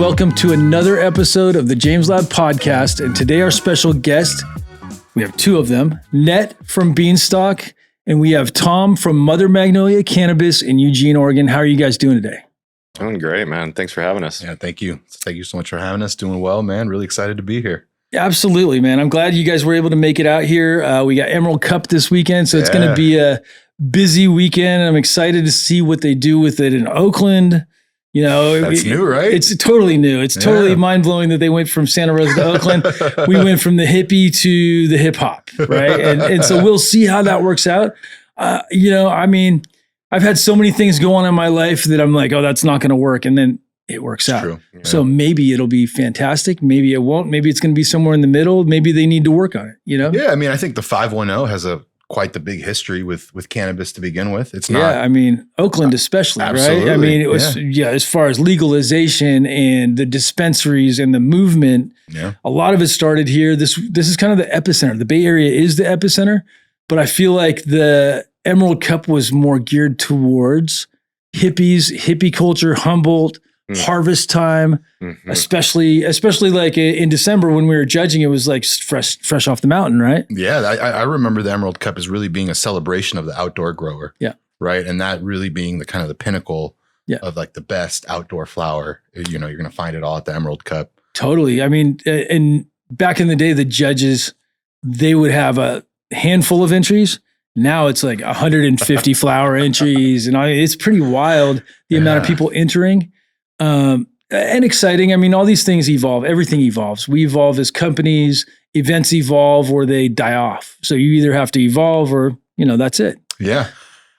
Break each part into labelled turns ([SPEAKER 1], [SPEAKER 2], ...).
[SPEAKER 1] welcome to another episode of the James Lab Podcast. And today our special guest, we have two of them, Net from Beanstalk, and we have Tom from Mother Magnolia Cannabis in Eugene, Oregon. How are you guys doing today?
[SPEAKER 2] Doing great, man. Thanks for having us.
[SPEAKER 3] Yeah, thank you. Thank you so much for having us. Doing well, man. Really excited to be here.
[SPEAKER 1] Absolutely, man. I'm glad you guys were able to make it out here. We got Emerald Cup this weekend, so it's going to be a busy weekend. I'm excited to see what they do with it in Oakland. You know,
[SPEAKER 3] that's new, right?
[SPEAKER 1] It's totally new. It's totally mind-blowing that they went from Santa Rosa to Oakland. We went from the hippie to the hip hop, right? And so we'll see how that works out. You know, I mean, I've had so many things go on in my life that I'm like, oh, that's not going to work. And then it works out.
[SPEAKER 3] True. Yeah.
[SPEAKER 1] So maybe it'll be fantastic. Maybe it won't. Maybe it's going to be somewhere in the middle. Maybe they need to work on it, you know?
[SPEAKER 3] Yeah. I mean, I think the 510 has quite the big history with cannabis to begin with. It's not.
[SPEAKER 1] Yeah. I mean, Oakland especially, right? I mean, it was, as far as legalization and the dispensaries and the movement, a lot of it started here. This is kind of the epicenter. The Bay Area is the epicenter, but I feel like the Emerald Cup was more geared towards hippies, hippie culture, Humboldt, harvest time, especially like in December when we were judging, it was like fresh off the mountain, right?
[SPEAKER 3] Yeah. I remember the Emerald Cup as really being a celebration of the outdoor grower. Yeah. Right. And that really being the kind of the pinnacle of like the best outdoor flower. You know, you're going to find it all at the Emerald Cup. Totally.
[SPEAKER 1] I mean, and back in the day, the judges, they would have a handful of entries. Now it's like 150 flower entries, and it's pretty wild the amount of people entering. And exciting. I mean, all these things evolve. Everything evolves. We evolve as companies. Events evolve or they die off. So you either have to evolve or, you know, that's it.
[SPEAKER 3] Yeah.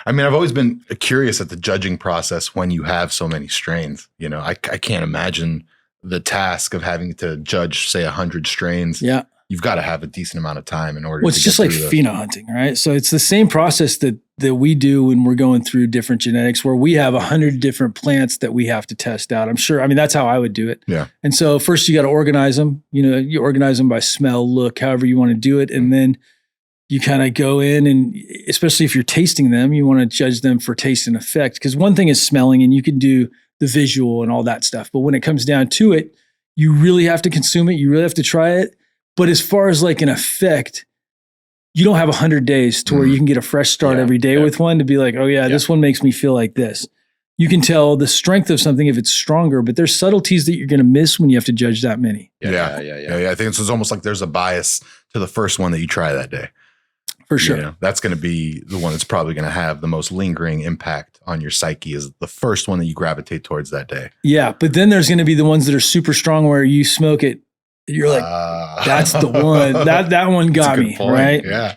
[SPEAKER 3] I mean, I've always been curious at the judging process when you have so many strains. You know, I can't imagine the task of having to judge, say, 100 strains. Yeah. You've got to have a decent amount of time in order to get through. Well, it's just like pheno hunting, right? So it's the same process that we do when we're going through different genetics, where we have 100 different plants that we have to test out. I'm sure. I mean, that's how I would do it. Yeah. And so first you got to organize them. You know, you organize them by smell, look, however you want to do it. And then you kind of go in, and especially if you're tasting them, you want to judge them for taste and effect. Because one thing is smelling, and you can do the visual and all that stuff. But when it comes down to it, you really have to consume it. You really have to try it. But as far as like an effect, you don't have 100 days to where you can get a fresh start every day with one to be like, oh this one makes me feel like this. You can tell the strength of something if it's stronger, but there's subtleties that you're going to miss when you have to judge that many. Yeah. I think it's almost like there's a bias to the first one that you try that day.
[SPEAKER 1] For sure.
[SPEAKER 3] You know, that's going to be the one that's probably going to have the most lingering impact on your psyche, is the first one that you gravitate towards that day.
[SPEAKER 1] Yeah. But then there's going to be the ones that are super strong where you smoke it. You're like, that's the one. That one got me, right?
[SPEAKER 3] Yeah.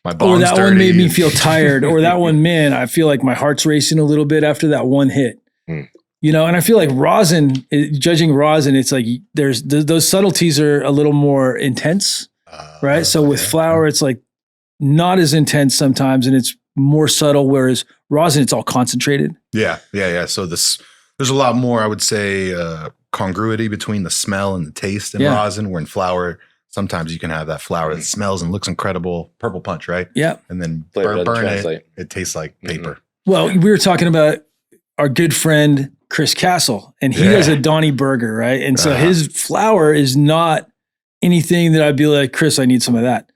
[SPEAKER 3] My
[SPEAKER 1] or that one made me feel tired. Or that one, man, I feel like my heart's racing a little bit after that one hit. You know, and I feel like rosin, judging rosin, it's like there's those subtleties are a little more intense, right? So with flower, it's like not as intense sometimes, and it's more subtle. Whereas rosin, it's all concentrated.
[SPEAKER 3] Yeah. So there's a lot more, I would say, congruity between the smell and the taste in rosin, where in flower, sometimes you can have that flower that smells and looks incredible, purple punch, right? Yeah. And then burn it tastes like paper.
[SPEAKER 1] Well, we were talking about our good friend, Chris Castle, and he has a Donnie Burger, right? And so his flower is not anything that I'd be like, Chris, I need some of that.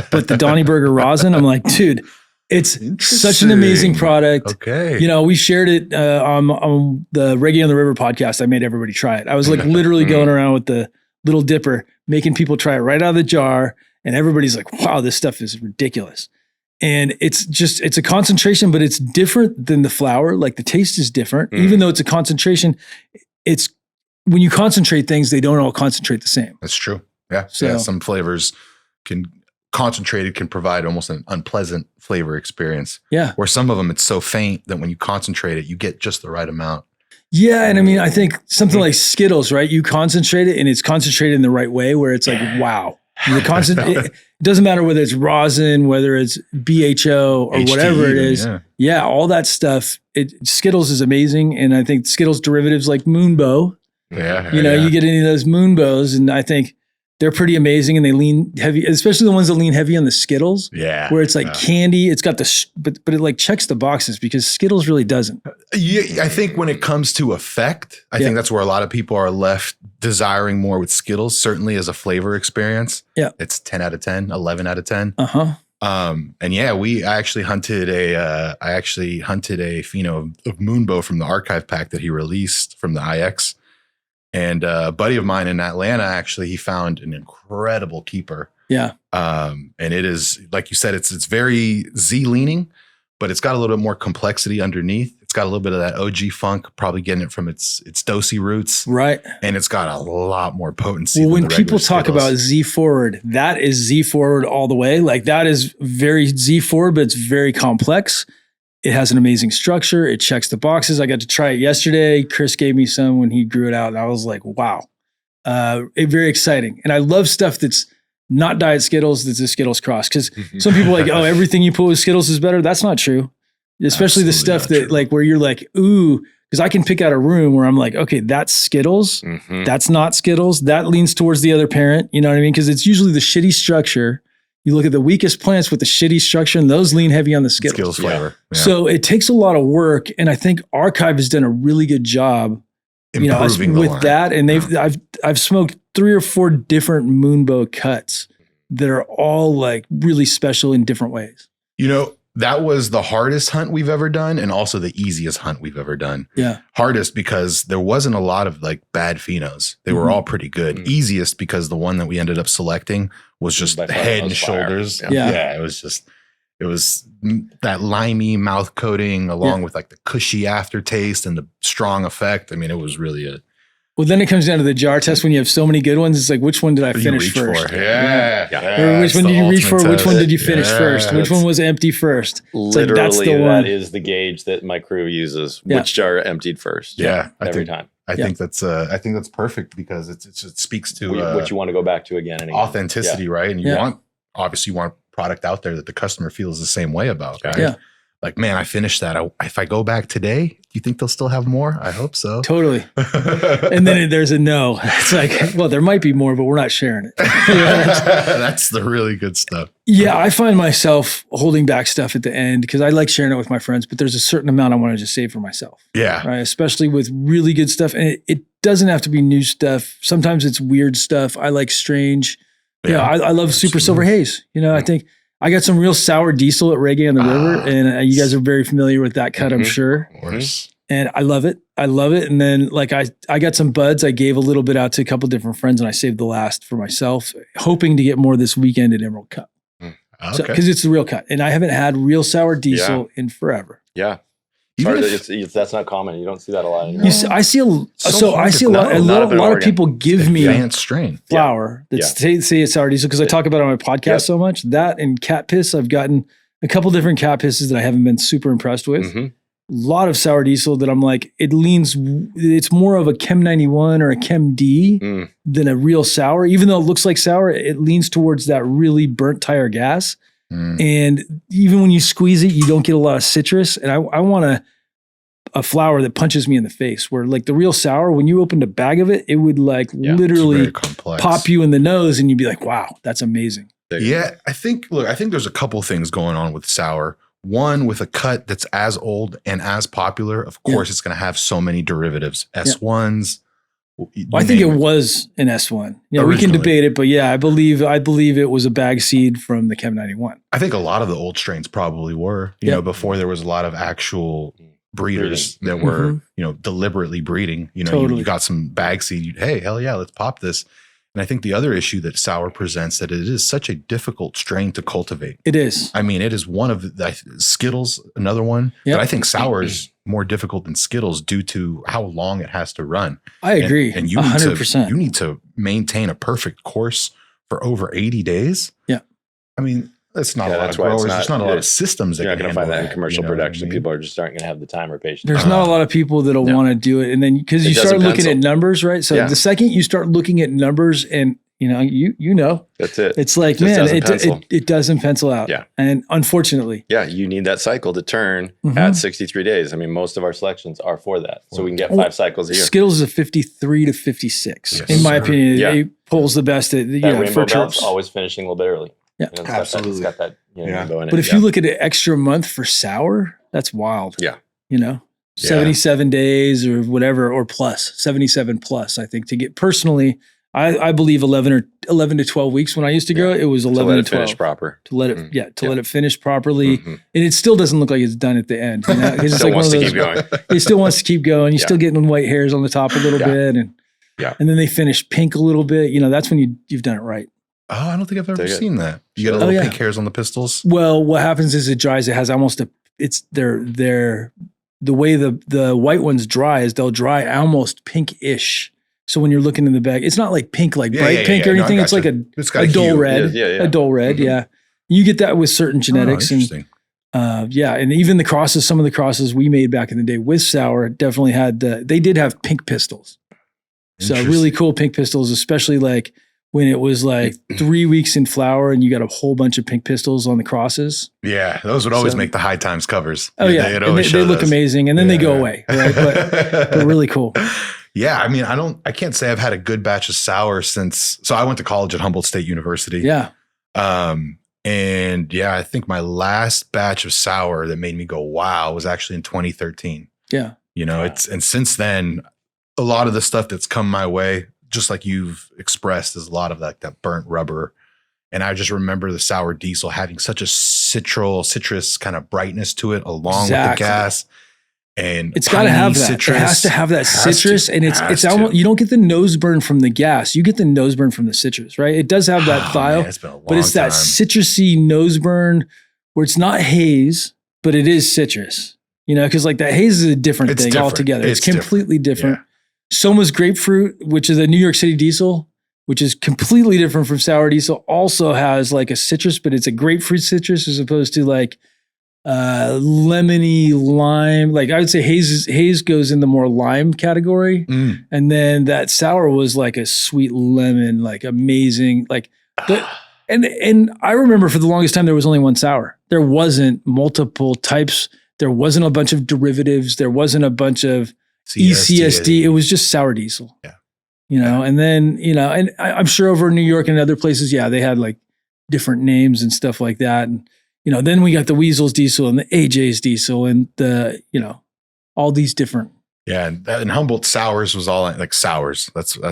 [SPEAKER 1] But the Donnie Burger rosin, I'm like, dude, it's such an amazing product. Okay. You know, we shared it on the Reggae on the River podcast. I made everybody try it. I was like literally going around with the little dipper, making people try it right out of the jar. And everybody's like, wow, this stuff is ridiculous. And it's a concentration, but it's different than the flower. Like the taste is different. Even though it's a concentration, it's when you concentrate things, they don't all concentrate the same.
[SPEAKER 3] That's true. Yeah. So some flavors can provide almost an unpleasant flavor experience. Yeah. Where some of them, it's so faint that when you concentrate it, you get just the right amount.
[SPEAKER 1] Yeah. And I mean, I think something like Skittles, right? You concentrate it and it's concentrated in the right way where it's like, wow. It doesn't matter whether it's rosin, whether it's BHO or HT, whatever it is. Yeah. All that stuff. Skittles is amazing. And I think Skittles derivatives like Moonbow, you get any of those Moonbows. And I think they're pretty amazing, and they lean heavy, especially the ones that lean heavy on the Skittles.
[SPEAKER 3] Yeah.
[SPEAKER 1] Where it's like candy. It's got but it like checks the boxes because Skittles really doesn't.
[SPEAKER 3] Yeah, I think when it comes to effect, I think that's where a lot of people are left desiring more with Skittles, certainly as a flavor experience.
[SPEAKER 1] Yeah.
[SPEAKER 3] It's 10 out of 10, 11 out of 10. And yeah, I actually hunted a Pheno of Moonbow from the archive pack that he released from the IX. And a buddy of mine in Atlanta, actually, he found an incredible keeper.
[SPEAKER 1] Yeah.
[SPEAKER 3] And it is, like you said, it's very Z leaning, but it's got a little bit more complexity underneath. It's got a little bit of that OG funk, probably getting it from its dosy roots.
[SPEAKER 1] Right.
[SPEAKER 3] And it's got a lot more potency.
[SPEAKER 1] Well, when people talk about Z forward, that is Z forward all the way. Like that is very Z forward, but it's very complex. It has an amazing structure. It checks the boxes. I got to try it yesterday. Chris gave me some when he grew it out, and I was like, wow. Very exciting. And I love stuff that's not Diet Skittles, that's a Skittles cross. Because some people are like, oh, everything you put with Skittles is better. That's not true. Especially the stuff that like where you're like, ooh, because I can pick out a room where I'm like, okay, that's Skittles. That's not Skittles. That leans towards the other parent. You know what I mean? Because it's usually the shitty structure. You look at the weakest plants with the shitty structure, and those lean heavy on the Skittles
[SPEAKER 3] flavor. Yeah.
[SPEAKER 1] So it takes a lot of work, and I think Archive has done a really good job,
[SPEAKER 3] improving
[SPEAKER 1] with that. And I've smoked 3 or 4 different Moonbow cuts that are all like really special in different ways.
[SPEAKER 3] That was the hardest hunt we've ever done, and also the easiest hunt we've ever done.
[SPEAKER 1] Yeah.
[SPEAKER 3] Hardest because there wasn't a lot of like bad phenos. They were all pretty good. Easiest because the one that we ended up selecting was just the head and shoulders. Yeah. It was that limey mouth coating along with like the cushy aftertaste and the strong effect. I mean, it was really
[SPEAKER 1] well, then it comes down to the jar test when you have so many good ones. It's like, which one did I finish first? Or which one did you reach for?
[SPEAKER 3] Test.
[SPEAKER 1] Which one did you finish first? Which one was empty first?
[SPEAKER 2] Literally, that's the one. That is the gauge that my crew uses. Which jar emptied first? Every time.
[SPEAKER 3] I think that's perfect because it speaks to
[SPEAKER 2] what you want to go back to again and again.
[SPEAKER 3] Authenticity, right? And you want product out there that the customer feels the same way about, right?
[SPEAKER 1] Yeah.
[SPEAKER 3] Like, man, I finished that. If I go back today, do you think they'll still have more? I hope so.
[SPEAKER 1] Totally. And then there's a no. It's like, well, there might be more, but we're not sharing it.
[SPEAKER 3] That's the really good stuff.
[SPEAKER 1] Yeah, I find myself holding back stuff at the end because I like sharing it with my friends, but there's a certain amount I want to just save for myself.
[SPEAKER 3] Yeah.
[SPEAKER 1] Right. Especially with really good stuff. And it doesn't have to be new stuff. Sometimes it's weird stuff. I like strange. Yeah. I love Super Silver Haze. I think I got some real sour diesel at Reggae on the River, and you guys are very familiar with that cut, I'm sure.
[SPEAKER 3] Of course.
[SPEAKER 1] And I love it. And then like I got some buds. I gave a little bit out to a couple different friends, and I saved the last for myself, hoping to get more this weekend at Emerald Cup.
[SPEAKER 3] Okay.
[SPEAKER 1] Because it's the real cut. And I haven't had real sour diesel in forever.
[SPEAKER 2] Yeah. That's not common. You don't see that a lot anymore.
[SPEAKER 1] I see a lot of people give me
[SPEAKER 3] advanced strain
[SPEAKER 1] flour that say it's sour diesel because I talk about it on my podcast so much. That and cat piss, I've gotten a couple different cat pisses that I haven't been super impressed with. A lot of sour diesel that I'm like, it's more of a Chem 91 or a Chem D than a real sour. Even though it looks like sour, it leans towards that really burnt tire gas. And even when you squeeze it, you don't get a lot of citrus. And I want a flower that punches me in the face, where like the real sour, when you opened a bag of it, it would like literally pop you in the nose and you'd be like, wow, that's amazing.
[SPEAKER 3] Yeah. I think there's a couple things going on with sour. One, with a cut that's as old and as popular, of course, it's going to have so many derivatives, S1s.
[SPEAKER 1] I think it was an S1. Yeah, we can debate it, but I believe it was a bag seed from the Chem 91.
[SPEAKER 3] I think a lot of the old strains probably were, before there was a lot of actual breeders that were, deliberately breeding. You got some bag seed. Hey, hell yeah, let's pop this. And I think the other issue that sour presents that it is such a difficult strain to cultivate.
[SPEAKER 1] It is.
[SPEAKER 3] I mean, it is one of the Skittles, another one. But I think sour is more difficult than Skittles due to how long it has to run.
[SPEAKER 1] I agree.
[SPEAKER 3] And you
[SPEAKER 1] 100%.
[SPEAKER 3] You need to maintain a perfect course for over 80 days.
[SPEAKER 1] Yeah.
[SPEAKER 3] I mean, that's not a lot of growers. There's not a lot of systems.
[SPEAKER 2] You're not going to find that in commercial production. People are just aren't going to have the time or patience.
[SPEAKER 1] There's not a lot of people that'll want to do it. And then because you start looking at numbers, right? So the second you start looking at numbers and You know, you know.
[SPEAKER 2] That's it.
[SPEAKER 1] It's like, man, it doesn't pencil out.
[SPEAKER 2] Yeah.
[SPEAKER 1] And unfortunately.
[SPEAKER 2] Yeah, you need that cycle to turn at 63 days. I mean, most of our selections are for that. So we can get 5 cycles a year.
[SPEAKER 1] Skittles is a 53 to 56. In my opinion, it pulls the best.
[SPEAKER 2] Rainbow Belt's always finishing a little bit early.
[SPEAKER 1] Yeah,
[SPEAKER 2] you know,
[SPEAKER 3] absolutely.
[SPEAKER 2] It's got that rainbow in it.
[SPEAKER 1] But if you look at an extra month for sour, that's wild.
[SPEAKER 2] Yeah.
[SPEAKER 1] You know, 77 days or whatever, or plus 77 plus, I think, to get personally. I believe 11 to 12 weeks when I used to grow, it was 11 to 12.
[SPEAKER 2] Finish proper.
[SPEAKER 1] To let it, let it finish properly. And it still doesn't look like it's done at the end. You know? It's
[SPEAKER 2] still
[SPEAKER 1] like
[SPEAKER 2] wants to keep going.
[SPEAKER 1] It still wants to keep going. You're still getting white hairs on the top a little bit. And then they finish pink a little bit. You know, that's when you've done it right.
[SPEAKER 3] Oh, I don't think I've ever seen that. You get a little pink hairs on the pistils.
[SPEAKER 1] Well, what happens is it dries. It has almost the way the white ones dry is they'll dry almost pinkish. So when you're looking in the bag, it's not like pink, like bright pink or anything. It's like a dull red, a dull red. Yeah. You get that with certain genetics.
[SPEAKER 3] Interesting.
[SPEAKER 1] And even the crosses, some of the crosses we made back in the day with sour definitely had they did have pink pistils. So really cool pink pistils, especially like when it was like 3 weeks in flower and you got a whole bunch of pink pistils on the crosses.
[SPEAKER 3] Yeah. Those would always make the High Times covers.
[SPEAKER 1] Oh yeah. They look amazing. And then they go away. Right? But they're really cool.
[SPEAKER 3] Yeah, I mean, I can't say I've had a good batch of sour so I went to college at Humboldt State University.
[SPEAKER 1] Yeah.
[SPEAKER 3] And I think my last batch of sour that made me go, wow, was actually in 2013.
[SPEAKER 1] Yeah.
[SPEAKER 3] You know, and since then, a lot of the stuff that's come my way, just like you've expressed, is a lot of like that burnt rubber. And I just remember the sour diesel having such a citrus kind of brightness to it along with the gas. And
[SPEAKER 1] it's got to have that. Citrus. It has to have that citrus, and it's almost, you don't get the nose burn from the gas. You get the nose burn from the citrus, right? It does have that thiol, but it's that citrusy nose burn where it's not haze, but it is citrus. You know, because like that haze is a different thing altogether. It's completely different. Yeah. Soma's grapefruit, which is a New York City diesel, which is completely different from sour diesel, also has like a citrus, but it's a grapefruit citrus as opposed to like lemony lime. Like I would say haze goes in the more lime category. And then that sour was like a sweet lemon, like amazing. Like and I remember for the longest time there was only one sour. There wasn't multiple types. There wasn't a bunch of derivatives. There wasn't a bunch of ECSD. It was just sour diesel. Yeah. You know, and then, you know, and I'm sure over in New York and other places, they had like different names and stuff like that. And you know, then we got the Weasel's diesel and the AJ's diesel and the, you know, all these different.
[SPEAKER 3] Yeah. And Humboldt sours was all like sours. That's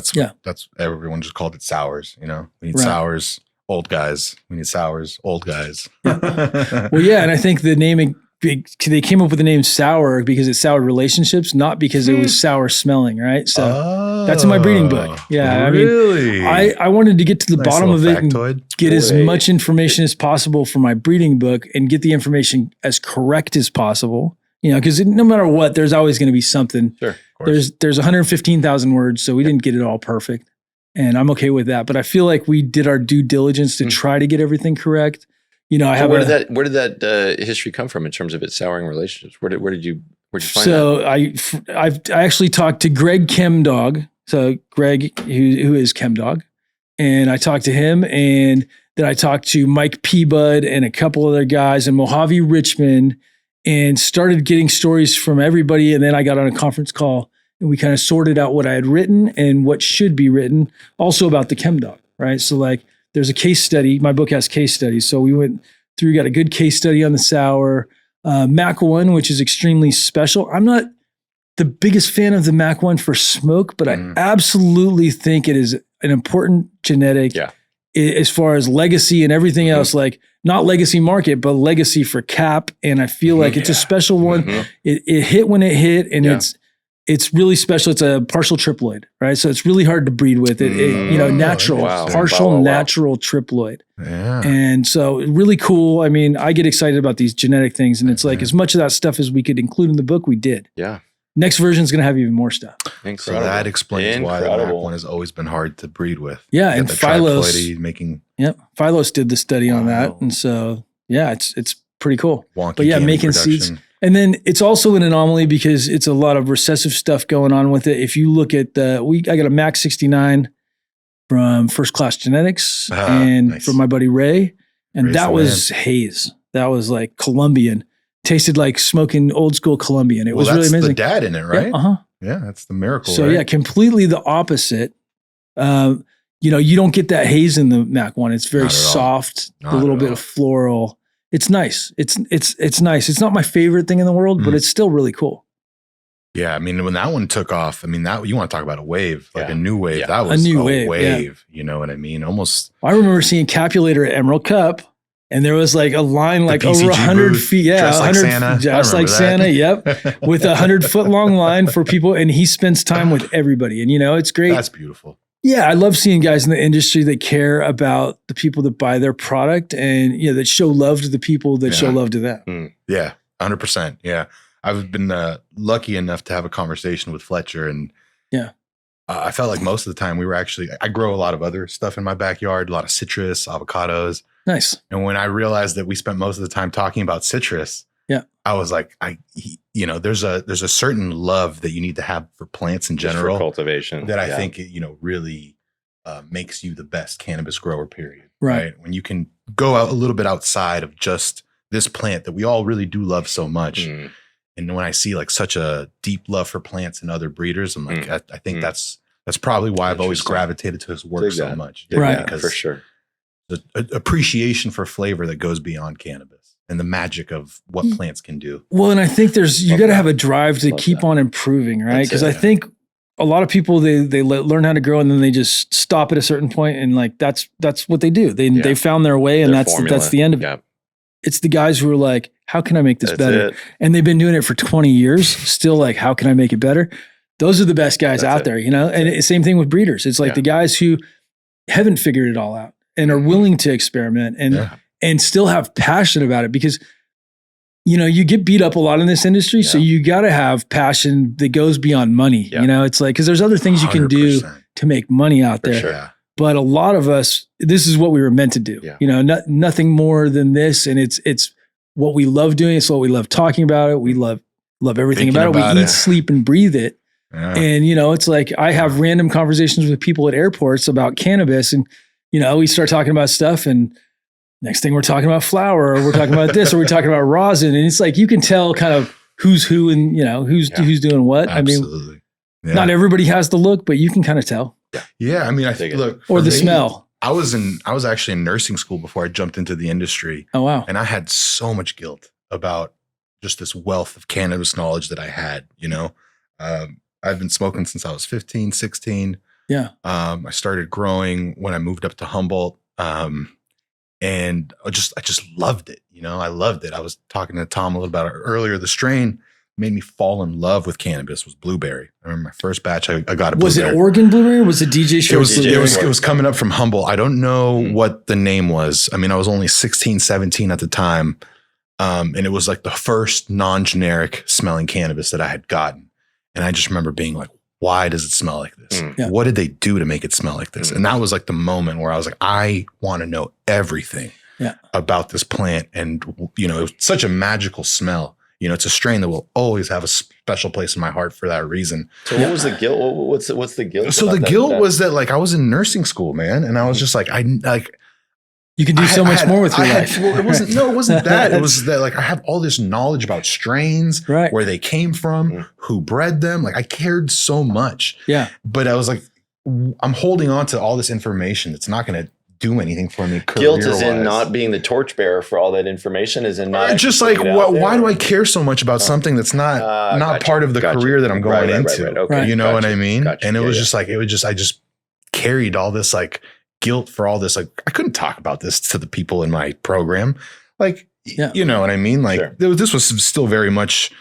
[SPEAKER 3] everyone just called it sours. You know, we need sours, old guys. We need sours, old guys.
[SPEAKER 1] Yeah. Well, yeah. And I think the naming, they came up with the name sour because it soured relationships, not because it was sour smelling. Right. So that's in my breeding book. Yeah. Really? I mean, I wanted to get to the bottom of it and get as much information as possible for my breeding book and get the information as correct as possible. You know, because no matter what, there's always going to be something. Sure. There's 115,000 words. So we didn't get it all perfect. And I'm okay with that. But I feel like we did our due diligence to try to get everything correct. You know, I have
[SPEAKER 2] where did that history come from in terms of its souring relationships? Where did you find that?
[SPEAKER 1] So I actually talked to Greg Chemdog. So Greg, who is Chemdog, and I talked to him, and then I talked to Mike Peabud and a couple other guys and Mojave Richmond, and started getting stories from everybody. And then I got on a conference call and we kind of sorted out what I had written and what should be written, also about the Chemdog, right? So like, there's a case study. My book has case studies. So we went through, got a good case study on the sour. Mac 1, which is extremely special. I'm not the biggest fan of the Mac 1 for smoke, but I absolutely think it is an important genetic as far as legacy and everything else, like not legacy market, but legacy for cap. And I feel like it's a special one. It hit when it hit, and it's really special. It's a partial triploid, right? So it's really hard to breed with it. You know, natural, partial natural triploid. Yeah. And so really cool. I mean, I get excited about these genetic things, and it's like as much of that stuff as we could include in the book, we did. Yeah. Next version is going to have even more stuff.
[SPEAKER 3] Incredible. So that explains why the Mac 1 has always been hard to breed with.
[SPEAKER 1] Yeah, and Phylos Phylos did the study on that, and so it's pretty cool.
[SPEAKER 3] Wonky
[SPEAKER 1] but making seeds. And then it's also an anomaly because it's a lot of recessive stuff going on with it. If you look at I got a Mac 69 from First Class Genetics and
[SPEAKER 3] nice.
[SPEAKER 1] from my buddy Ray. And
[SPEAKER 3] Ray's
[SPEAKER 1] that was haze. That was like Colombian. Tasted like smoking old school Colombian. It was really amazing.
[SPEAKER 3] That's the dad in it, right?
[SPEAKER 1] Yeah,
[SPEAKER 3] yeah, that's the miracle.
[SPEAKER 1] So
[SPEAKER 3] right?
[SPEAKER 1] yeah, completely the opposite. You don't get that haze in the Mac one. It's very soft, a little bit of floral. It's nice. It's nice. It's not my favorite thing in the world, but it's still really cool.
[SPEAKER 3] Yeah, I mean, when that one took off, I mean, that you want to talk about a wave, like a new wave.
[SPEAKER 2] Yeah.
[SPEAKER 3] That was
[SPEAKER 1] a new wave.
[SPEAKER 3] You know what I mean? Almost.
[SPEAKER 1] I remember seeing Capulator at Emerald Cup, and there was like a line like over 100 feet. Yeah,
[SPEAKER 3] dressed
[SPEAKER 1] 100
[SPEAKER 3] like Santa.
[SPEAKER 1] Just like Santa. Yep, with 100-foot long line for people, and he spends time with everybody, and it's great.
[SPEAKER 3] That's beautiful.
[SPEAKER 1] Yeah, I love seeing guys in the industry that care about the people that buy their product, and that show love to the people that show love to them.
[SPEAKER 3] Yeah, 100%. Yeah. I've been lucky enough to have a conversation with Fletcher, and I felt like most of the time I grow a lot of other stuff in my backyard, a lot of citrus, avocados.
[SPEAKER 1] Nice.
[SPEAKER 3] And when I realized that we spent most of the time talking about citrus, I was like, there's a certain love that you need to have for plants in general,
[SPEAKER 2] for cultivation,
[SPEAKER 3] that I think really makes you the best cannabis grower. Period.
[SPEAKER 1] Right.
[SPEAKER 3] When you can go out a little bit outside of just this plant that we all really do love so much. And when I see like such a deep love for plants and other breeders, I'm like, I think that's probably why I've always gravitated to his work so much.
[SPEAKER 1] Right.
[SPEAKER 3] Because
[SPEAKER 2] for sure.
[SPEAKER 3] The appreciation for flavor that goes beyond cannabis and the magic of what plants can do.
[SPEAKER 1] Well, and I think you got to have a drive to keep on improving, right? Because I think a lot of people, they learn how to grow and then they just stop at a certain point, and like, that's what they do. They found their way, and that's the end of it. It's the guys who are like, how can I make this better? And they've been doing it for 20 years, still like, how can I make it better? Those are the best guys out there, and same thing with breeders. It's like the guys who haven't figured it all out and are willing to experiment and still have passion about it, because, you get beat up a lot in this industry. So you got to have passion that goes beyond money. It's like, cause there's other things you can do to make money out there.
[SPEAKER 3] Sure.
[SPEAKER 1] But a lot of us, this is what we were meant to do. Nothing more than this. And it's what we love doing. It's what we love talking about it. We love everything about it. We eat, sleep, and breathe it. Yeah. And, it's like, I have random conversations with people at airports about cannabis, and, we start talking about stuff, and next thing we're talking about flower, or we're talking about this, or we're talking about rosin. And it's like, you can tell kind of who's who and, who's doing what.
[SPEAKER 3] Absolutely.
[SPEAKER 1] I mean, not everybody has the look, but you can kind of tell.
[SPEAKER 3] Yeah. I mean, I think, look,
[SPEAKER 1] or the smell.
[SPEAKER 3] I was actually in nursing school before I jumped into the industry.
[SPEAKER 1] Oh, wow.
[SPEAKER 3] And I had so much guilt about just this wealth of cannabis knowledge that I had, I've been smoking since I was 15, 16.
[SPEAKER 1] Yeah.
[SPEAKER 3] I started growing when I moved up to Humboldt. And I just loved it. I loved it. I was talking to Tom a little about it earlier. The strain made me fall in love with cannabis was blueberry. I remember my first batch, I got a blueberry.
[SPEAKER 1] Was it Oregon blueberry, or was it DJ Short?
[SPEAKER 3] It was coming up from Humboldt. I don't know what the name was. I mean, I was only 16, 17 at the time. And it was like the first non-generic smelling cannabis that I had gotten. And I just remember being like, why does it smell like this? What did they do to make it smell like this? And that was like the moment where I was like, I want to know everything about this plant. And, it was such a magical smell. It's a strain that will always have a special place in my heart for that reason.
[SPEAKER 2] So what was the guilt? What's the guilt?
[SPEAKER 3] So the guilt was that like I was in nursing school, man. And I was just like,
[SPEAKER 1] you can do so much more with your life.
[SPEAKER 3] It wasn't that. It was that like I have all this knowledge about strains, where they came from, who bred them. Like I cared so much.
[SPEAKER 1] Yeah.
[SPEAKER 3] But I was like, I'm holding on to all this information that's not going to do anything for me.
[SPEAKER 2] Guilt is in not being the torchbearer for all that information, is in not
[SPEAKER 3] just like why do I care so much about something that's not part of the career that I'm going into?
[SPEAKER 2] Right. Okay.
[SPEAKER 3] You know what I mean?
[SPEAKER 2] Gotcha.
[SPEAKER 3] And it was just like I just carried all this like guilt for all this. Like I couldn't talk about this to the people in my program. Like you know what I mean? Like this was still very much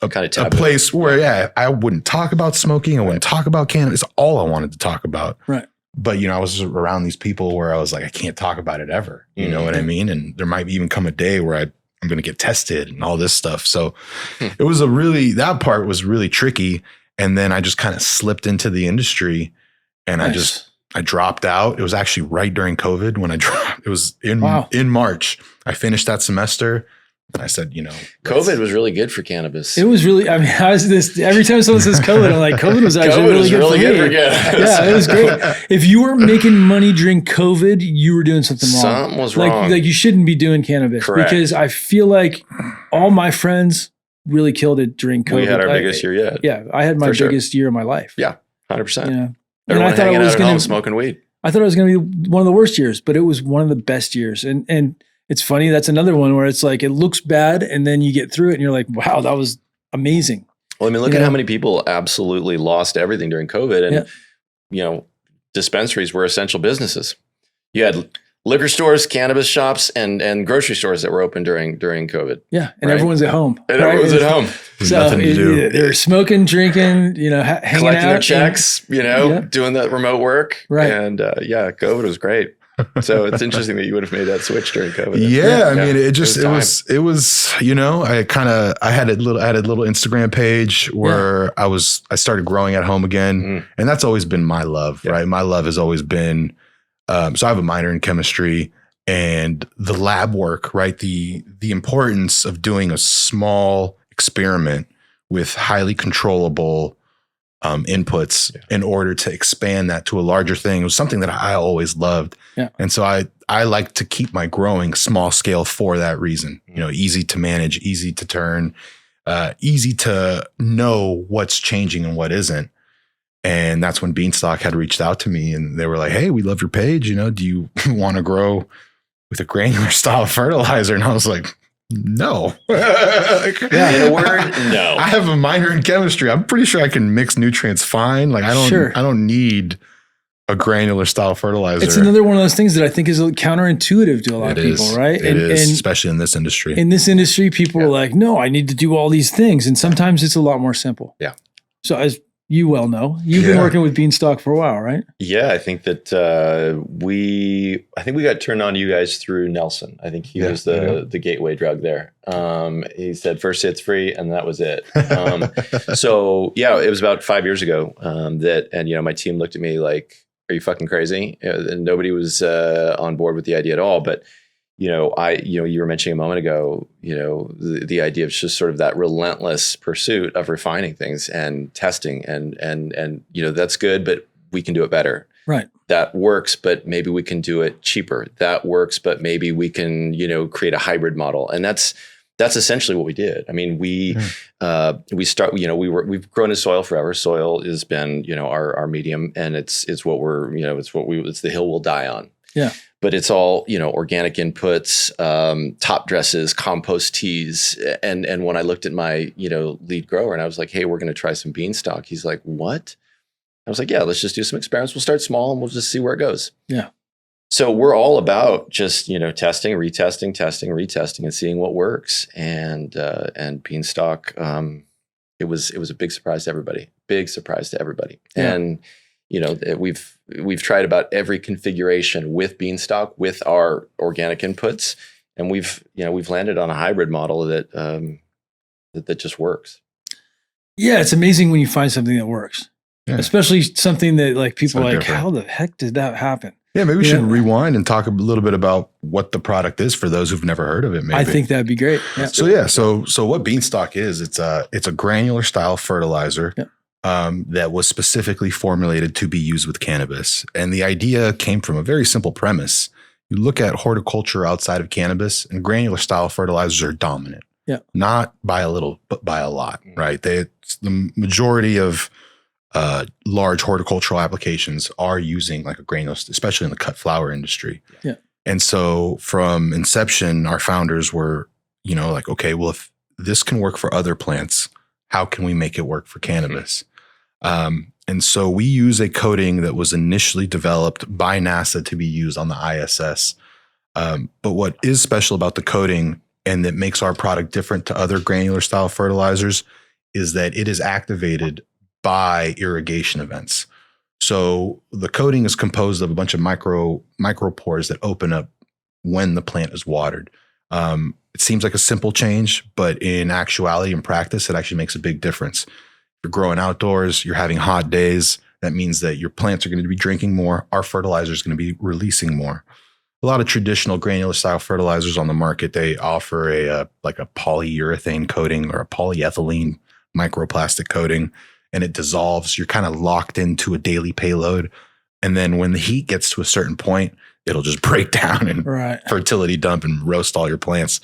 [SPEAKER 3] a place where I wouldn't talk about smoking. I wouldn't talk about cannabis. It's all I wanted to talk about.
[SPEAKER 1] Right.
[SPEAKER 3] But, I was around these people where I was like, I can't talk about it ever. You know what I mean? And there might even come a day where I'm going to get tested and all this stuff. So it was that part was really tricky. And then I just kind of slipped into the industry, and I dropped out. It was actually right during COVID when I dropped. It was in March. I finished that semester. And I said,
[SPEAKER 2] COVID was really good for cannabis.
[SPEAKER 1] It was really, every time someone says COVID, I'm like, COVID was actually really good for me. Yeah, it was great. If you weren't making money during COVID, you were doing something wrong.
[SPEAKER 2] Something was wrong.
[SPEAKER 1] Like you shouldn't be doing cannabis.
[SPEAKER 2] Correct.
[SPEAKER 1] Because I feel like all my friends really killed it during COVID.
[SPEAKER 2] We had our biggest year yet.
[SPEAKER 1] Yeah, I had my biggest year of my life.
[SPEAKER 2] Yeah, 100%.
[SPEAKER 1] Yeah.
[SPEAKER 2] Everyone hanging out at home smoking weed.
[SPEAKER 1] I thought it was going to be one of the worst years, but it was one of the best years. And it's funny. That's another one where it's like, it looks bad. And then you get through it and you're like, wow, that was amazing.
[SPEAKER 2] Well, I mean, look at how many people absolutely lost everything during COVID. And, dispensaries were essential businesses. You had liquor stores, cannabis shops, and grocery stores that were open during COVID.
[SPEAKER 1] Yeah. And everyone's at home.
[SPEAKER 2] And everyone's at home.
[SPEAKER 3] There's nothing to do.
[SPEAKER 1] They're smoking, drinking, hanging
[SPEAKER 2] collecting
[SPEAKER 1] out.
[SPEAKER 2] Their checks, doing that remote work.
[SPEAKER 1] Right.
[SPEAKER 2] And COVID was great. So it's interesting that you would have made that switch during COVID.
[SPEAKER 3] Yeah, I mean, it was. I had a little Instagram page where I started growing at home again, and that's always been my love, right? My love has always been. So I have a minor in chemistry, and the lab work, right? The importance of doing a small experiment with highly controllable inputs in order to expand that to a larger thing. It was something that I always loved. Yeah. And so I like to keep my growing small scale for that reason, easy to manage, easy to turn, easy to know what's changing and what isn't. And that's when Beanstalk had reached out to me and they were like, hey, we love your page. Do you want to grow with a granular style fertilizer? And I was like, no.
[SPEAKER 2] In a word, no.
[SPEAKER 3] I have a minor in chemistry. I'm pretty sure I can mix nutrients fine. Like I don't need a granular style fertilizer.
[SPEAKER 1] It's another one of those things that I think is counterintuitive to a lot of people, right?
[SPEAKER 3] It is, especially in this industry.
[SPEAKER 1] In this industry, people are like, no, I need to do all these things. And sometimes it's a lot more simple.
[SPEAKER 2] Yeah.
[SPEAKER 1] So as you well know, you've been working with Beanstalk for a while, right?
[SPEAKER 2] Yeah, I think that we got turned on to you guys through Nelson. I think he was the gateway drug there. He said first it's free, and that was it. So it was about 5 years ago my team looked at me like, "Are you fucking crazy?" And nobody was on board with the idea at all. But you were mentioning a moment ago, the idea of just sort of that relentless pursuit of refining things and testing and that's good, but we can do it better.
[SPEAKER 1] Right.
[SPEAKER 2] That works, but maybe we can do it cheaper. That works, but maybe we can, create a hybrid model. And that's essentially what we did. I mean, we've grown in soil forever. Soil has been, our medium, and it's the hill we'll die on.
[SPEAKER 1] Yeah.
[SPEAKER 2] But it's all, organic inputs, top dresses, compost teas. And when I looked at my, lead grower and I was like, hey, we're going to try some Beanstalk. He's like, what? I was like, yeah, let's just do some experiments. We'll start small and we'll just see where it goes.
[SPEAKER 1] Yeah.
[SPEAKER 2] So we're all about just, testing, retesting, and seeing what works. And Beanstalk, it was a big surprise to everybody. Yeah. And, we've tried about every configuration with Beanstalk with our organic inputs, and we've landed on a hybrid model that just works.
[SPEAKER 1] Yeah, it's amazing when you find something that works, especially something that like people are like, how the heck did that happen?
[SPEAKER 3] Yeah, maybe we should rewind and talk a little bit about what the product is for those who've never heard of it. Maybe
[SPEAKER 1] I think that'd be great. Yeah.
[SPEAKER 3] So what Beanstalk is, it's a granular style fertilizer. Yeah. That was specifically formulated to be used with cannabis. And the idea came from a very simple premise. You look at horticulture outside of cannabis, and granular style fertilizers are dominant. Yeah. Not by a little, but by a lot, right? The majority of large horticultural applications are using like a granular, especially in the cut flower industry. Yeah. And so from inception, our founders were, like, okay, well, if this can work for other plants, how can we make it work for cannabis? And so we use a coating that was initially developed by NASA to be used on the ISS. But what is special about the coating and that makes our product different to other granular style fertilizers is that it is activated by irrigation events. So the coating is composed of a bunch of micropores that open up when the plant is watered. It seems like a simple change, but in actuality and practice, it actually makes a big difference. You're growing outdoors, you're having hot days. That means that your plants are going to be drinking more. Our fertilizer is going to be releasing more. a lot of traditional granular style fertilizers on the market, they offer a polyurethane coating or a polyethylene microplastic coating, and it dissolves. You're kind of locked into a daily payload. And then when the heat gets to a certain point, it'll just break down and fertility dump and roast all your plants.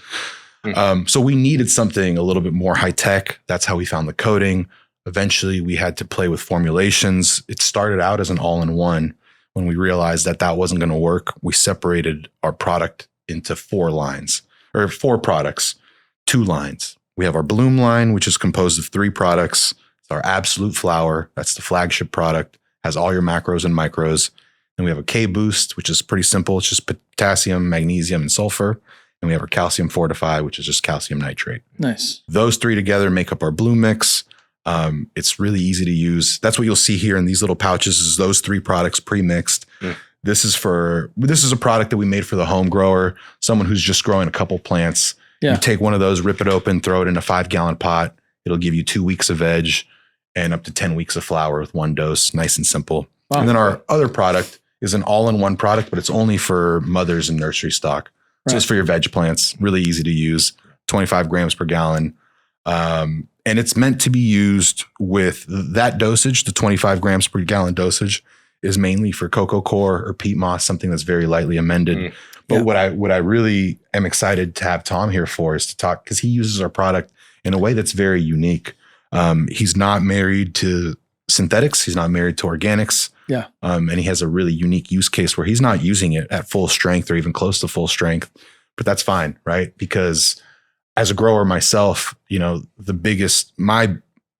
[SPEAKER 3] So we needed something a little bit more high tech. That's how we found the coating. Eventually we had to play with formulations. It started out as an all-in-one. When we realized that that wasn't going to work, we separated our product into 4 products, 2 lines. We have our Bloom line, which is composed of 3 products. It's our Absolute Flower. That's the flagship product. Has all your macros and micros. And we have a K-Boost, which is pretty simple. It's just potassium, magnesium, and sulfur. And we have our Calcium Fortify, which is just calcium nitrate.
[SPEAKER 1] Nice.
[SPEAKER 3] Those 3 together make up our Bloom mix. It's really easy to use. That's what you'll see here in these little pouches is those 3 products pre-mixed. This is a product that we made for the home grower, someone who's just growing a couple plants. You take one of those, rip it open, throw it in a 5-gallon pot. It'll give you 2 weeks of veg and up to 10 weeks of flower with 1 dose. Nice and simple. Wow. And then our other product is an all-in-one product, but it's only for mothers and nursery stock. Just for your veg plants. Really easy to use. 25 grams per gallon. And it's meant to be used with that dosage. The 25 grams per gallon dosage is mainly for cocoa coir or peat moss, something that's very lightly amended. But what I really am excited to have Tom here for is to talk, because he uses our product in a way that's very unique. He's not married to synthetics. He's not married to organics. And he has a really unique use case where he's not using it at full strength or even close to full strength, but that's fine, right? Because as a grower myself, my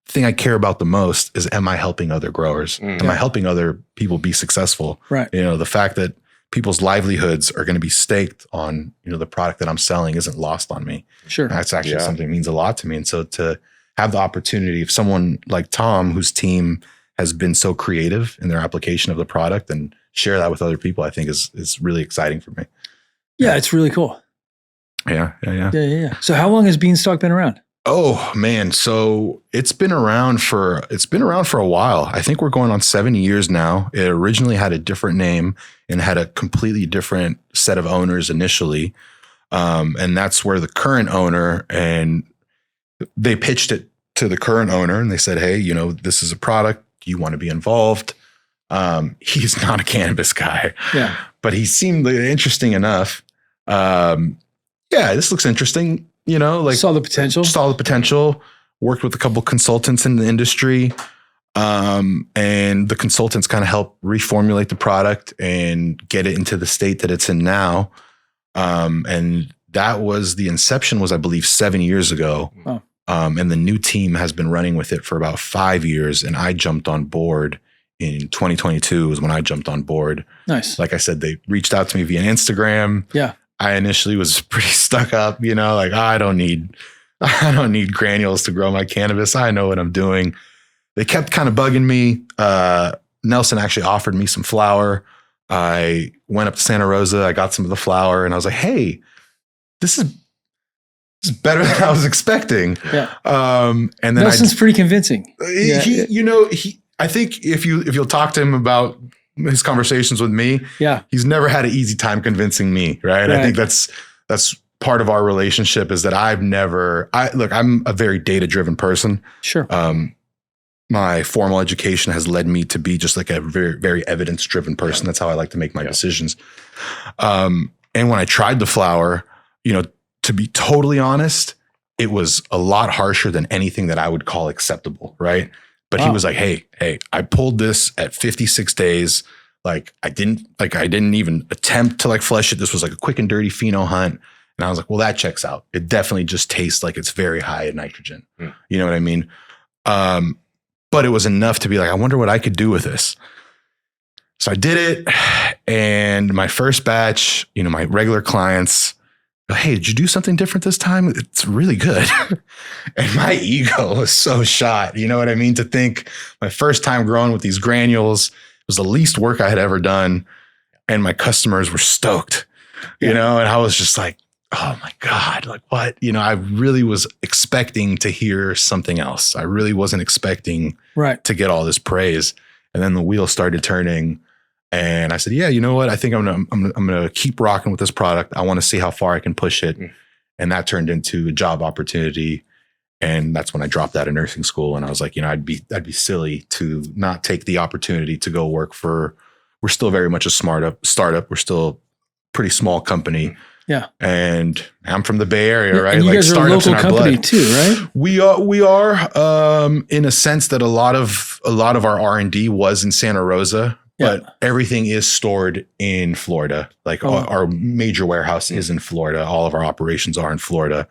[SPEAKER 3] thing I care about the most is, am I helping other growers? Am I helping other people be successful?
[SPEAKER 1] Right.
[SPEAKER 3] The fact that people's livelihoods are going to be staked on, the product that I'm selling isn't lost on me.
[SPEAKER 1] Sure.
[SPEAKER 3] And that's actually something that means a lot to me. And so to have the opportunity of someone like Tom, whose team has been so creative in their application of the product and share that with other people, I think is really exciting for me. Yeah,
[SPEAKER 1] it's really cool.
[SPEAKER 3] Yeah.
[SPEAKER 1] So how long has Beanstalk been around?
[SPEAKER 3] Oh man. So it's been around for a while. I think we're going on 7 years now. It originally had a different name and had a completely different set of owners initially. And that's where the current owner, and they pitched it to the current owner and they said, hey, this is a product. Do you want to be involved? He's not a cannabis guy, but he seemed interesting enough. This looks interesting. Saw the potential, worked with a couple consultants in the industry. And the consultants kind of helped reformulate the product and get it into the state that it's in now. And that was the inception was, I believe, 7 years ago.
[SPEAKER 1] Oh.
[SPEAKER 3] And the new team has been running with it for about 5 years. And I jumped on board in 2022 is when I jumped on board.
[SPEAKER 1] Nice.
[SPEAKER 3] Like I said, they reached out to me via Instagram.
[SPEAKER 1] Yeah.
[SPEAKER 3] I initially was pretty stuck up, I don't need granules to grow my cannabis. I know what I'm doing. They kept kind of bugging me. Nelson actually offered me some flour. I went up to Santa Rosa. I got some of the flour and I was like, hey, this is better than I was expecting.
[SPEAKER 1] Yeah.
[SPEAKER 3] And then
[SPEAKER 1] Nelson's pretty convincing.
[SPEAKER 3] I think if you'll talk to him about his conversations with me, he's never had an easy time convincing me. Right. I think that's part of our relationship is that I'm a very data-driven person.
[SPEAKER 1] Sure.
[SPEAKER 3] My formal education has led me to be just like a very, very evidence-driven person. That's how I like to make my decisions. And when I tried the flour, to be totally honest, it was a lot harsher than anything that I would call acceptable. Right. But he was like, hey, I pulled this at 56 days. Like I didn't even attempt to flesh it. This was like a quick and dirty pheno hunt. And I was like, well, that checks out. It definitely just tastes like it's very high in nitrogen. You know what I mean? But it was enough to be like, I wonder what I could do with this. So I did it. And my first batch, my regular clients, hey, did you do something different this time? It's really good. And my ego was so shot. You know what I mean? To think my first time growing with these granules was the least work I had ever done. And my customers were stoked, and I was just like, oh my God, like what? I really was expecting to hear something else. I really wasn't expecting to get all this praise. And then the wheel started turning. And I said, yeah, you know what? I think I'm gonna keep rocking with this product. I want to see how far I can push it. And that turned into a job opportunity. And that's when I dropped out of nursing school. And I was like, I'd be silly to not take the opportunity to go work we're still very much a startup. We're still a pretty small company.
[SPEAKER 1] Yeah.
[SPEAKER 3] And I'm from the Bay Area, right?
[SPEAKER 1] And you guys are a local company too, right?
[SPEAKER 3] We are in a sense that a lot of our R&D was in Santa Rosa, but everything is stored in Florida. Like our major warehouse is in Florida. All of our operations are in Florida.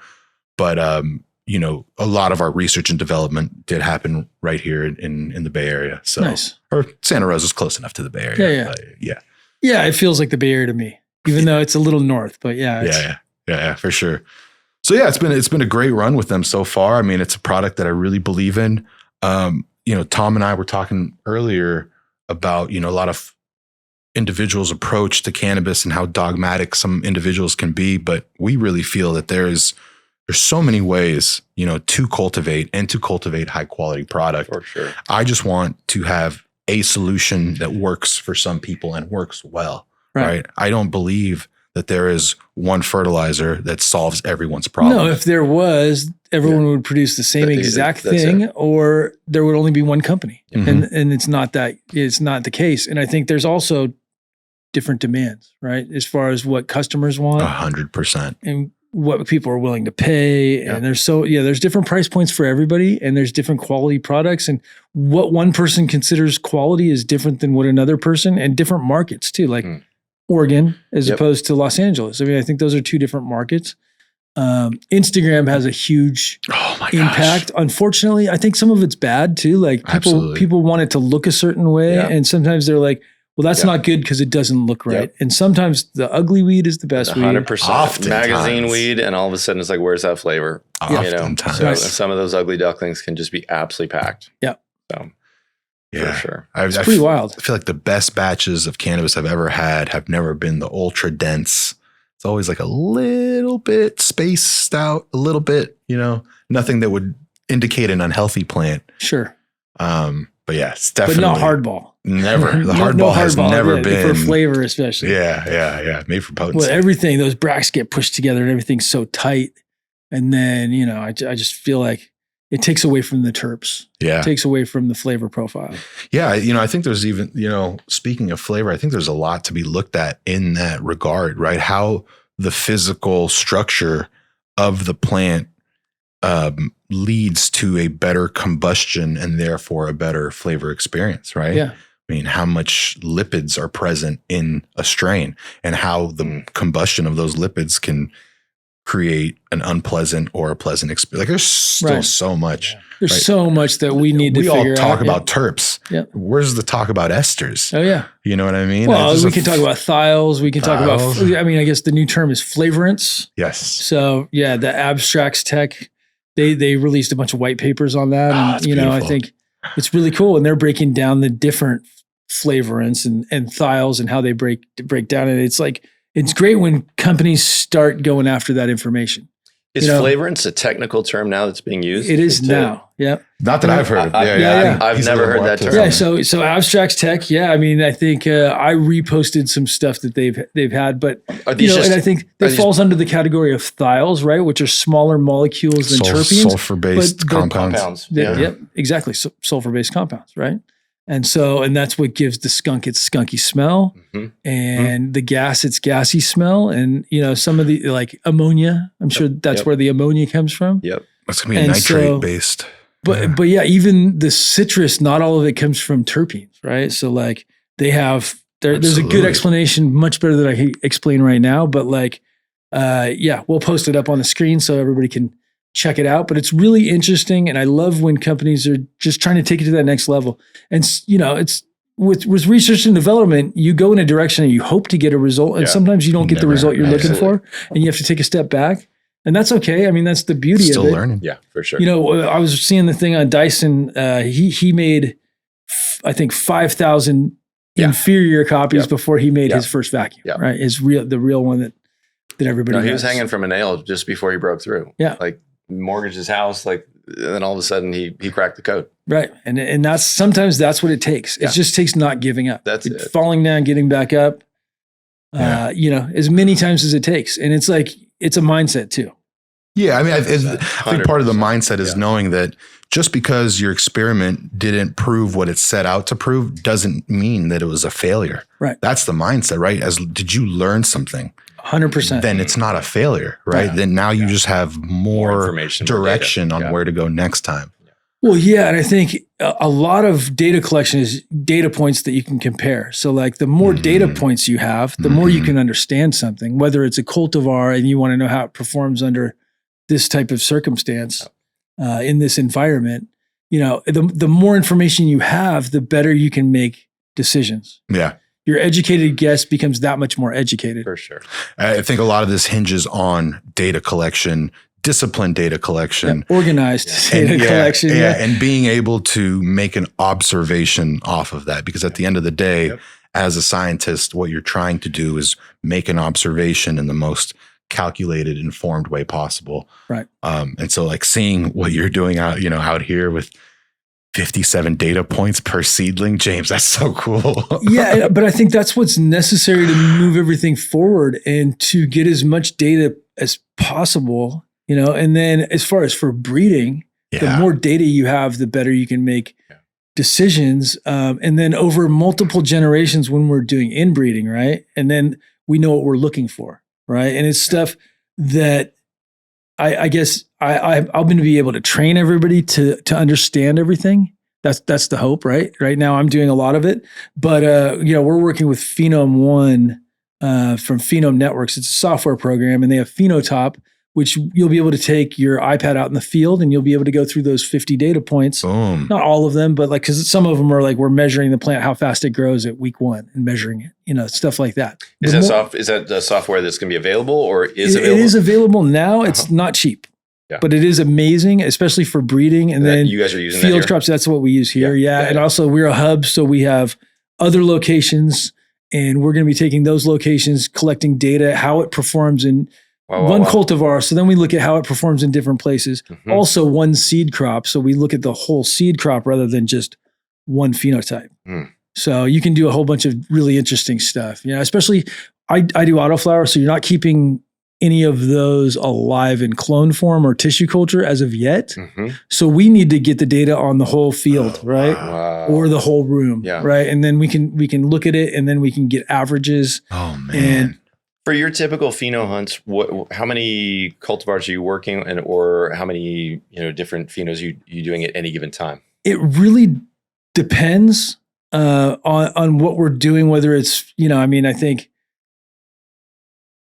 [SPEAKER 3] But a lot of our research and development did happen right here in the Bay Area. So,
[SPEAKER 1] nice.
[SPEAKER 3] Or Santa Rosa is close enough to the Bay Area.
[SPEAKER 1] Yeah, it feels like the Bay Area to me, even though it's a little north. But
[SPEAKER 3] yeah, for sure. So yeah, it's been a great run with them so far. I mean, it's a product that I really believe in. Tom and I were talking earlier about a lot of individuals' approach to cannabis and how dogmatic some individuals can be, but we really feel that there's so many ways, to cultivate high quality product.
[SPEAKER 2] For sure.
[SPEAKER 3] I just want to have a solution that works for some people and works well, right? I don't believe that there is one fertilizer that solves everyone's problem.
[SPEAKER 1] No, if there was, everyone would produce the same exact thing, or there would only be one company. And it's not the case. And I think there's also different demands, right? As far as what customers want.
[SPEAKER 3] 100%.
[SPEAKER 1] And what people are willing to pay. And there's different price points for everybody, and there's different quality products, and what one person considers quality is different than what another person, and different markets too, like Oregon as opposed to Los Angeles. I mean, I think those are two different markets. Instagram has a huge impact. Unfortunately, I think some of it's bad too. Like people want it to look a certain way. And sometimes they're like, well, that's not good because it doesn't look right. And sometimes the ugly weed is the best
[SPEAKER 2] 100%.
[SPEAKER 1] weed.
[SPEAKER 2] Magazine weed, and all of a sudden it's like, where's that flavor? So some of those ugly ducklings can just be absolutely packed.
[SPEAKER 1] Yeah.
[SPEAKER 2] So for sure.
[SPEAKER 1] It's pretty wild.
[SPEAKER 3] I feel like the best batches of cannabis I've ever had have never been the ultra dense. It's always like a little bit spaced out, a little bit, nothing that would indicate an unhealthy plant.
[SPEAKER 1] Sure.
[SPEAKER 3] But yeah, it's definitely.
[SPEAKER 1] But not hardball.
[SPEAKER 3] Never. The hardball has never been.
[SPEAKER 1] For flavor, especially.
[SPEAKER 3] Yeah. Made for potency.
[SPEAKER 1] Well, everything, those bracts get pushed together and everything's so tight. And then, I just feel like it takes away from the terps.
[SPEAKER 3] Yeah.
[SPEAKER 1] It takes away from the flavor profile.
[SPEAKER 3] Yeah. I think there's even, speaking of flavor, I think there's a lot to be looked at in that regard, right? How the physical structure of the plant leads to a better combustion and therefore a better flavor experience, right?
[SPEAKER 1] Yeah.
[SPEAKER 3] I mean, how much lipids are present in a strain and how the combustion of those lipids can create an unpleasant or a pleasant experience. Like there's still so much.
[SPEAKER 1] Yeah. There's so much that we need to figure out.
[SPEAKER 3] We all talk about terps.
[SPEAKER 1] Yeah.
[SPEAKER 3] Where's the talk about esters?
[SPEAKER 1] Oh, yeah.
[SPEAKER 3] You know what I mean?
[SPEAKER 1] Well, we can talk about thiols. We can talk about, I guess the new term is flavorants.
[SPEAKER 3] Yes.
[SPEAKER 1] So yeah, the Abstracts Tech, they released a bunch of white papers on that. And,
[SPEAKER 3] beautiful.
[SPEAKER 1] I think it's really cool. And they're breaking down the different flavorants and thiols and how they break down. And it's like, it's great when companies start going after that information.
[SPEAKER 2] Is flavorants a technical term now that's being used?
[SPEAKER 1] It is now. Yeah.
[SPEAKER 3] Not that I've heard.
[SPEAKER 2] I've never heard that term.
[SPEAKER 1] Yeah. So Abstracts Tech. Yeah. I mean, I think I reposted some stuff that they've had, but and I think that falls under the category of thiols, right? Which are smaller molecules than terpenes,
[SPEAKER 3] sulfur-based compounds.
[SPEAKER 1] Yep. Exactly. Sulfur-based compounds, right? And that's what gives the skunk its skunky smell, and the gas its gassy smell, and some of the like ammonia. I'm sure that's where the ammonia comes from.
[SPEAKER 2] Yep,
[SPEAKER 3] that's gonna be nitrate based.
[SPEAKER 1] But yeah, even the citrus, not all of it comes from terpenes, right? So like they have there's a good explanation, much better than I can explain right now. But like, we'll post it up on the screen so everybody can check it out. But it's really interesting, and I love when companies are just trying to take it to that next level. And it's with research and development, you go in a direction and you hope to get a result, and sometimes you don't get the result you're looking for, and you have to take a step back, and that's okay. I mean, that's the beauty of it.
[SPEAKER 3] Still learning,
[SPEAKER 2] yeah, for sure.
[SPEAKER 1] I was seeing the thing on Dyson. He made, I think, 5,000 inferior copies before he made his first vacuum.
[SPEAKER 2] Yeah.
[SPEAKER 1] Right, the real one that everybody.
[SPEAKER 2] He was hanging from a nail just before he broke through.
[SPEAKER 1] Yeah,
[SPEAKER 2] like. mortgaged his house. Like, and then all of a sudden he cracked the code.
[SPEAKER 1] Right. And sometimes that's what it takes. It just takes not giving up.
[SPEAKER 2] That's it.
[SPEAKER 1] Falling down, getting back up, as many times as it takes. And it's like, it's a mindset too.
[SPEAKER 3] Yeah. I mean, I think part of the mindset is knowing that just because your experiment didn't prove what it set out to prove doesn't mean that it was a failure.
[SPEAKER 1] Right.
[SPEAKER 3] That's the mindset, right? Did you learn something?
[SPEAKER 1] 100%.
[SPEAKER 3] Then it's not a failure, right? Then now you just have more
[SPEAKER 2] information,
[SPEAKER 3] direction on where to go next time.
[SPEAKER 1] Well, yeah. And I think a lot of data collection is data points that you can compare. So like the more data points you have, the more you can understand something, whether it's a cultivar and you want to know how it performs under this type of circumstance in this environment, the more information you have, the better you can make decisions.
[SPEAKER 3] Yeah.
[SPEAKER 1] Your educated guess becomes that much more educated.
[SPEAKER 2] For sure.
[SPEAKER 3] I think a lot of this hinges on data collection, disciplined data collection,
[SPEAKER 1] organized data collection.
[SPEAKER 3] And being able to make an observation off of that. Because at the end of the day, as a scientist, what you're trying to do is make an observation in the most calculated, informed way possible.
[SPEAKER 1] Right.
[SPEAKER 3] And so like seeing what you're doing out here with 57 data points per seedling, James, that's so cool.
[SPEAKER 1] Yeah, but I think that's what's necessary to move everything forward and to get as much data as possible, and then as far as for breeding, the more data you have, the better you can make decisions. And then over multiple generations when we're doing inbreeding, right? And then we know what we're looking for, right? And it's stuff that I guess I'm going to be able to train everybody to understand everything. That's the hope, right? Right now I'm doing a lot of it, but we're working with Phenome One from Phenome Networks. It's a software program, and they have Phenotop, which you'll be able to take your iPad out in the field and you'll be able to go through those 50 data points.
[SPEAKER 3] Boom.
[SPEAKER 1] Not all of them, but because some of them are like we're measuring the plant, how fast it grows at week 1 and measuring it, stuff like that.
[SPEAKER 2] Is that the software that's going to be available or is available?
[SPEAKER 1] It is available now. It's not cheap, but it is amazing, especially for breeding. And then
[SPEAKER 2] you guys are using
[SPEAKER 1] field crops. That's what we use here. Yeah. And also we're a hub. So we have other locations and we're going to be taking those locations, collecting data, how it performs in cultivar. So then we look at how it performs in different places. Also one seed crop. So we look at the whole seed crop rather than just one phenotype. So you can do a whole bunch of really interesting stuff. Especially I do autoflower. So you're not keeping any of those alive in clone form or tissue culture as of yet. So we need to get the data on the whole field, right?
[SPEAKER 2] Wow.
[SPEAKER 1] Or the whole room, right? And then we can look at it and then we can get averages.
[SPEAKER 3] Oh man.
[SPEAKER 2] And for your typical pheno hunts, how many cultivars are you working in, or how many different phenos you doing at any given time?
[SPEAKER 1] It really depends on what we're doing. Whether it's I think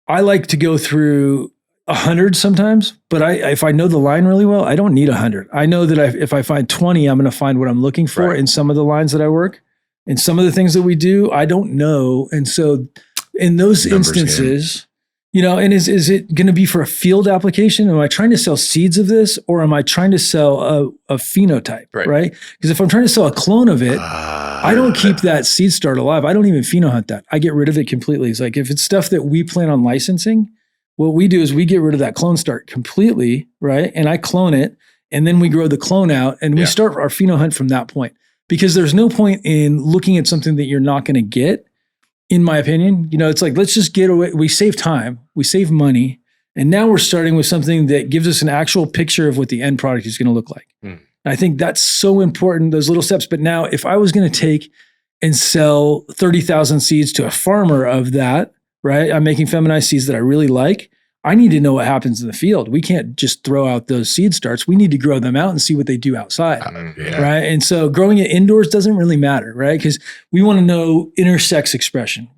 [SPEAKER 1] I like to go through 100 sometimes, but if I know the line really well, I don't need 100. I know that if I find 20, I'm going to find what I'm looking for in some of the lines that I work, and some of the things that we do, I don't know, and so. In those instances, and is it going to be for a field application? Am I trying to sell seeds of this, or am I trying to sell a phenotype, right? Because if I'm trying to sell a clone of it, I don't keep that seed start alive. I don't even pheno hunt that. I get rid of it completely. It's like if it's stuff that we plan on licensing, what we do is we get rid of that clone start completely, right? And I clone it, and then we grow the clone out, and we start our pheno hunt from that point. Because there's no point in looking at something that you're not going to get. In my opinion, it's like, let's just get away. We save time, we save money. And now we're starting with something that gives us an actual picture of what the end product is going to look like. And I think that's so important, those little steps. But now if I was going to take and sell 30,000 seeds to a farmer of that, right? I'm making feminized seeds that I really like. I need to know what happens in the field. We can't just throw out those seed starts. We need to grow them out and see what they do outside, right? And so growing it indoors doesn't really matter, right? Because we want to know intersex expression.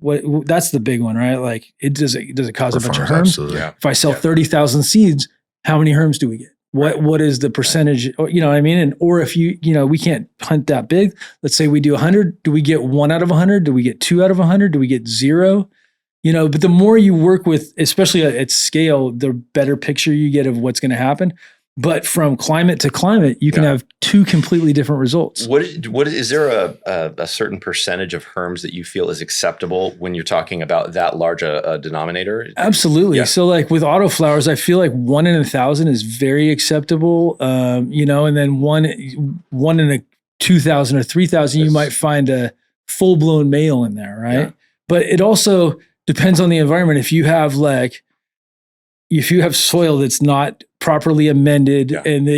[SPEAKER 1] That's the big one, right? Like, does it cause a bunch of herms?
[SPEAKER 3] Absolutely.
[SPEAKER 1] If I sell 30,000 seeds, how many herms do we get? What is the percentage? You know what I mean? And or if we can't hunt that big. Let's say we do 100. Do we get 1 out of 100? Do we get 2 out of 100? Do we get 0? But the more you work with, especially at scale, the better picture you get of what's going to happen. But from climate to climate, you can have two completely different results.
[SPEAKER 2] What is there a certain percentage of herms that you feel is acceptable when you're talking about that large a denominator?
[SPEAKER 1] Absolutely. Yeah. So like with autoflowers, I feel like 1 in 1,000 is very acceptable. You know, and then one in a 2,000 or 3,000, you might find a full blown male in there, right? Yeah. But it also depends on the environment. If you have soil that's not properly amended and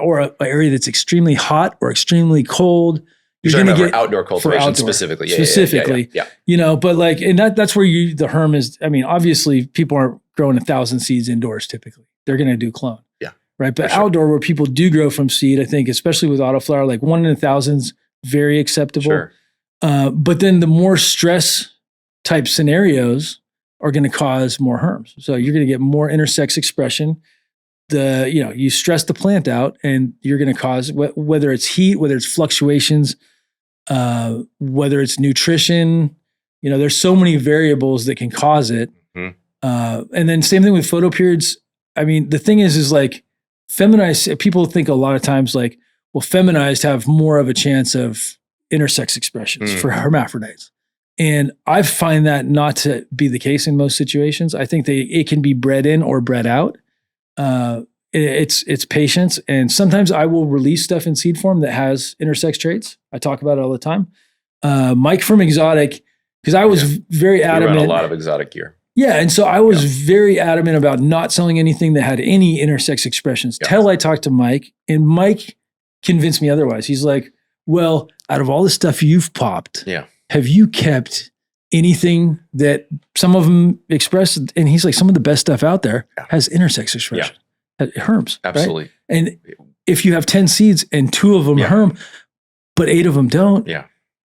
[SPEAKER 1] or an area that's extremely hot or extremely cold,
[SPEAKER 2] you're going to get outdoor cultivation specifically.
[SPEAKER 1] Yeah. You know, but like, and that's where the herm is. I mean, obviously people aren't growing 1,000 seeds indoors typically. They're going to do clone. Yeah. Right. But outdoor where people do grow from seed, I think, especially with autoflower, like 1 in 1,000's very acceptable. Sure. But then the more stress type scenarios are going to cause more herms. So you're going to get more intersex expression. You stress the plant out and you're going to cause, whether it's heat, whether it's fluctuations, whether it's nutrition, you know, there's so many variables that can cause it. Mm-hmm. And then same thing with photoperiods. I mean, the thing is like feminized, people think a lot of times like, well, feminized have more of a chance of intersex expressions for hermaphrodites. And I find that not to be the case in most situations. I think it can be bred in or bred out. It's patience. And sometimes I will release stuff in seed form that has intersex traits. I talk about it all the time. Mike from Exotic, because I was very adamant.
[SPEAKER 2] You run a lot of exotic gear.
[SPEAKER 1] Yeah. And so I was very adamant about not selling anything that had any intersex expressions till I talked to Mike. And Mike convinced me otherwise. He's like, well, out of all the stuff you've popped, have you kept anything that some of them express? And he's like, some of the best stuff out there has intersex expression, herms.
[SPEAKER 2] Absolutely.
[SPEAKER 1] Right? And if you have 10 seeds and 2 of them herm, but 8 of them don't,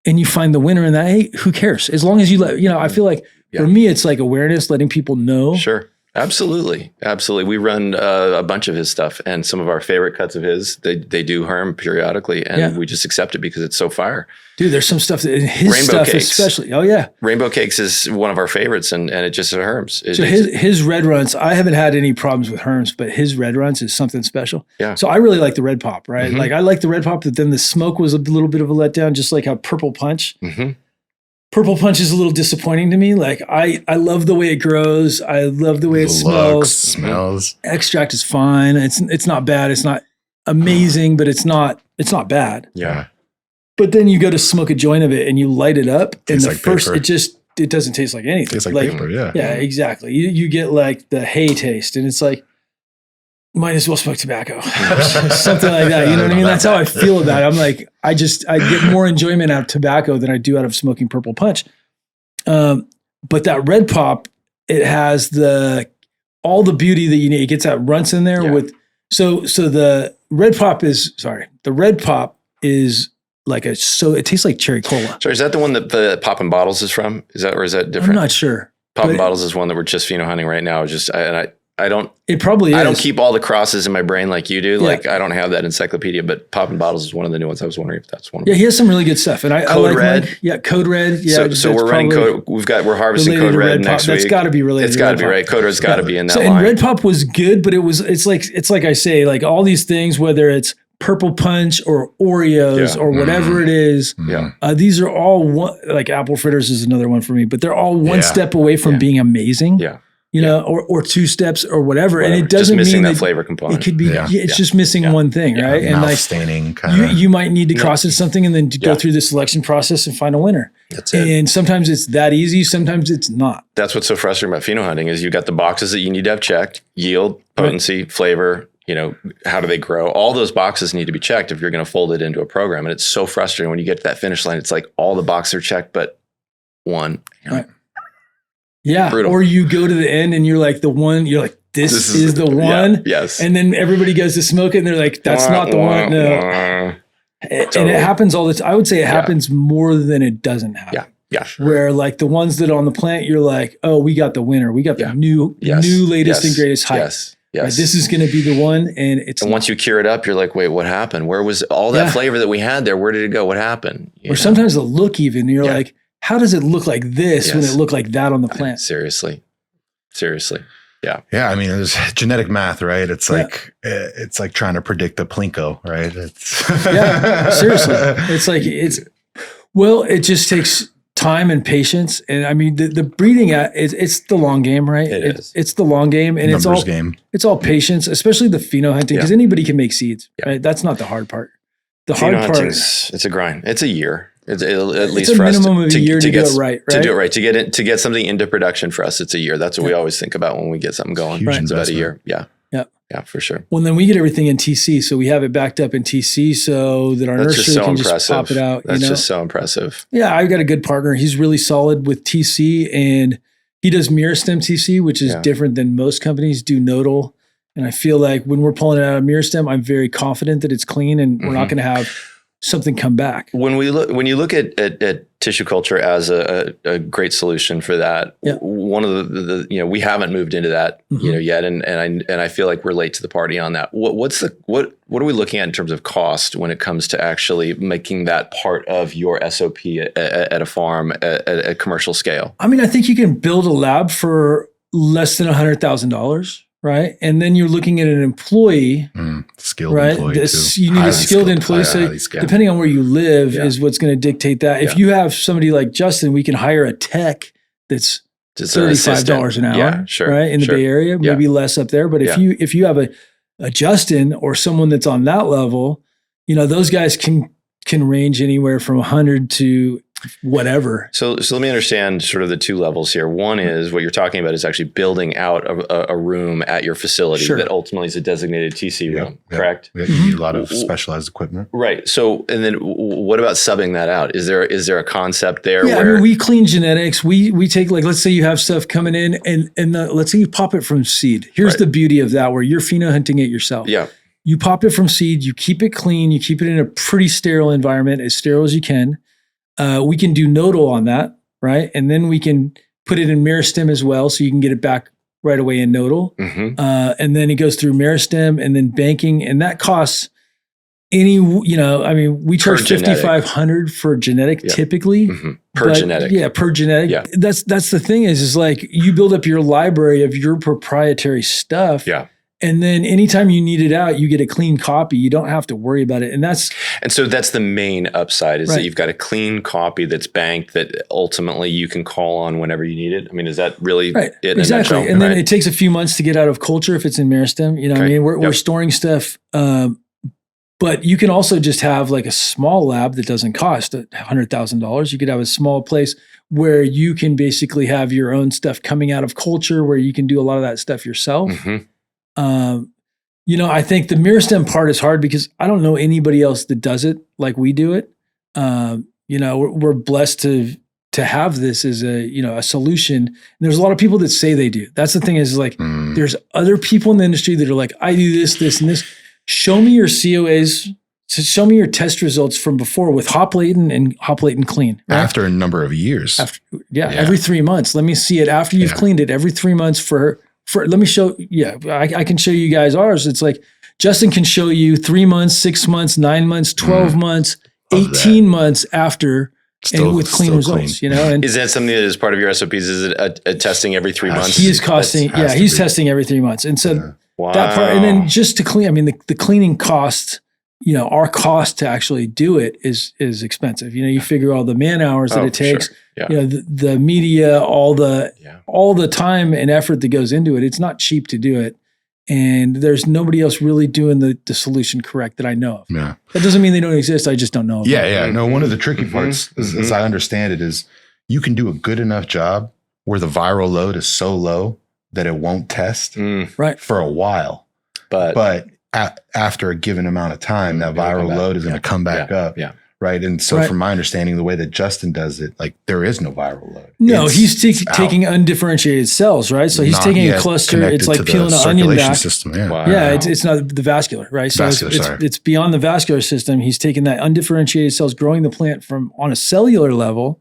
[SPEAKER 1] and you find the winner in that 8, who cares? As long as I feel like for me, it's like awareness, letting people know.
[SPEAKER 2] Sure. Absolutely. Absolutely. We run a bunch of his stuff, and some of our favorite cuts of his, they do herm periodically, and we just accept it because it's so fire.
[SPEAKER 1] Dude, there's some stuff that in his
[SPEAKER 2] Rainbow
[SPEAKER 1] stuff
[SPEAKER 2] cakes.
[SPEAKER 1] Especially. Oh yeah.
[SPEAKER 2] Rainbow Cakes is one of our favorites, and it just herms.
[SPEAKER 1] So his red runts, I haven't had any problems with herms, but his red runts is something special. Yeah. So I really like the red pop, right? Mm-hmm. Like I like the red pop, but then the smoke was a little bit of a letdown, just like how Purple Punch. Mm-hmm. Purple Punch is a little disappointing to me. Like I love the way it grows. I love the way it smells. Extract is fine. It's not bad. It's not amazing, but it's not bad.
[SPEAKER 2] Yeah.
[SPEAKER 1] But then you go to smoke a joint of it and you light it up, and the
[SPEAKER 3] like
[SPEAKER 1] first
[SPEAKER 3] paper.
[SPEAKER 1] it doesn't taste like anything.
[SPEAKER 3] Tastes like paper. Yeah.
[SPEAKER 1] Yeah, exactly. You get like the hay taste, and it's like, might as well smoke tobacco, something like that. You know what I mean? That's how I feel about it. I'm like, I get more enjoyment out of tobacco than I do out of smoking Purple Punch. But that red pop, it has all the beauty that you need. It gets that runts in there with, so the red pop is like it tastes like cherry cola.
[SPEAKER 2] So is that the one that the Poppin' Bottles is from? Is that different?
[SPEAKER 1] I'm not sure.
[SPEAKER 2] Poppin' Bottles is one that we're just pheno hunting right now. I don't.
[SPEAKER 1] It probably is.
[SPEAKER 2] I don't keep all the crosses in my brain like you do. Yeah. Like I don't have that encyclopedia, but Poppin' Bottles is one of the new ones. I was wondering if that's one of them.
[SPEAKER 1] Yeah, he has some really good stuff. And I like
[SPEAKER 2] Red.
[SPEAKER 1] Code Red. Yeah.
[SPEAKER 2] So we're running Code. We're harvesting Code Red next week.
[SPEAKER 1] That's got to be related.
[SPEAKER 2] It's got to be right. Code Red's got to be in that line.
[SPEAKER 1] And Red Pop was good, but it's like I say, like all these things, whether it's Purple Punch or Oreos or whatever it is. Yeah. These are all like Apple Fritters is another one for me, but they're all one step away from being amazing. Yeah. You know, or 2 steps or whatever. And it doesn't
[SPEAKER 2] just missing
[SPEAKER 1] mean
[SPEAKER 2] that flavor component.
[SPEAKER 1] It could be, it's just missing one thing, right?
[SPEAKER 3] And like staining kind of.
[SPEAKER 1] You might need to cross it something and then go through the selection process and find a winner.
[SPEAKER 2] That's it.
[SPEAKER 1] And sometimes it's that easy. Sometimes it's not.
[SPEAKER 2] That's what's so frustrating about pheno hunting is you've got the boxes that you need to have checked: yield, potency, flavor. You know, how do they grow? All those boxes need to be checked if you're going to fold it into a program. And it's so frustrating when you get to that finish line. It's like all the boxes are checked, but one.
[SPEAKER 1] Right. Yeah. Brutal. Or you go to the end and you're like this is the one.
[SPEAKER 2] Yes.
[SPEAKER 1] And then everybody goes to smoke it and they're like, that's not the one. No. Totally. And it happens all the time. I would say it happens more than it doesn't happen.
[SPEAKER 2] Yeah. Yeah. Sure.
[SPEAKER 1] Where like the ones that are on the plant, you're like, oh, we got the winner. We got the new latest and greatest hype.
[SPEAKER 2] Yes. Yes.
[SPEAKER 1] Right, this is going to be the one. And
[SPEAKER 2] once you cure it up, you're like, wait, what happened? Where was all that flavor that we had there? Where did it go? What happened?
[SPEAKER 1] Or sometimes the look even, you're like, how does it look like this when it looked like that on the plant?
[SPEAKER 2] Seriously. Yeah.
[SPEAKER 3] Yeah. I mean, there's genetic math, right? It's like trying to predict a Plinko, right?
[SPEAKER 1] Seriously. It just takes time and patience. And I mean, the breeding, it's the long game, right? It's the long game, and it's all patience, especially the pheno hunting, because anybody can make seeds, right? That's not the hard part. The hard part is
[SPEAKER 2] it's a grind. It's a year. At least
[SPEAKER 1] a
[SPEAKER 2] for us
[SPEAKER 1] minimum of a year to do it right.
[SPEAKER 2] To do it right, to get something into production for us, it's a year. That's what we always think about when we get something going.
[SPEAKER 3] Huge
[SPEAKER 2] It's about a year. Yeah. Yeah, for sure.
[SPEAKER 1] Well, then we get everything in TC. So we have it backed up in TC so that our nursery can just pop it out.
[SPEAKER 2] That's just so impressive.
[SPEAKER 1] Yeah, I've got a good partner. He's really solid with TC, and he does mirror stem TC, which is different than most companies do nodal. And I feel like when we're pulling it out of mirror stem, I'm very confident that it's clean and we're not going to have something come back.
[SPEAKER 2] When you look at tissue culture as a great solution for that, one of the we haven't moved into that yet, and I feel like we're late to the party on that. What are we looking at in terms of cost when it comes to actually making that part of your SOP at a farm at a commercial scale?
[SPEAKER 1] I mean, I think you can build a lab for less than $100,000. Right. And then you're looking at an employee,
[SPEAKER 3] skilled employee.
[SPEAKER 1] You need a skilled employee. So depending on where you live is what's going to dictate that. If you have somebody like Justin, we can hire a tech that's just $35 an hour, right? In the Bay Area, maybe less up there. But if you have a Justin or someone that's on that level, those guys can range anywhere from 100 to whatever.
[SPEAKER 2] So let me understand sort of the two levels here. One is what you're talking about is actually building out a room at your facility that ultimately is a designated TC room, correct?
[SPEAKER 3] You need a lot of specialized equipment.
[SPEAKER 2] Right. So, and then what about subbing that out? Is there a concept there?
[SPEAKER 1] Yeah, where we clean genetics. We take, like, let's say you have stuff coming in and let's say you pop it from seed. Here's the beauty of that, where you're pheno hunting it yourself.
[SPEAKER 2] Yeah.
[SPEAKER 1] You pop it from seed, you keep it clean, you keep it in a pretty sterile environment, as sterile as you can. We can do nodal on that, right? And then we can put it in meristem as well, so you can get it back right away in nodal. And then it goes through meristem and then banking, and that costs we charge $5,500 for genetic typically
[SPEAKER 2] per genetic.
[SPEAKER 1] Yeah, per genetic. Yeah. That's the thing is like you build up your library of your proprietary stuff.
[SPEAKER 2] Yeah.
[SPEAKER 1] And then anytime you need it out, you get a clean copy. You don't have to worry about it.
[SPEAKER 2] And so that's the main upside is that you've got a clean copy that's banked that ultimately you can call on whenever you need it. I mean, is that really it?
[SPEAKER 1] Exactly. And then it takes a few months to get out of culture if it's in meristem. What I mean? We're storing stuff. But you can also just have like a small lab that doesn't cost $100,000. You could have a small place where you can basically have your own stuff coming out of culture, where you can do a lot of that stuff yourself. I think the meristem part is hard because I don't know anybody else that does it like we do it. We're blessed to have this as a solution. And there's a lot of people that say they do. That's the thing is like, there's other people in the industry that are like, I do this, this, and this. Show me your COAs. Show me your test results from before with hop latent and hop latent clean.
[SPEAKER 3] Right? After a number of years.
[SPEAKER 1] Every 3 months. Let me see it after you've cleaned it every 3 months let me show. Yeah, I can show you guys ours. It's like Justin can show you 3 months, 6 months, 9 months, 12 months, 18 months after, and with clean results.
[SPEAKER 3] Clean.
[SPEAKER 1] And
[SPEAKER 2] is that something that is part of your SOPs? Is it a testing every 3 months?
[SPEAKER 1] He is he's testing every 3 months, and so that part. And then just to clean, I mean, the cleaning cost. Our cost to actually do it is expensive. You figure all the man hours that it takes. Sure. Yeah. The media, all the time and effort that goes into it. It's not cheap to do it, and there's nobody else really doing the solution correct that I know of.
[SPEAKER 3] Yeah.
[SPEAKER 1] That doesn't mean they don't exist. I just don't know.
[SPEAKER 3] No, one of the tricky parts, as I understand it, is you can do a good enough job where the viral load is so low that it won't test for a while, but after a given amount of time, that viral load is going to come back up. Yeah. Right. And so from my understanding, the way that Justin does it, like there is no viral load.
[SPEAKER 1] No, he's taking undifferentiated cells, right? So he's taking a cluster. It's like peeling an onion back.
[SPEAKER 3] System,
[SPEAKER 1] it's not the vascular, right? So it's beyond the vascular system. He's taking that undifferentiated cells, growing the plant from on a cellular level,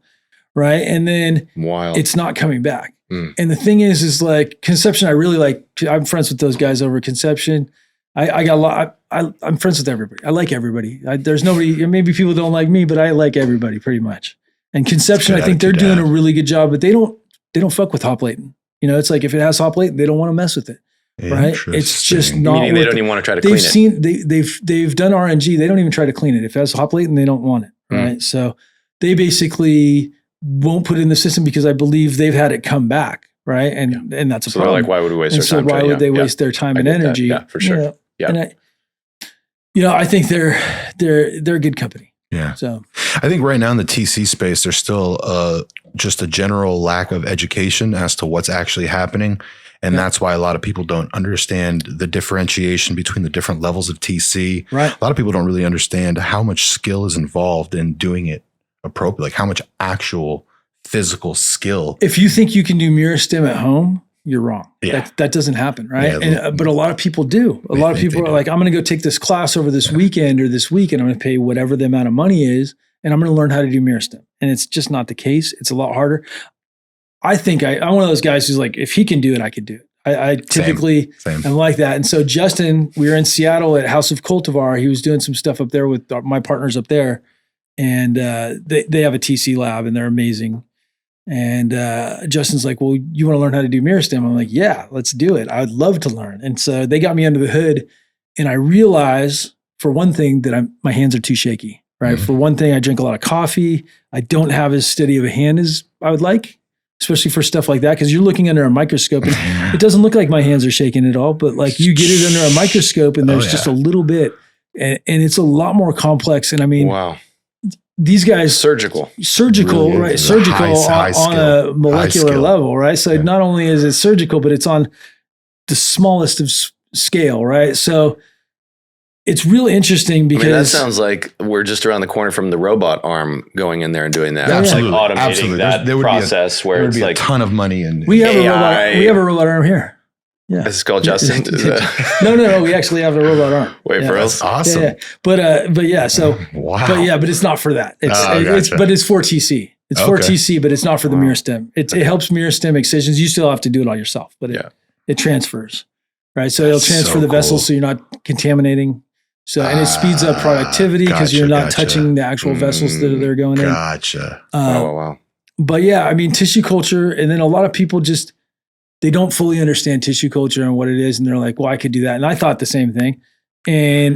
[SPEAKER 1] right? And then it's not coming back. And the thing is like Conception, I really like. I'm friends with those guys over at Conception. I got a lot. I'm friends with everybody. I like everybody. There's nobody. Maybe people don't like me, but I like everybody pretty much. And Conception, I think they're doing a really good job. But they don't fuck with hop latent. You know, it's like if it has hop latent, they don't want to mess with it. Right? It's just not.
[SPEAKER 2] Meaning they don't even want to try to clean
[SPEAKER 1] it. They've done RNG. They don't even try to clean it. If it has hop latent, they don't want it. Right? So they basically won't put it in the system because I believe they've had it come back. Right? And that's a problem.
[SPEAKER 2] They're like, why would we waste our time?
[SPEAKER 1] So why would they waste their time and energy?
[SPEAKER 2] Yeah, for sure.
[SPEAKER 1] And I think they're a good company.
[SPEAKER 3] Yeah.
[SPEAKER 1] So
[SPEAKER 3] I think right now in the TC space, there's still just a general lack of education as to what's actually happening. And that's why a lot of people don't understand the differentiation between the different levels of TC.
[SPEAKER 1] Right.
[SPEAKER 3] A lot of people don't really understand how much skill is involved in doing it appropriately, like how much actual physical skill.
[SPEAKER 1] If you think you can do Myristim at home, you're wrong.
[SPEAKER 3] Yeah.
[SPEAKER 1] That doesn't happen, right?
[SPEAKER 3] Yeah,
[SPEAKER 1] but a lot of people do. A lot of people are like, I'm going to go take this class over this weekend or this week, and I'm going to pay whatever the amount of money is, and I'm going to learn how to do Myristim. And it's just not the case. It's a lot harder. I think I'm one of those guys who's like, if he can do it, I could do it. I typically am like that. And so Justin, we were in Seattle at House of Cultivar. He was doing some stuff up there with my partners up there. And they have a TC lab and they're amazing. And Justin's like, well, you want to learn how to do Myristim? I'm like, yeah, let's do it. I would love to learn. And so they got me under the hood. And I realize, for one thing, that my hands are too shaky, right? For one thing, I drink a lot of coffee. I don't have as steady of a hand as I would like, especially for stuff like that, because you're looking under a microscope and it doesn't look like my hands are shaking at all, but like you get it under a microscope and there's just a little bit and it's a lot more complex. And I mean,
[SPEAKER 2] wow,
[SPEAKER 1] these guys
[SPEAKER 2] surgical,
[SPEAKER 3] really,
[SPEAKER 1] right? Surgical on a molecular level, right? So not only is it surgical, but it's on the smallest of scale, right? So it's really interesting because
[SPEAKER 2] that sounds like we're just around the corner from the robot arm going in there and doing that.
[SPEAKER 3] Yeah, absolutely.
[SPEAKER 2] Like automating that
[SPEAKER 3] there would
[SPEAKER 2] process
[SPEAKER 3] be
[SPEAKER 2] where
[SPEAKER 3] it's
[SPEAKER 2] like
[SPEAKER 3] a ton of money in
[SPEAKER 1] we have a robot arm here. Yeah.
[SPEAKER 2] This is called Justin.
[SPEAKER 1] No. We actually have a robot arm.
[SPEAKER 2] Wait for us.
[SPEAKER 3] Awesome.
[SPEAKER 1] Yeah. But yeah, so
[SPEAKER 3] wow.
[SPEAKER 1] But it's not for that.
[SPEAKER 3] Gotcha.
[SPEAKER 1] It's for TC. It's for TC, but it's not for the Myristim. It helps Myristim excisions. You still have to do it all yourself, but it transfers. Right. So it'll transfer the vessels so you're not contaminating. So, and it speeds up productivity because you're not touching the actual vessels that they're going in.
[SPEAKER 3] Gotcha.
[SPEAKER 2] Wow.
[SPEAKER 1] But yeah, I mean, tissue culture, and then a lot of people they don't fully understand tissue culture and what it is. And they're like, well, I could do that. And I thought the same thing. And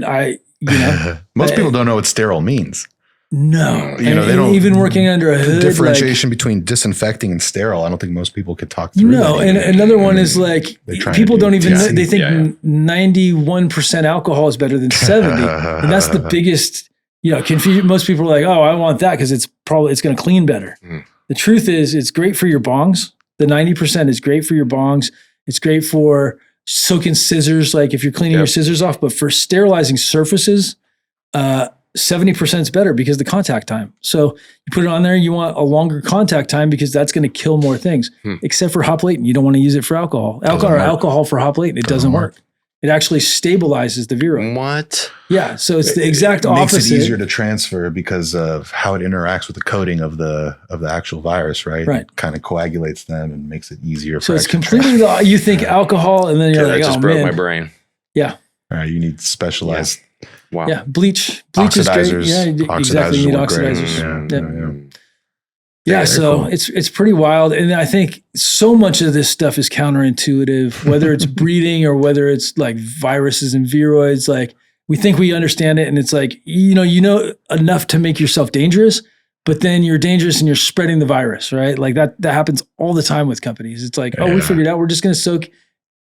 [SPEAKER 3] most people don't know what sterile means.
[SPEAKER 1] No,
[SPEAKER 3] they don't
[SPEAKER 1] even working under a hood.
[SPEAKER 3] Differentiation between disinfecting and sterile. I don't think most people could talk through.
[SPEAKER 1] No, and another one is like people don't even know. They think 91% alcohol is better than 70, and that's the biggest confusion. Most people are like, oh, I want that because it's going to clean better. The truth is, it's great for your bongs. The 90% is great for your bongs. It's great for soaking scissors, like if you're cleaning your scissors off. But for sterilizing surfaces, 70% is better because the contact time. So you put it on there, you want a longer contact time because that's going to kill more things. Except for hop latent, you don't want to use it for alcohol. Alcohol for hop latent, it doesn't work. It actually stabilizes the viro.
[SPEAKER 2] What?
[SPEAKER 3] Yeah,
[SPEAKER 1] so it's the exact opposite.
[SPEAKER 3] Makes it easier to transfer because of how it interacts with the coating of the actual virus, right?
[SPEAKER 1] Right.
[SPEAKER 3] It kind of coagulates them and makes it easier.
[SPEAKER 1] So it's completely you think alcohol, and then you're like,
[SPEAKER 2] just broke my brain.
[SPEAKER 1] Yeah.
[SPEAKER 3] All right, you need specialized.
[SPEAKER 2] Yeah. Wow.
[SPEAKER 1] Yeah, bleach is great. Yeah, exactly. You need oxidizers. Yeah, so cool. It's pretty wild. And I think so much of this stuff is counterintuitive, whether it's breeding or whether it's like viruses and viroids. Like we think we understand it, and it's like, you know enough to make yourself dangerous, but then you're dangerous and you're spreading the virus, right? Like that happens all the time with companies. It's like, we figured out we're just going to soak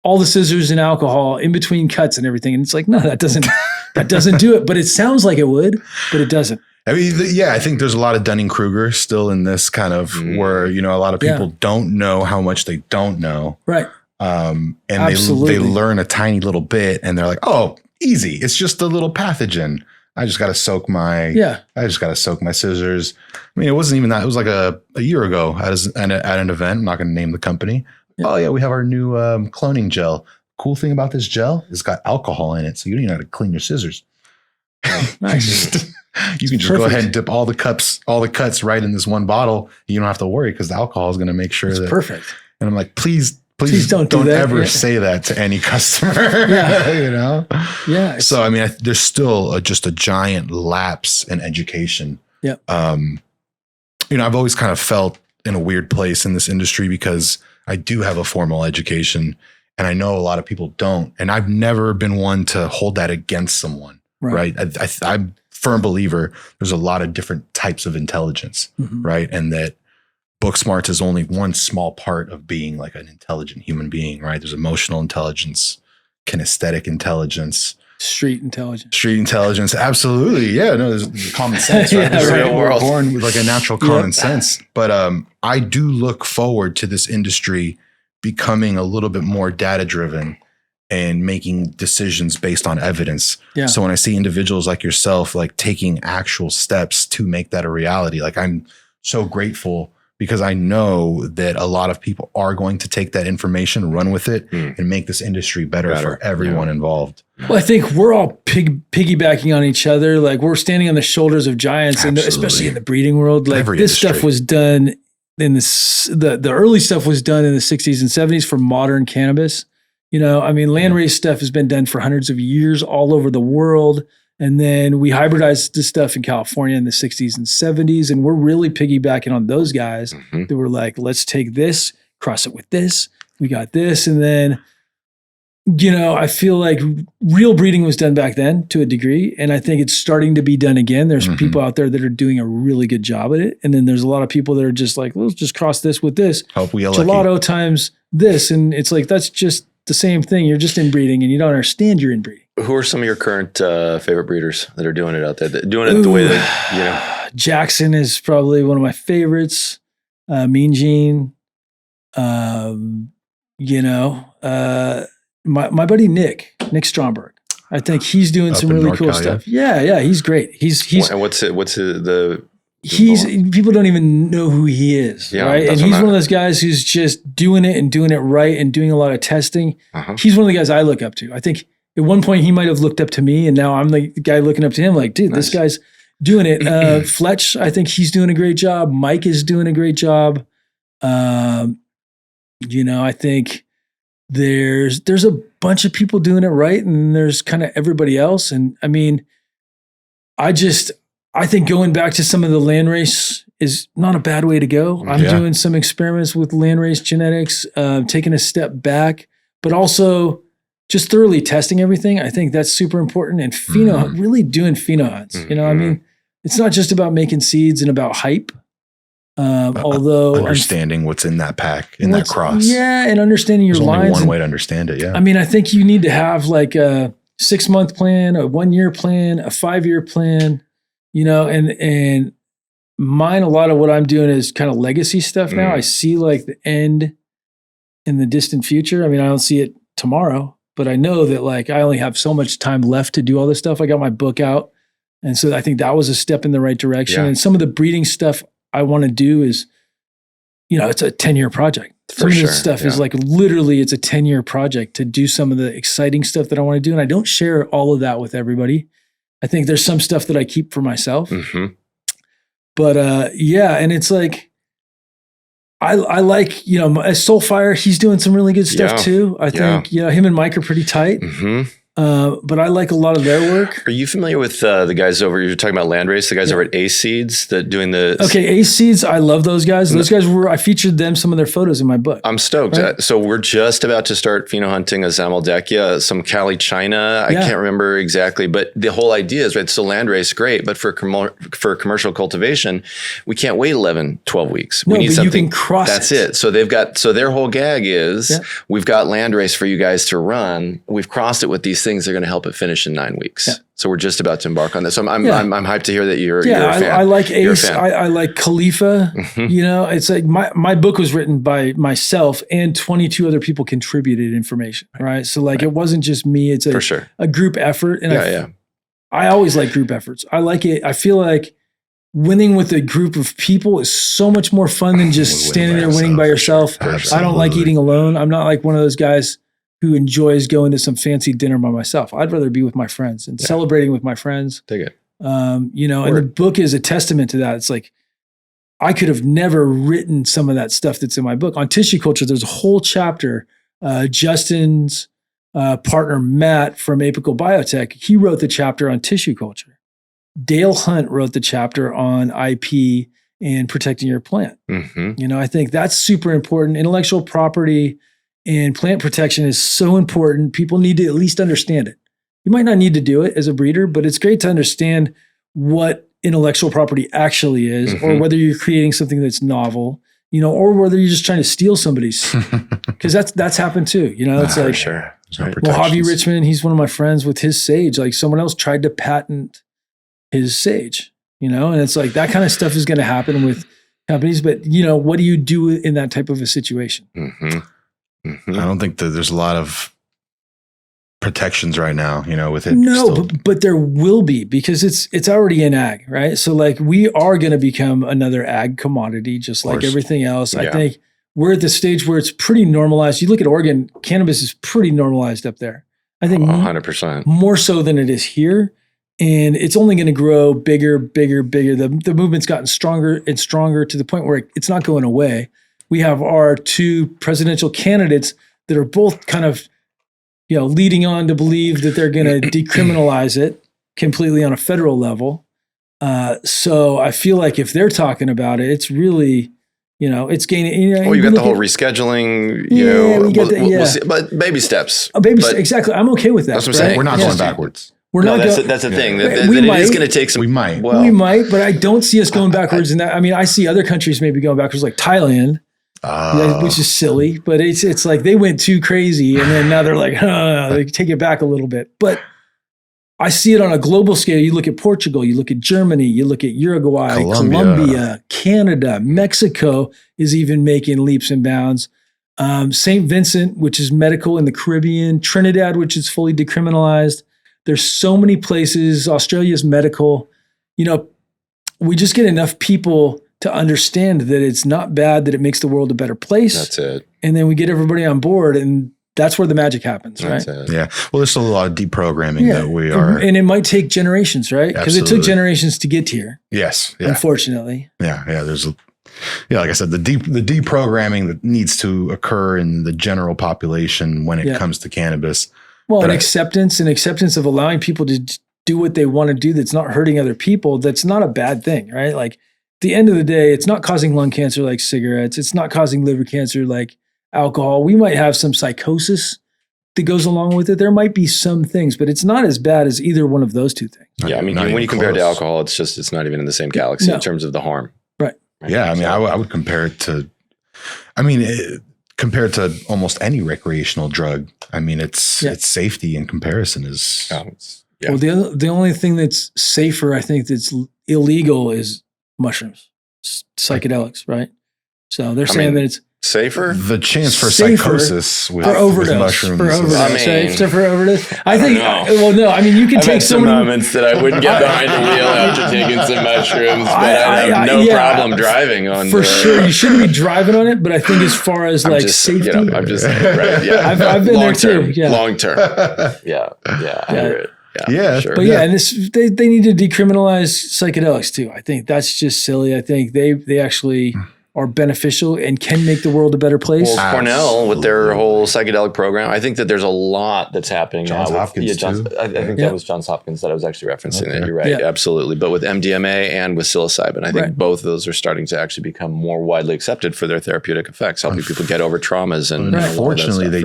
[SPEAKER 1] all the scissors in alcohol in between cuts and everything. And it's like, no, that doesn't do it. But it sounds like it would, but it doesn't.
[SPEAKER 3] I mean, I think there's a lot of Dunning-Kruger still in this kind of where, a lot of people don't know how much they don't know.
[SPEAKER 1] Right.
[SPEAKER 3] And they learn a tiny little bit and they're like, oh, easy. It's just a little pathogen. I just got to soak my scissors. I mean, it wasn't even that. It was like a year ago at an event. I'm not going to name the company. Yeah. Oh yeah, we have our new cloning gel. Cool thing about this gel is it's got alcohol in it, so you don't even have to clean your scissors.
[SPEAKER 1] Nice.
[SPEAKER 3] You can just go ahead and dip all the cuts right in this one bottle. You don't have to worry because the alcohol is going to make sure
[SPEAKER 1] it's perfect.
[SPEAKER 3] And I'm like, please don't ever say that to any customer.
[SPEAKER 1] Yeah. Yeah.
[SPEAKER 3] So I mean, there's still just a giant lapse in education.
[SPEAKER 1] Yeah.
[SPEAKER 3] I've always kind of felt in a weird place in this industry because I do have a formal education, and I know a lot of people don't. And I've never been one to hold that against someone, right? I'm a firm believer there's a lot of different types of intelligence, right? And that book smarts is only one small part of being like an intelligent human being, right? There's emotional intelligence, kinesthetic intelligence, street intelligence. Absolutely. Yeah. No, there's common sense, right? We're born with like a natural common sense. But I do look forward to this industry becoming a little bit more data driven and making decisions based on evidence. Yeah. So when I see individuals like yourself, like taking actual steps to make that a reality, like I'm so grateful, because I know that a lot of people are going to take that information, run with it, and make this industry better for everyone involved.
[SPEAKER 1] Well, I think we're all piggybacking on each other. Like we're standing on the shoulders of giants, and especially in the breeding world. Like this stuff was done in the early stuff was done in the 60s and 70s for modern cannabis. You know, I mean, landrace stuff has been done for hundreds of years all over the world. And then we hybridized this stuff in California in the 60s and 70s. And we're really piggybacking on those guys that were like, let's take this, cross it with this. We got this. And then, you know, I feel like real breeding was done back then to a degree. And I think it's starting to be done again. There's people out there that are doing a really good job at it. And then there's a lot of people that are just like, let's just cross this with this.
[SPEAKER 3] Hope we are
[SPEAKER 1] Gelato times this. And it's like, that's just the same thing. You're just inbreeding and you don't understand you're inbreeding.
[SPEAKER 2] Who are some of your current favorite breeders that are doing it out there? Doing it the way that, you know?
[SPEAKER 1] Jackson is probably one of my favorites. Mean Gene. You know, my buddy Nick Stromberg. I think he's doing some really cool stuff. Yeah, he's great. He's
[SPEAKER 2] and what's the
[SPEAKER 1] people don't even know who he is, right? And he's one of those guys who's just doing it and doing it right and doing a lot of testing. He's one of the guys I look up to. I think at one point he might have looked up to me, and now I'm the guy looking up to him like, dude, this guy's doing it. Fletch, I think he's doing a great job. Mike is doing a great job. You know, I think there's a bunch of people doing it right, and there's kind of everybody else. And I mean, I think going back to some of the landrace is not a bad way to go. I'm doing some experiments with landrace genetics, taking a step back, but also just thoroughly testing everything. I think that's super important. And pheno, really doing pheno hunts. You know, I mean, it's not just about making seeds and about hype. Although
[SPEAKER 3] understanding what's in that pack, in that cross.
[SPEAKER 1] Yeah, and understanding your lines.
[SPEAKER 3] Only one way to understand it, yeah.
[SPEAKER 1] I mean, I think you need to have like a 6-month plan, a 1-year plan, a 5-year plan, you know, and mine, a lot of what I'm doing is kind of legacy stuff now. I see like the end in the distant future. I mean, I don't see it tomorrow, but I know that like I only have so much time left to do all this stuff. I got my book out. And so I think that was a step in the right direction. Yeah. And some of the breeding stuff I want to do is, you know, it's a 10-year project. Some of this stuff is like literally it's a 10-year project to do some of the exciting stuff that I want to do. And I don't share all of that with everybody. I think there's some stuff that I keep for myself. But yeah, and it's like, I like, you know, Soulfire, he's doing some really good stuff too. I think, you know, him and Mike are pretty tight. But I like a lot of their work.
[SPEAKER 2] Are you familiar with the guys over, you're talking about landrace, the guys over at Ace Seeds that doing the...
[SPEAKER 1] Okay, Ace Seeds, I love those guys. Those guys I featured them, some of their photos in my book.
[SPEAKER 2] I'm stoked. Right? So we're just about to start pheno hunting a Zamaldeckia, some Cali China. I can't remember exactly, but the whole idea is, right, so landrace, great, but for commercial cultivation, we can't wait 11, 12 weeks. We need something. You can cross That's it. So their whole gag is, we've got landrace for you guys to run. We've crossed it with these things that are going to help it finish in 9 weeks. Yeah. So we're just about to embark on this. So I'm hyped to hear that you're a fan.
[SPEAKER 1] I like Ace. I like Khalifa. You know, it's like my book was written by myself and 22 other people contributed information. Right. So like it wasn't just me. It's a group effort. And I always like group efforts. I like it. I feel like winning with a group of people is so much more fun than just standing there winning by yourself. I don't like eating alone. I'm not like one of those guys who enjoys going to some fancy dinner by myself. I'd rather be with my friends and celebrating with my friends.
[SPEAKER 2] Take it.
[SPEAKER 1] You know, and the book is a testament to that. It's like, I could have never written some of that stuff that's in my book. On tissue culture, there's a whole chapter. Justin's partner, Matt from Apical Biotech, he wrote the chapter on tissue culture. Dale Hunt wrote the chapter on IP and protecting your plant.
[SPEAKER 2] Mm-hmm.
[SPEAKER 1] You know, I think that's super important. Intellectual property and plant protection is so important. People need to at least understand it. You might not need to do it as a breeder, but it's great to understand what intellectual property actually is, or whether you're creating something that's novel, you know, or whether you're just trying to steal somebody's, because that's happened too. You know, it's like,
[SPEAKER 2] for sure.
[SPEAKER 3] Right.
[SPEAKER 1] well, Javi Richmond, he's one of my friends with his sage. Like someone else tried to patent his sage, you know, and it's like that kind of stuff is going to happen with companies. But, you know, what do you do in that type of a situation?
[SPEAKER 3] I don't think that there's a lot of protections right now, you know, with it.
[SPEAKER 1] No, but there will be, because it's already in ag, right? So like we are going to become another ag commodity, just like everything else. I think we're at the stage where it's pretty normalized. You look at Oregon, cannabis is pretty normalized up there. I think
[SPEAKER 2] 100%
[SPEAKER 1] more so than it is here. And it's only going to grow bigger. The movement's gotten stronger and stronger to the point where it's not going away. We have our two presidential candidates that are both kind of, you know, leading on to believe that they're going to decriminalize it completely on a federal level. So I feel like if they're talking about it, it's really, you know, it's gaining. You know,
[SPEAKER 2] you got the whole rescheduling. You know, we'll see, but baby steps.
[SPEAKER 1] Exactly. I'm okay with that.
[SPEAKER 2] That's what I'm saying.
[SPEAKER 3] We're not going backwards.
[SPEAKER 2] That's the thing. That it is going to take some.
[SPEAKER 3] We might,
[SPEAKER 1] but I don't see us going backwards in that. I mean, I see other countries maybe going backwards, like Thailand. Which is silly, but it's like they went too crazy, and then now they're like, they take it back a little bit. But I see it on a global scale. You look at Portugal, you look at Germany, you look at Uruguay, Colombia, Canada, Mexico is even making leaps and bounds. St. Vincent, which is medical in the Caribbean, Trinidad, which is fully decriminalized. There's so many places. Australia's medical. You know, we just get enough people to understand that it's not bad, that it makes the world a better place.
[SPEAKER 2] That's it.
[SPEAKER 1] And then we get everybody on board, and that's where the magic happens, right?
[SPEAKER 3] Yeah. Well, there's still a lot of deprogramming that we are.
[SPEAKER 1] And it might take generations, right? Because it took generations to get here.
[SPEAKER 3] Yes. Yeah.
[SPEAKER 1] Unfortunately.
[SPEAKER 3] Yeah. There's like I said, the deprogramming that needs to occur in the general population when it comes to cannabis.
[SPEAKER 1] Well, and acceptance of allowing people to do what they want to do that's not hurting other people, that's not a bad thing, right? Like, at the end of the day, it's not causing lung cancer like cigarettes. It's not causing liver cancer like alcohol. We might have some psychosis that goes along with it. There might be some things, but it's not as bad as either one of those two things.
[SPEAKER 2] Yeah, I mean, when you compare it to alcohol, it's not even in the same galaxy in terms of the harm.
[SPEAKER 1] Right.
[SPEAKER 3] Yeah, I mean, I would compare it to, compared to almost any recreational drug. I mean, its safety in comparison is.
[SPEAKER 1] Well, the only thing that's safer, I think, that's illegal is mushrooms, psychedelics, right? So they're saying that it's
[SPEAKER 2] safer.
[SPEAKER 3] The chance for psychosis with mushrooms.
[SPEAKER 1] For overdose. I think. I mean, you can take
[SPEAKER 2] some moments that I wouldn't get behind the wheel after taking some mushrooms, but I have no problem driving on.
[SPEAKER 1] For sure, you shouldn't be driving on it, but I think as far as safety,
[SPEAKER 2] I'm just right. Yeah,
[SPEAKER 1] I've been there too. Yeah,
[SPEAKER 2] long term. Yeah, I hear it.
[SPEAKER 3] Yeah,
[SPEAKER 2] sure.
[SPEAKER 1] But and they need to decriminalize psychedelics too. I think that's just silly. I think they actually are beneficial and can make the world a better place.
[SPEAKER 2] Well, Cornell with their whole psychedelic program, I think that there's a lot that's happening
[SPEAKER 3] Johns
[SPEAKER 2] now.
[SPEAKER 3] Hopkins too.
[SPEAKER 2] I think that was Johns Hopkins that I was actually referencing. That you're right, absolutely. But with MDMA and with psilocybin, I think both of those are starting to actually become more widely accepted for their therapeutic effects, helping people get over traumas. And
[SPEAKER 3] unfortunately, they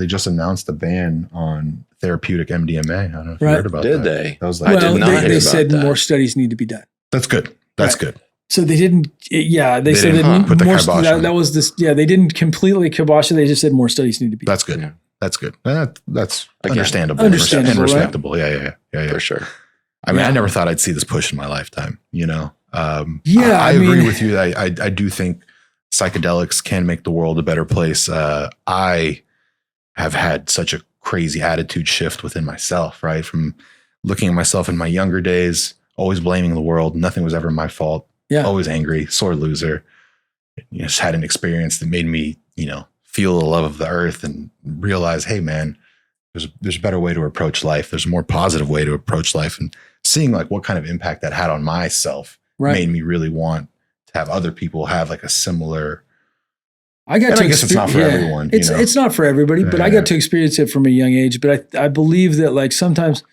[SPEAKER 3] just announced a ban on therapeutic MDMA. I don't know if you heard about that.
[SPEAKER 2] Did they?
[SPEAKER 3] That was
[SPEAKER 2] I did not hear
[SPEAKER 1] they
[SPEAKER 2] about
[SPEAKER 1] said
[SPEAKER 2] that.
[SPEAKER 1] More studies need to be done.
[SPEAKER 3] That's good. That's good.
[SPEAKER 1] So they didn't. Yeah, they said that
[SPEAKER 3] put the kibosh on it.
[SPEAKER 1] that was this. Yeah, they didn't completely kibosh it. They just said more studies need to be done.
[SPEAKER 3] That's good. Yeah. That's good. That's understandable.
[SPEAKER 1] And
[SPEAKER 3] respectable.
[SPEAKER 1] Right?
[SPEAKER 3] Yeah.
[SPEAKER 2] For sure.
[SPEAKER 3] I mean, I never thought I'd see this push in my lifetime, you know?
[SPEAKER 1] I
[SPEAKER 3] agree with you. I do think psychedelics can make the world a better place. I have had such a crazy attitude shift within myself, right? From looking at myself in my younger days, always blaming the world. Nothing was ever my fault.
[SPEAKER 1] Yeah.
[SPEAKER 3] Always angry, sore loser. Just had an experience that made me, feel the love of the earth and realize, hey man, there's a better way to approach life. There's a more positive way to approach life. And seeing like what kind of impact that had on myself made me really want to have other people have like a similar. I guess it's not for everyone.
[SPEAKER 1] It's not for everybody, but I got to experience it from a young age. But I believe that like sometimes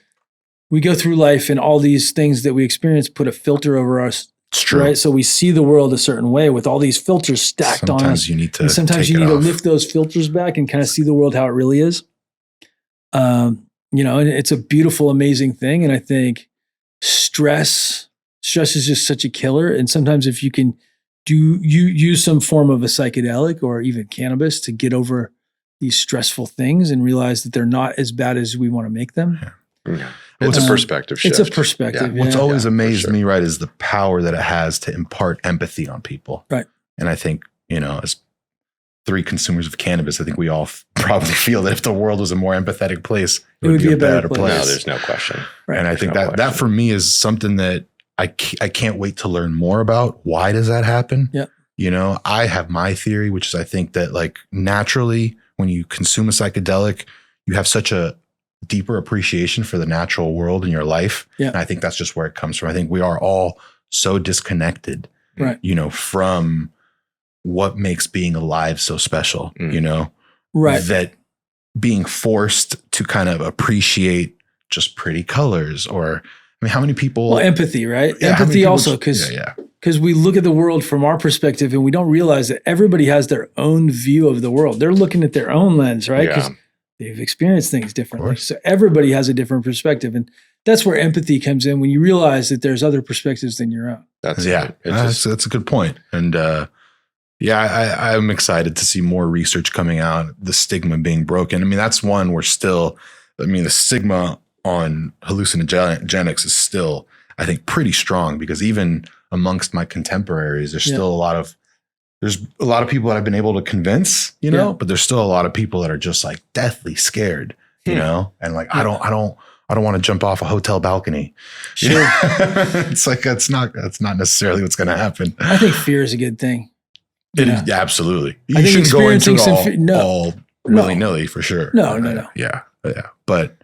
[SPEAKER 1] we go through life and all these things that we experience put a filter over us
[SPEAKER 3] It's true.
[SPEAKER 1] Right. So we see the world a certain way with all these filters stacked on us.
[SPEAKER 3] Sometimes you need to
[SPEAKER 1] lift those filters back and kind of see the world how it really is. And it's a beautiful, amazing thing. And I think stress is just such a killer. And sometimes if you can use some form of a psychedelic or even cannabis to get over these stressful things and realize that they're not as bad as we want to make them.
[SPEAKER 2] Yeah. It's a perspective shift.
[SPEAKER 1] It's a perspective.
[SPEAKER 3] What's always amazed me, right, is the power that it has to impart empathy on people.
[SPEAKER 1] Right.
[SPEAKER 3] And I think, as 3 consumers of cannabis, I think we all probably feel that if the world was a more empathetic place, it would be a better place.
[SPEAKER 2] No, there's no question.
[SPEAKER 3] Right. And I think that for me is something that I can't wait to learn more about. Why does that happen?
[SPEAKER 1] Yeah.
[SPEAKER 3] I have my theory, which is I think that like naturally when you consume a psychedelic, you have such a deeper appreciation for the natural world in your life.
[SPEAKER 1] Yeah.
[SPEAKER 3] And I think that's just where it comes from. I think we are all so disconnected,
[SPEAKER 1] right,
[SPEAKER 3] from what makes being alive so special,
[SPEAKER 1] right,
[SPEAKER 3] that being forced to kind of appreciate just pretty colors or, how many people?
[SPEAKER 1] Well, empathy, right?
[SPEAKER 3] Yeah,
[SPEAKER 1] empathy also because we look at the world from our perspective and we don't realize that everybody has their own view of the world. They're looking at their own lens, right? Because they've experienced things differently. So everybody has a different perspective. And that's where empathy comes in when you realize that there's other perspectives than your own.
[SPEAKER 3] That's a good point. And I'm excited to see more research coming out, the stigma being broken. That's one where still, the stigma on hallucinogenics is still, I think, pretty strong because even amongst my contemporaries, there's still a lot of people that I've been able to convince, but there's still a lot of people that are just like deathly scared, and like, I don't want to jump off a hotel balcony.
[SPEAKER 1] Sure.
[SPEAKER 3] It's like, that's not necessarily what's going to happen.
[SPEAKER 1] I think fear is a good thing.
[SPEAKER 3] It is, absolutely. You shouldn't go into it all willy-nilly for sure.
[SPEAKER 1] No.
[SPEAKER 3] Yeah. But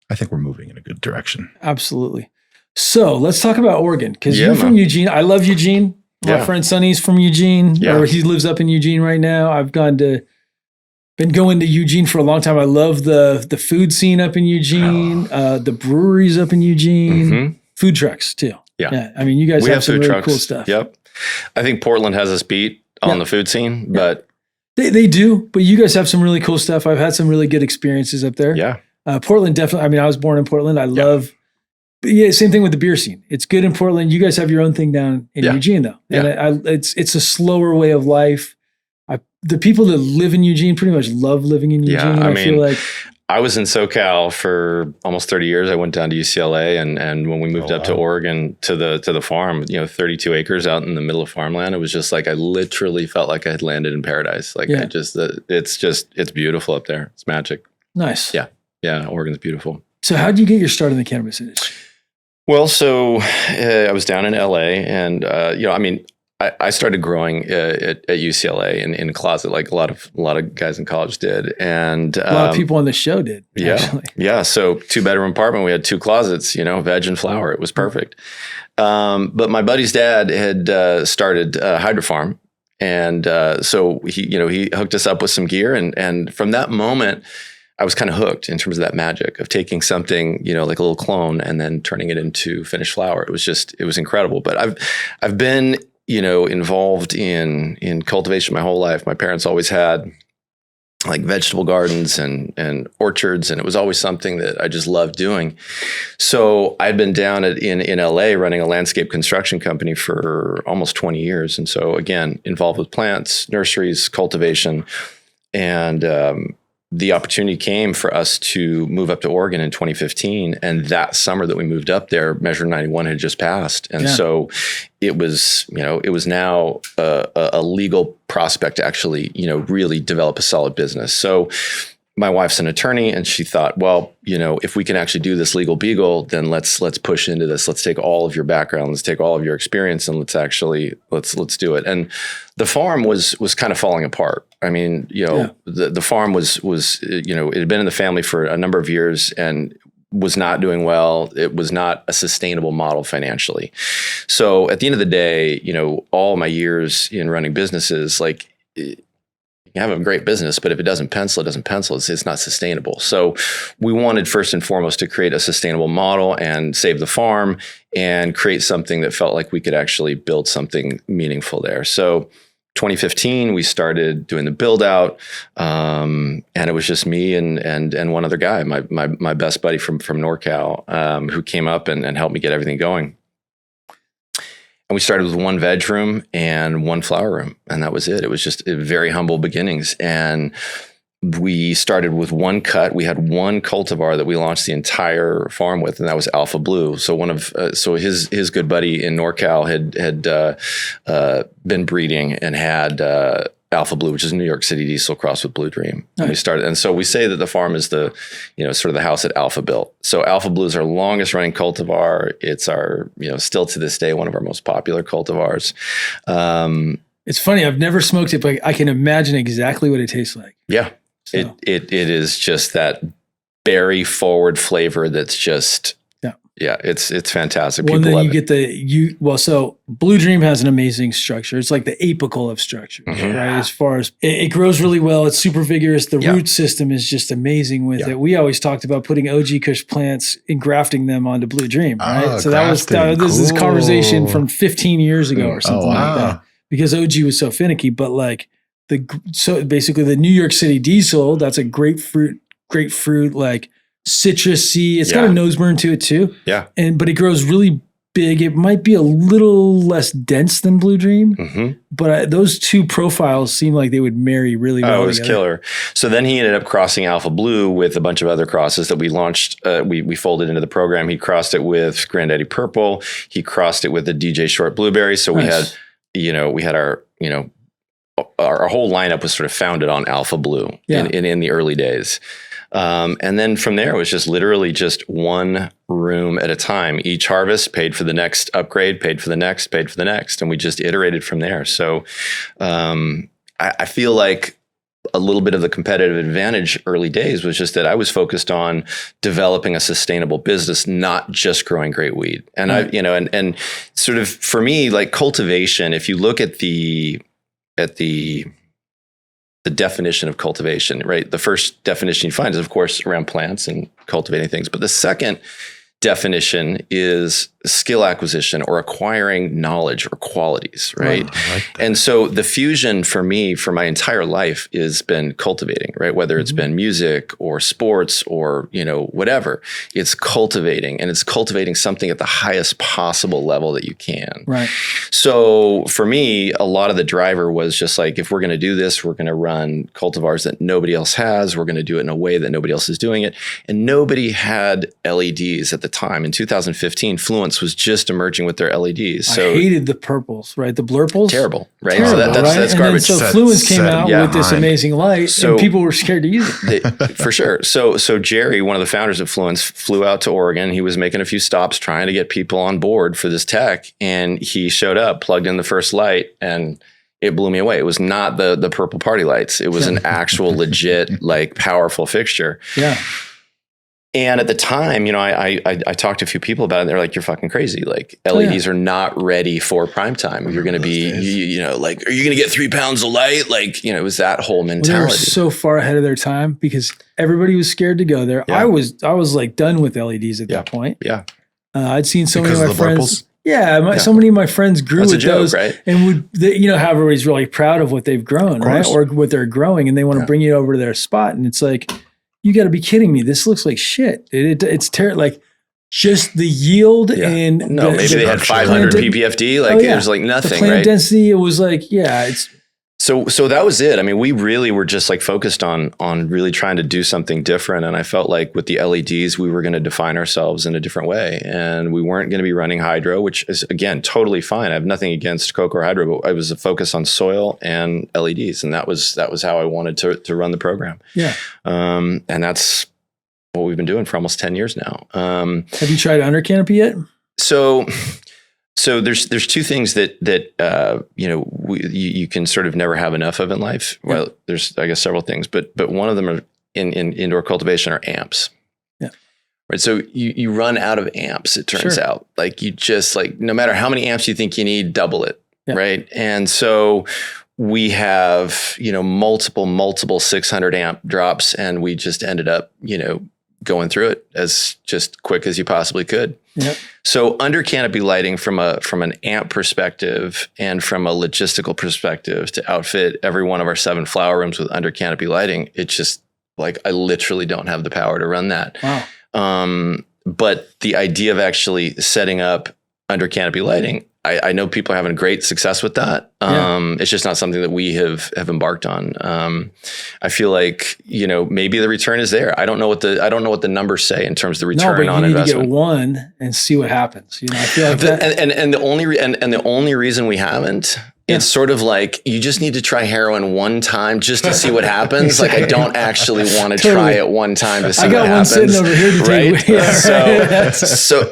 [SPEAKER 3] I think we're moving in a good direction.
[SPEAKER 1] Absolutely. So let's talk about Oregon because you're from Eugene. I love Eugene. My friend Sonny's from Eugene, or he lives up in Eugene right now. I've been going to Eugene for a long time. I love the food scene up in Eugene, the breweries up in Eugene, food trucks too.
[SPEAKER 2] Yeah.
[SPEAKER 1] You guys have some really cool stuff.
[SPEAKER 2] Yep. I think Portland has us beat on the food scene, but
[SPEAKER 1] they do. But you guys have some really cool stuff. I've had some really good experiences up there.
[SPEAKER 2] Yeah.
[SPEAKER 1] Portland definitely. I was born in Portland. I love. Yeah, same thing with the beer scene. It's good in Portland. You guys have your own thing down in Eugene, though, and it's a slower way of life. The people that live in Eugene pretty much love living in Eugene. I feel like
[SPEAKER 2] I was in SoCal for almost 30 years. I went down to UCLA, and when we moved up to Oregon to the farm, 32 acres out in the middle of farmland, it was just like I literally felt like I had landed in paradise. Like it's beautiful up there. It's magic.
[SPEAKER 1] Nice.
[SPEAKER 2] Yeah, Oregon's beautiful.
[SPEAKER 1] So how did you get your start in the cannabis industry?
[SPEAKER 2] Well, so I was down in LA and, I started growing at UCLA in a closet like a lot of guys in college did. And
[SPEAKER 1] a lot of people on the show did. Actually.
[SPEAKER 2] Yeah. So 2-bedroom apartment, we had 2 closets, veg and flower. It was perfect. But my buddy's dad had started Hydro Farm. And so he hooked us up with some gear. And from that moment, I was kind of hooked in terms of that magic of taking something, like a little clone and then turning it into finished flower. It was incredible. But I've been, involved in cultivation my whole life. My parents always had like vegetable gardens and orchards, and it was always something that I just loved doing. So I'd been down in LA running a landscape construction company for almost 20 years. And so again, involved with plants, nurseries, cultivation, and the opportunity came for us to move up to Oregon in 2015. And that summer that we moved up there, Measure 91 had just passed. And so it was now a legal prospect to actually, really develop a solid business. So my wife's an attorney and she thought, well, if we can actually do this legal beagle, then let's push into this. Let's take all of your background, let's take all of your experience, and let's do it. And the farm was kind of falling apart. The farm was it had been in the family for a number of years and was not doing well. It was not a sustainable model financially. So at the end of the day, all my years in running businesses, You have a great business, but if it doesn't pencil, it doesn't pencil. It's not sustainable. So we wanted first and foremost to create a sustainable model and save the farm and create something that felt like we could actually build something meaningful there. So 2015, we started doing the build out, and it was just me and one other guy, my best buddy from NorCal, who came up and helped me get everything going. And we started with one veg room and one flower room, and that was it. It was just very humble beginnings. And we started with one cut. We had one cultivar that we launched the entire farm with, and that was Alpha Blue. So his good buddy in NorCal had been breeding and had Alpha Blue, which is New York City diesel crossed with Blue Dream. Nice. And we started, and so we say that the farm is the, sort of the house that Alpha built. So Alpha Blue is our longest running cultivar. It's our, still to this day, one of our most popular cultivars.
[SPEAKER 1] It's funny. I've never smoked it, but I can imagine exactly what it tastes like.
[SPEAKER 2] Yeah. So. It is just that berry forward flavor that's just, it's fantastic.
[SPEAKER 1] Well,
[SPEAKER 2] people
[SPEAKER 1] then
[SPEAKER 2] love
[SPEAKER 1] you get so Blue Dream has an amazing structure. It's like the apical of structures, right? As far as it grows really well, it's super vigorous. The root system is just amazing with it. We always talked about putting OG Kush plants and grafting them onto Blue Dream, right? So this is a conversation from 15 years ago or something like that, because OG was so finicky. But like so basically the New York City diesel, that's a grapefruit, like citrusy. It's got a nose burn to it too.
[SPEAKER 2] Yeah.
[SPEAKER 1] But it grows really big. It might be a little less dense than Blue Dream, but those two profiles seem like they would marry really well.
[SPEAKER 2] Oh, it was killer. So then he ended up crossing Alpha Blue with a bunch of other crosses that we launched. We folded into the program. He crossed it with Granddaddy Purple. He crossed it with the DJ Short Blueberry. So we had our whole lineup was sort of founded on Alpha Blue in the early days. And then from there, it was just literally just one room at a time. Each harvest paid for the next upgrade, paid for the next, paid for the next. And we just iterated from there. So I feel like a little bit of the competitive advantage early days was just that I was focused on developing a sustainable business, not just growing great weed. And and sort of for me, like cultivation, if you look at the definition of cultivation, right? The first definition you find is, of course, around plants and cultivating things. But the second definition is skill acquisition or acquiring knowledge or qualities, right? Oh, like and so the fusion for me for my entire life has been cultivating, right? Whether it's been music or sports or, whatever, it's cultivating, and it's cultivating something at the highest possible level that you can.
[SPEAKER 1] Right.
[SPEAKER 2] So for me, a lot of the driver was just like, if we're going to do this, we're going to run cultivars that nobody else has. We're going to do it in a way that nobody else is doing it. And nobody had LEDs at the time. In 2015, Fluence was just emerging with their LEDs. So
[SPEAKER 1] I hated the purples, right? The blurples.
[SPEAKER 2] Terrible, right?
[SPEAKER 1] Terrible,
[SPEAKER 2] so that's
[SPEAKER 1] and
[SPEAKER 2] garbage.
[SPEAKER 1] So Fluence came out with this amazing light, and people were scared to use it.
[SPEAKER 2] For sure. So Jerry, one of the founders of Fluence, flew out to Oregon. He was making a few stops trying to get people on board for this tech. And he showed up, plugged in the first light, and it blew me away. It was not the purple party lights. It was an actual legit, like powerful fixture.
[SPEAKER 1] Yeah.
[SPEAKER 2] And at the time, I talked to a few people about it. And they're like, "You're fucking crazy. Like LEDs are not ready for prime time. You're going to be, like, are you going to get 3 pounds of light? Like, it was that whole mentality."
[SPEAKER 1] They were so far ahead of their time because everybody was scared to go there. Yeah. I was like done with LEDs at that point.
[SPEAKER 2] Yeah.
[SPEAKER 1] I'd seen so
[SPEAKER 3] because
[SPEAKER 1] many of my friends.
[SPEAKER 3] Blurples?
[SPEAKER 1] Yeah, so many of my friends grew with those,
[SPEAKER 2] right?
[SPEAKER 1] And how everybody's really proud of what they've grown, right? Or what they're growing, and they want to bring it over to their spot, and it's like, you got to be kidding me! This looks like shit. It's terrible. Like just the yield and
[SPEAKER 2] maybe they had 500 ppfd. Like it was like nothing.
[SPEAKER 1] The plant
[SPEAKER 2] right?
[SPEAKER 1] density. It was like it's.
[SPEAKER 2] So that was it. I mean, we really were just like focused on really trying to do something different. And I felt like with the LEDs, we were going to define ourselves in a different way. And we weren't going to be running hydro, which is, again, totally fine. I have nothing against cocoa or hydro, but I was a focus on soil and LEDs. And that was how I wanted to run the program.
[SPEAKER 1] Yeah.
[SPEAKER 2] And that's what we've been doing for almost 10 years now.
[SPEAKER 1] Have you tried under canopy yet?
[SPEAKER 2] So there's two things that you can sort of never have enough of in life. Yeah. Well, there's I guess several things, but one of them are in indoor cultivation are amps.
[SPEAKER 1] Yeah.
[SPEAKER 2] Right. So you run out of amps. It turns out, like you just like no matter how many amps you think you need, double it. Yeah. Right. And so we have, multiple 600 amp drops, and we just ended up, going through it as just quick as you possibly could.
[SPEAKER 1] Yep.
[SPEAKER 2] So under canopy lighting from an amp perspective and from a logistical perspective to outfit every one of our 7 flower rooms with under canopy lighting, it's just like, I literally don't have the power to run that.
[SPEAKER 1] Wow.
[SPEAKER 2] But the idea of actually setting up under canopy lighting, I know people are having great success with that. It's just not something that we have embarked on. I feel like, maybe the return is there. I don't know what the numbers say in terms of the return on investment.
[SPEAKER 1] You need to get one and see what happens. I feel like that.
[SPEAKER 2] And the only reason we haven't, it's sort of like, you just need to try heroin one time just to see what happens. Exactly. Like, I don't actually want to try it one time to see what happens. I got one sitting over here to right? So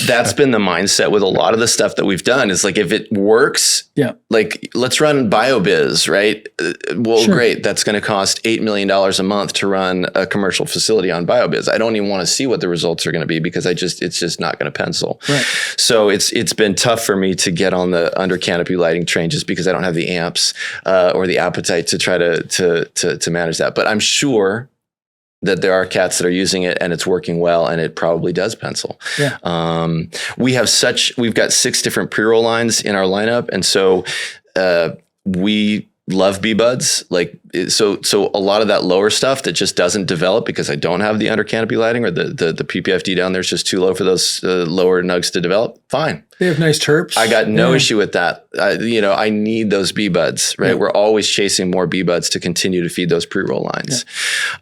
[SPEAKER 2] that's been the mindset with a lot of the stuff that we've done, is like, if it works, like, let's run BioBiz, right? Well, great. That's going to cost $8 million a month to run a commercial facility on BioBiz. I don't even want to see what the results are going to be, because it's just not going to pencil.
[SPEAKER 1] Right.
[SPEAKER 2] So it's been tough for me to get on the under canopy lighting train, just because I don't have the amps or the appetite to try to manage that. But I'm sure that there are cats that are using it and it's working well, and it probably does pencil.
[SPEAKER 1] Yeah.
[SPEAKER 2] We've got 6 different pre-roll lines in our lineup. And so we love bee buds. Like, so a lot of that lower stuff that just doesn't develop because I don't have the under canopy lighting, or the PPFD down there is just too low for those lower nugs to develop. Fine.
[SPEAKER 1] They have nice terps.
[SPEAKER 2] I got no issue with that. I need those bee buds, right? Yeah. We're always chasing more bee buds to continue to feed those pre-roll lines.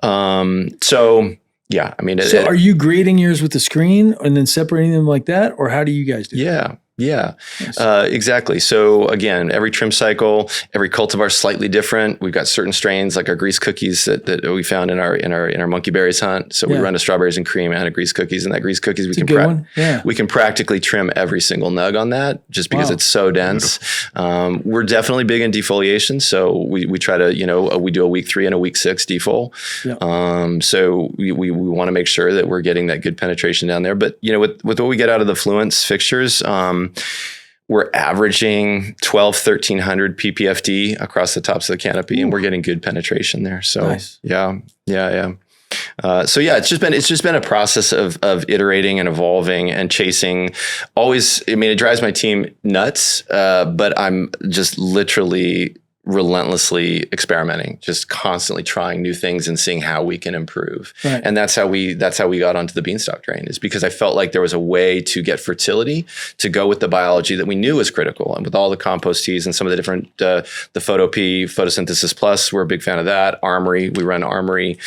[SPEAKER 2] Yeah. So are you grading yours with the screen and then separating them like that? Or how do you guys do it? Yeah, nice. Exactly. So again, every trim cycle, every cultivar is slightly different. We've got certain strains like our grease cookies that we found in our monkey berries hunt. So we run a strawberries and cream and a grease cookies, and that grease cookies we can practically trim every single nug on that, just because it's so dense. We're definitely big in defoliation, so we try to we do a week 3 and a week 6 defol. Yeah. So we want to make sure that we're getting that good penetration down there. But with what we get out of the Fluence fixtures, we're averaging 1,1300 ppfd across the tops of the canopy. Ooh. And we're getting good penetration there. So nice. Yeah. It's just been a process of iterating and evolving and chasing. Always, it drives my team nuts, but I'm just literally relentlessly experimenting, just constantly trying new things and seeing how we can improve. Right. And that's how we got onto the Beanstalk drain, is because I felt like there was a way to get fertility to go with the biology that we knew was critical. And with all the compost teas and some of the different, the Photo P, Photosynthesis Plus, we're a big fan of that. Armory, we run Armory.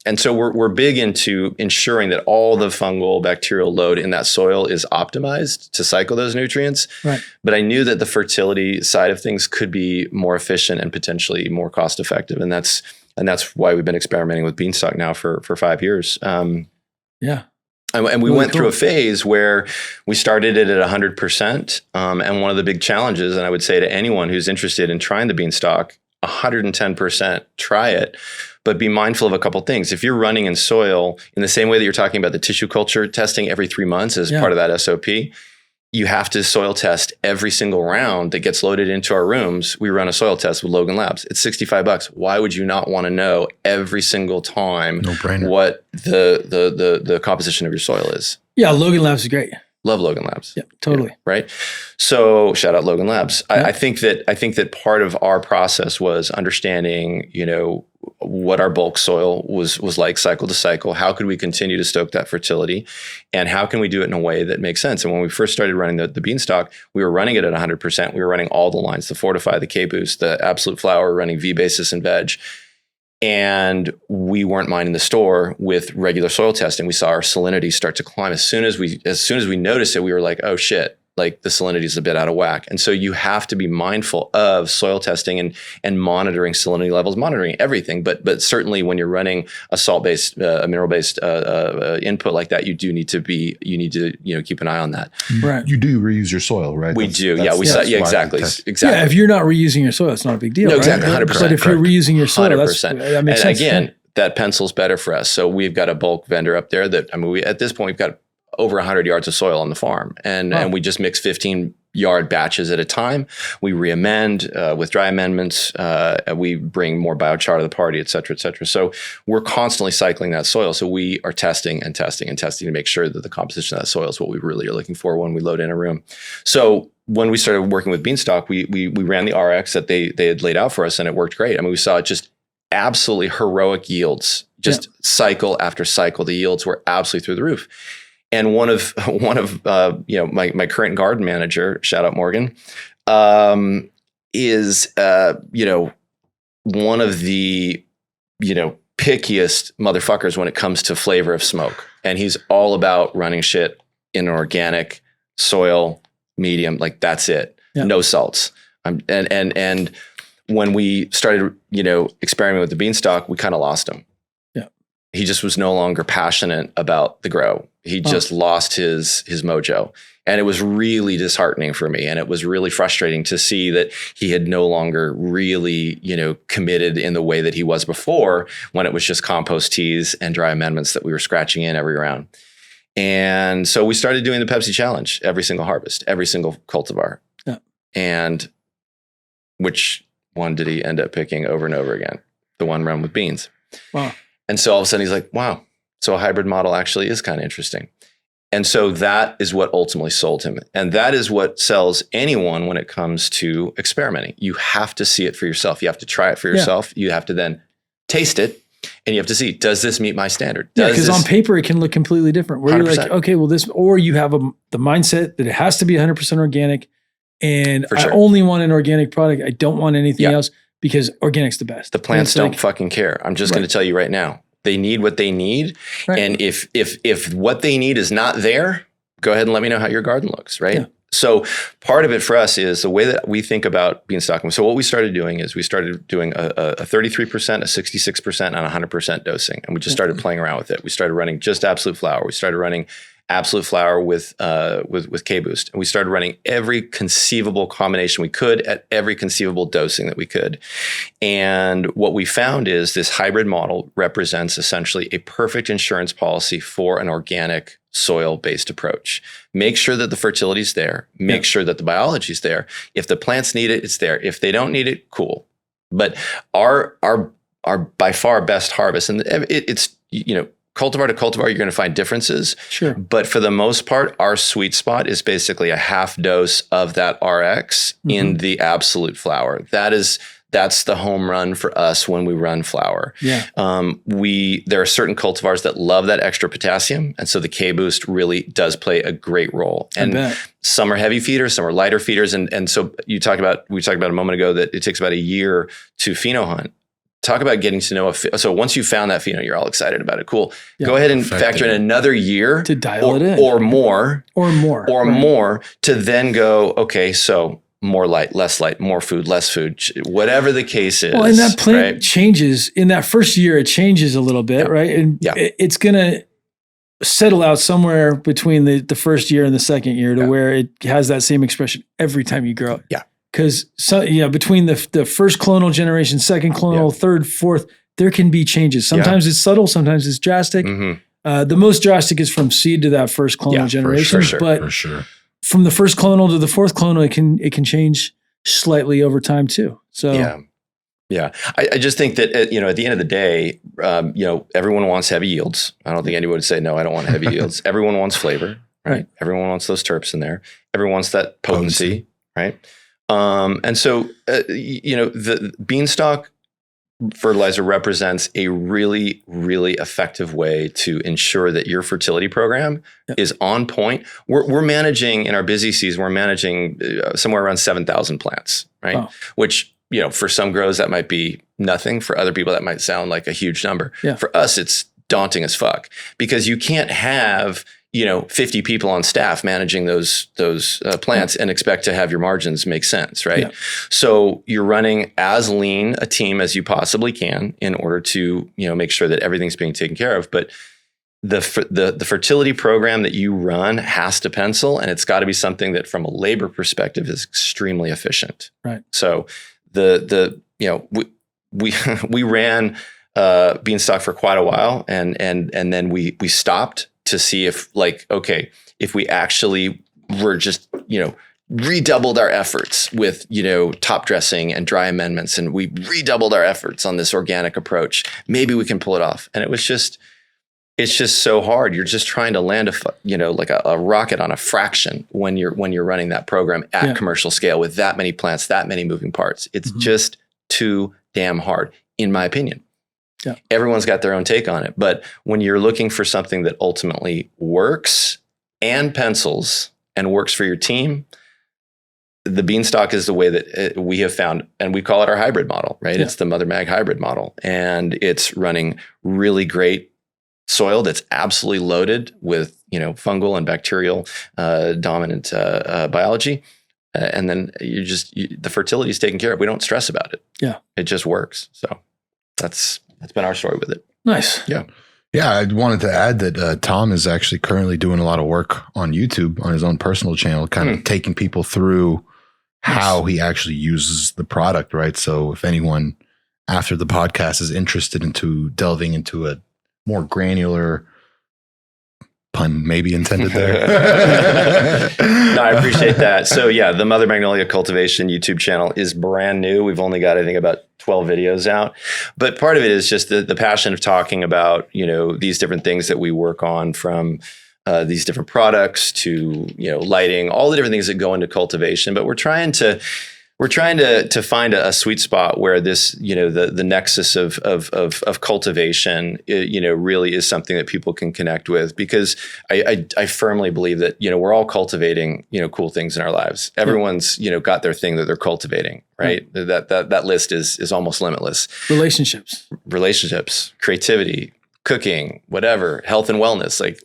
[SPEAKER 2] And so we're big into ensuring that all the fungal bacterial load in that soil is optimized to cycle those nutrients. Right. But I knew that the fertility side of things could be more efficient and potentially more cost effective. And that's why we've been experimenting with Beanstalk now for 5 years. And we went through a phase where we started it at 100%. And one of the big challenges, and I would say to anyone who's interested in trying the Beanstalk, 110%, try it. But be mindful of a couple things. If you're running in soil in the same way that you're talking about the tissue culture testing every 3 months as part of that SOP, you have to soil test every single round that gets loaded into our rooms. We run a soil test with Logan Labs. It's $65. Why would you not want to know every single time what the composition of your soil is? Yeah, Logan Labs is great. Love Logan Labs. Yep, totally. Yeah, right. So shout out Logan Labs. Yep. I think that part of our process was understanding, what our bulk soil was like cycle to cycle. How could we continue to stoke that fertility, and how can we do it in a way that makes sense? And when we first started running the Beanstalk, we were running it at 100%. We were running all the lines, the Fortify, the K-Boost, the Absolute Flower, running V basis and veg. And we weren't minding the store with regular soil testing. We saw our salinity start to climb. As soon as we noticed it, we were like, oh shit, like the salinity is a bit out of whack. And so you have to be mindful of soil testing and monitoring salinity levels, monitoring everything. But certainly when you're running a salt-based, a mineral-based input like that, you need to keep an eye on that. Right. You do reuse your soil, right? We do. Exactly. Yeah. If you're not reusing your soil, it's not a big deal. No, exactly. 100%. But if you're reusing your soil, 100%. That makes sense. And again, that pencil's better for us. So we've got a bulk vendor up there that, at this point, we've got over 100 yards of soil on the farm, and we just mix 15 yard batches at a time. We re-amend with dry amendments. We bring more biochar to the party, et cetera, et cetera. So we're constantly cycling that soil. So we are testing and testing and testing to make sure that the composition of that soil is what we really are looking for when we load in a room. So when we started working with Beanstalk, we ran the RX that they had laid out for us, and it worked great. I mean, we saw just absolutely heroic yields, just cycle after cycle. The yields were absolutely through the roof. And one of my current garden manager, shout out Morgan, is one of the pickiest motherfuckers when it comes to flavor of smoke, and he's all about running shit in an organic soil medium, like that's it, no salts. And when we started, experimenting with the Beanstalk, we kind of lost him. Yeah, he just was no longer passionate about the grow. He just lost his mojo, and it was really disheartening for me. And it was really frustrating to see that he had no longer really, committed in the way that he was before, when it was just compost teas and dry amendments that we were scratching in every round. And so we started doing the Pepsi challenge every single harvest, every single cultivar. Yeah. And which one did he end up picking over and over again? The one run with beans. Wow. And so all of a sudden he's like, wow, so a hybrid model actually is kind of interesting. And so that is what ultimately sold him. And that is what sells anyone when it comes to experimenting. You have to see it for yourself. You have to try it for yourself. You have to then taste it. And you have to see, does this meet my standard?
[SPEAKER 1] Because on paper, it can look completely different. Where 100%. You're like, okay, well or you have the mindset that it has to be 100% organic. And I only want an organic product. I don't want anything else, because organic's the best.
[SPEAKER 2] The plants don't fucking care. I'm just going to tell you right now. They need what they need. Right. And if what they need is not there, go ahead and let me know how your garden looks, right? Yeah. So part of it for us is the way that we think about Beanstalk. So what we started doing is we started doing a 33%, a 66%, and 100% dosing. And we just started playing around with it. We started running just Absolute Flower. We started running Absolute Flower with K-Boost. And we started running every conceivable combination we could at every conceivable dosing that we could. And what we found is this hybrid model represents essentially a perfect insurance policy for an organic soil-based approach. Make sure that the fertility is there. Make sure that the biology is there. If the plants need it, it's there. If they don't need it, cool. But our by far best harvest, and it's cultivar to cultivar, you're going to find differences. Sure. But for the most part, our sweet spot is basically a half dose of that RX in the Absolute Flower. That's the home run for us when we run flower. Yeah. There are certain cultivars that love that extra potassium. And so the K-Boost really does play a great role. And some are heavy feeders, some are lighter feeders. And so we talked about a moment ago that it takes about a year to pheno hunt. Talk about getting to know so once you found that pheno, you're all excited about it. Cool. Yeah, go ahead and factor in another year
[SPEAKER 1] to dial it in,
[SPEAKER 2] or more to then go, okay, so more light, less light, more food, less food, whatever the case is.
[SPEAKER 1] Well, and that plant changes in that first year. It changes a little bit, right? And it's going to settle out somewhere between the first year and the second year to where it has that same expression every time you grow it. Yeah. Because between the first clonal generation, second clonal, third, fourth, there can be changes. Sometimes it's subtle, sometimes it's drastic. Mm-hmm. The most drastic is from seed to that first clonal generation. For sure. From the first clonal to the fourth clonal, it can change slightly over time too. So
[SPEAKER 2] yeah. I just think that at the end of the day, everyone wants heavy yields. I don't think anyone would say no, I don't want heavy yields. Everyone wants flavor, right? Everyone wants those terps in there. Everyone wants that potency. Right? And so, the Beanstalk fertilizer represents a really, really effective way to ensure that your fertility program is on point. We're managing in our busy season, we're managing somewhere around 7,000 plants, right? Oh. Which, for some grows that might be nothing. For other people, that might sound like a huge number. Yeah. For us, it's daunting as fuck, because you can't have 50 people on staff managing those plants and expect to have your margins make sense, right? Yeah. So you're running as lean a team as you possibly can in order to make sure that everything's being taken care of. But the fertility program that you run has to pencil, and it's got to be something that, from a labor perspective, is extremely efficient. Right. So we ran Beanstalk for quite a while, and then we stopped to see if if we actually were just, redoubled our efforts with, top dressing and dry amendments. And we redoubled our efforts on this organic approach. Maybe we can pull it off. And it's just so hard. You're just trying to land like a rocket on a fraction when you're running that program at commercial scale with that many plants, that many moving parts. It's just too damn hard, in my opinion. Yeah. Everyone's got their own take on it. But when you're looking for something that ultimately works and pencils and works for your team, the Beanstalk is the way that we have found, and we call it our hybrid model, right? Yeah. It's the Mother Mag hybrid model. And it's running really great soil that's absolutely loaded with, fungal and bacterial dominant biology. And then the fertility is taken care of. We don't stress about it. Yeah. It just works. So that's been our story with it.
[SPEAKER 1] Nice.
[SPEAKER 3] Yeah. Yeah. I wanted to add that Tom is actually currently doing a lot of work on YouTube on his own personal channel, kind of taking people through how he actually uses the product, right? So if anyone after the podcast is interested into delving into a more granular, pun maybe intended there.
[SPEAKER 2] No, I appreciate that. So yeah, the Mother Magnolia Cultivation YouTube channel is brand new. We've only got, I think, about 12 videos out. But part of it is just the passion of talking about, these different things that we work on, from these different products to, lighting, all the different things that go into cultivation. But we're trying to find a sweet spot where this, the nexus of cultivation, really is something that people can connect with, because I firmly believe that, we're all cultivating, cool things in our lives. Everyone's, got their thing that they're cultivating, right? That list is almost limitless. Relationships, creativity, cooking, whatever, health and wellness. Like